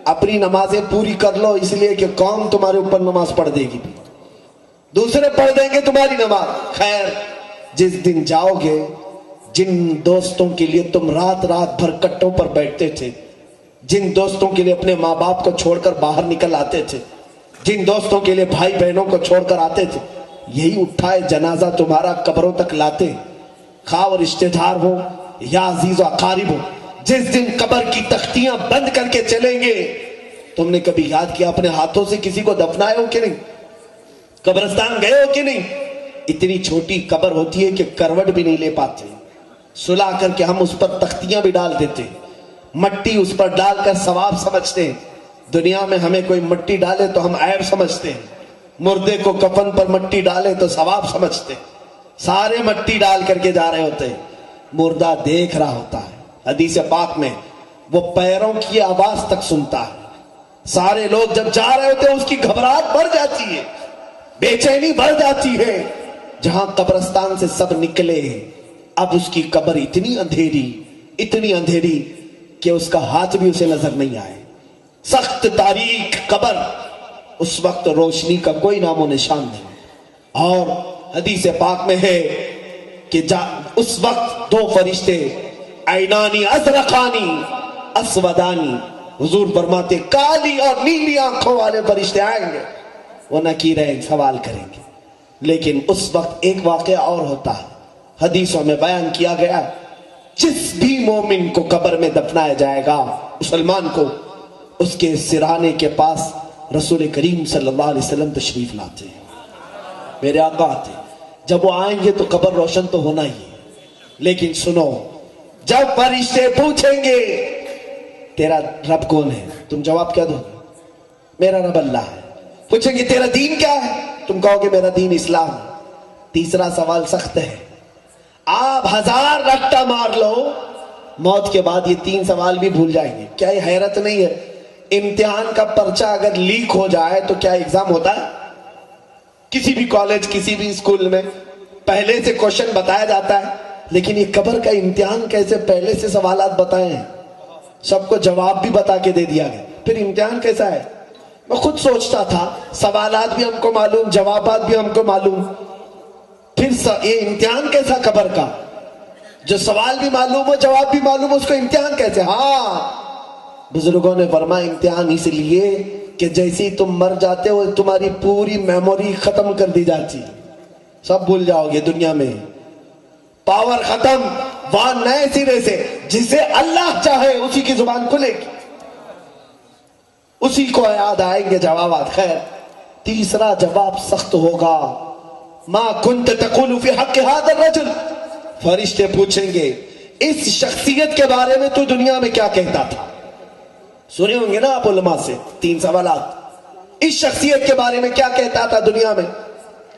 اپنی نمازیں پوری کر لو, اس لیے کہ قوم تمہارے اوپر نماز پڑھ دے گی, دوسرے پڑھ دیں گے تمہاری نماز. خیر, جس دن جاؤ گے, جن دوستوں کے لیے تم رات بھر کٹوں پر بیٹھتے تھے, جن دوستوں کے لیے اپنے ماں باپ کو چھوڑ کر باہر نکل آتے تھے, جن دوستوں کے لیے بھائی بہنوں کو چھوڑ کر آتے تھے, یہی اٹھائے جنازہ تمہارا قبروں تک لاتے, خواہ اور رشتہ دار ہو یا عزیز و اقارب ہو. جس دن قبر کی تختیاں بند کر کے چلیں گے, تم نے کبھی یاد کیا اپنے ہاتھوں سے کسی کو دفنائے ہو کہ نہیں, قبرستان گئے ہو کہ نہیں؟ اتنی چھوٹی قبر ہوتی ہے کہ کروٹ بھی نہیں لے پاتے, سلا کر کے ہم اس پر تختیاں بھی ڈال دیتے, مٹی اس پر ڈال کر ثواب سمجھتے ہیں. دنیا میں ہمیں کوئی مٹی ڈالے تو ہم عیب سمجھتے ہیں, مردے کو کفن پر مٹی ڈالے تو ثواب سمجھتے ہیں. سارے مٹی ڈال کر کے جا رہے ہوتے ہیں, مردہ دیکھ رہا ہوتا ہے. حدیث پاک میں وہ پیروں کی آواز تک سنتا ہے, سارے لوگ جب جا رہے ہوتے ہیں اس کی گھبراہٹ بڑھ جاتی ہے، بے چینی بڑھ جاتی ہے. جہاں قبرستان سے سب نکلے، اب اس کی قبر اتنی اندھیری کہ اس کا ہاتھ بھی اسے نظر نہیں آئے. سخت تاریک قبر، اس وقت روشنی کا کوئی نام و نشان نہیں. اور حدیث پاک میں ہے کہ اس وقت دو فرشتے عینانی ازرقانی اسودانی، حضور فرماتے کالی اور نیلی آنکھوں والے فرشتے آئیں گے، وہ نکیر سوال کریں گے. لیکن اس وقت ایک واقعہ اور ہوتا ہے، حدیثوں میں بیان کیا گیا، جس بھی مومن کو قبر میں دفنایا جائے گا، مسلمان کو، اس کے سرانے کے پاس رسول کریم صلی اللہ علیہ وسلم تشریف لاتے ہیں، میرے آقا آتے ہیں. جب وہ آئیں گے تو قبر روشن تو ہونا ہی ہے. لیکن سنو، جب فرشتے پوچھیں گے تیرا رب کون ہے، تم جواب کیا دو گے؟ میرا رب اللہ ہے. پوچھیں گے تیرا دین کیا ہے، تم کہو گے میرا دین اسلام ہے. تیسرا سوال سخت ہے، آپ 1000 رٹا مار لو، موت کے بعد یہ 3 سوال بھی بھول جائیں گے. کیا یہ حیرت نہیں ہے؟ امتحان کا پرچہ اگر لیک ہو جائے تو کیا ایگزام ہوتا ہے؟ کسی بھی کالج، کسی بھی اسکول میں پہلے سے کوشچن بتایا جاتا ہے، لیکن یہ قبر کا امتحان کیسے پہلے سے سوالات بتائے ہیں، سب کو جواب بھی بتا کے دے دیا گیا، پھر امتحان کیسا ہے؟ میں خود سوچتا تھا، سوالات بھی ہم کو معلوم، جوابات بھی ہم کو معلوم، پھر یہ امتحان کیسا قبر کا؟ جو سوال بھی معلوم ہو، جواب بھی معلوم ہو، اس کو امتحان کیسے؟ ہاں، بزرگوں نے فرمایا امتحان اس لیے کہ جیسے ہی تم مر جاتے ہو تمہاری پوری میموری ختم کر دی جاتی، سب بھول جاؤ گے دنیا میں، پاور ختم، وہاں نئے سرے سے جسے اللہ چاہے اسی کی زبان کھلے گی، اسی کو یاد آئیں گے جوابات. خیر، تیسرا جواب سخت ہوگا، ما کنت تقول فی حق هذا الرجل. فرشتے پوچھیں گے اس شخصیت کے بارے میں تو دنیا میں کیا کہتا تھا؟ سنے ہوں گے نا آپ علماء سے 3 سوالات، اس شخصیت کے بارے میں کیا کہتا تھا دنیا میں؟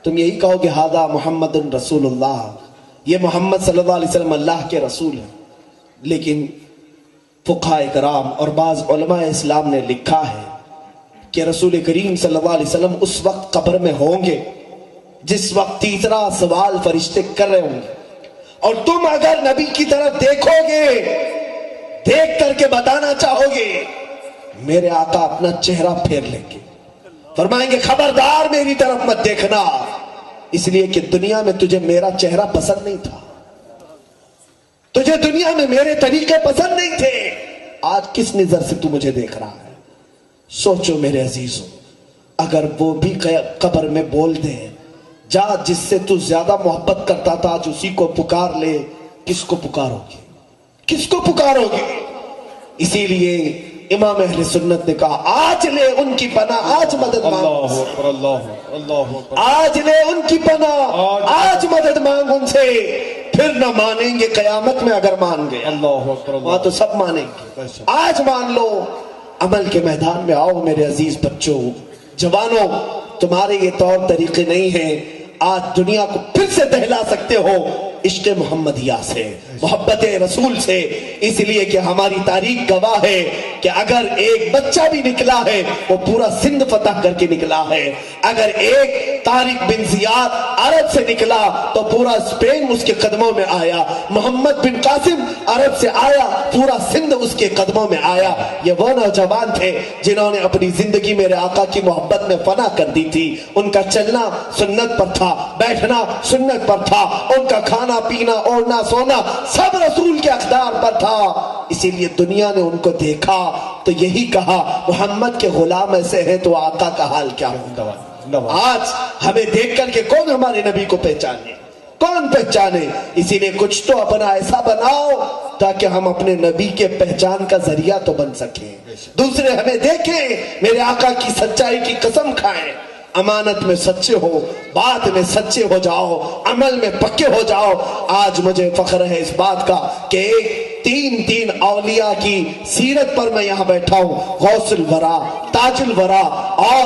تم یہی کہو گے ھذا محمد رسول اللہ، یہ محمد صلی اللہ علیہ وسلم اللہ کے رسول ہیں. لیکن فقہاء کرام اور بعض علماء اسلام نے لکھا ہے کہ رسول کریم صلی اللہ علیہ وسلم اس وقت قبر میں ہوں گے جس وقت تیسرا سوال فرشتے کر رہے ہوں گے، اور تم اگر نبی کی طرف دیکھو گے، دیکھ کر کے بتانا چاہو گے، میرے آقا اپنا چہرہ پھیر لیں گے، فرمائیں گے خبردار میری طرف مت دیکھنا، اس لیے کہ دنیا میں تجھے میرا چہرہ پسند نہیں تھا، تجھے دنیا میں میرے طریقے پسند نہیں تھے، آج کس نظر سے تو مجھے دیکھ رہا ہے؟ سوچو میرے عزیزوں، اگر وہ بھی قبر میں بول دیں جا جس سے تو زیادہ محبت کرتا تھا آج اسی کو پکار لے، کس کو پکارو گے؟ کس کو پکارو گے؟ اسی لیے امام اہل سنت نے کہا آج لے ان کی پناہ، آج مدد مانگ، آج لے ان کی پناہ، آج مدد مانگ ان سے، پھر نہ مانیں گے قیامت میں اگر مان گئے، وہاں تو سب مانیں گے، آج مان لو. عمل کے میدان میں آؤ میرے عزیز بچوں، جوانوں، تمہارے یہ طور طریقے نہیں ہیں، آج دنیا کو پھر سے دہلا سکتے ہو عشق محمدیہ سے، محبت رسول سے، اس لیے کہ ہماری تاریخ گواہ ہے کہ اگر ایک بچہ بھی نکلا ہے وہ پورا سندھ فتح کر کے نکلا ہے، اگر ایک طارق بن زیاد عرب سے نکلا تو پورا اسپین اس کے قدموں میں آیا، محمد بن قاسم عرب سے آیا، پورا سندھ اس کے قدموں میں آیا. یہ وہ نوجوان تھے جنہوں نے اپنی زندگی میرے آقا کی محبت میں فنا کر دی تھی، ان کا چلنا سنت پر تھا، بیٹھنا سنت پر تھا، ان کا کھانا پینا اوڑھنا سونا سب رسول کے اقدار پر تھا. اسی لیے دنیا نے ان کو دیکھا تو یہی کہا محمد کے غلام ایسے ہیں تو آقا کا حال کیا ہوگا. آج ہمیں دیکھ کر کے کون ہمارے نبی کو پہچانے، کون پہچانے؟ اسی لیے کچھ تو اپنا ایسا بناؤ تاکہ ہم اپنے نبی کے پہچان کا ذریعہ تو بن سکیں، دوسرے ہمیں دیکھیں، میرے آقا کی سچائی کی قسم کھائیں. امانت میں سچے ہو، بات میں سچے ہو جاؤ، عمل میں پکے ہو جاؤ. آج مجھے فخر ہے اس بات کا کہ تین اولیاء کی سیرت پر میں یہاں بیٹھا ہوں، غوث الورا، تاج الورا اور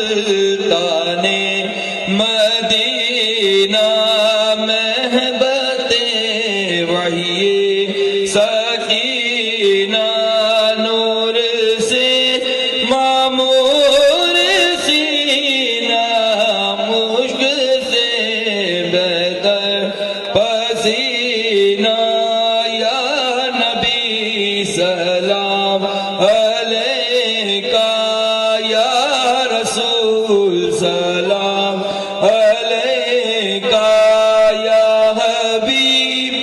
سلطان مدینہ محبت وحی سکینہ نور سے معمور سینہ مشک سے بہتر پسینہ یا نبی سلام علیکہ یا رسول سلام علیکہ یا حبیب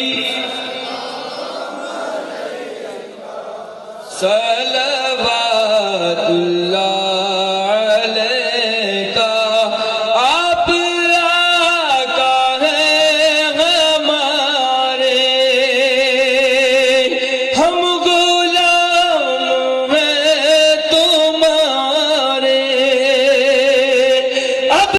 صلوات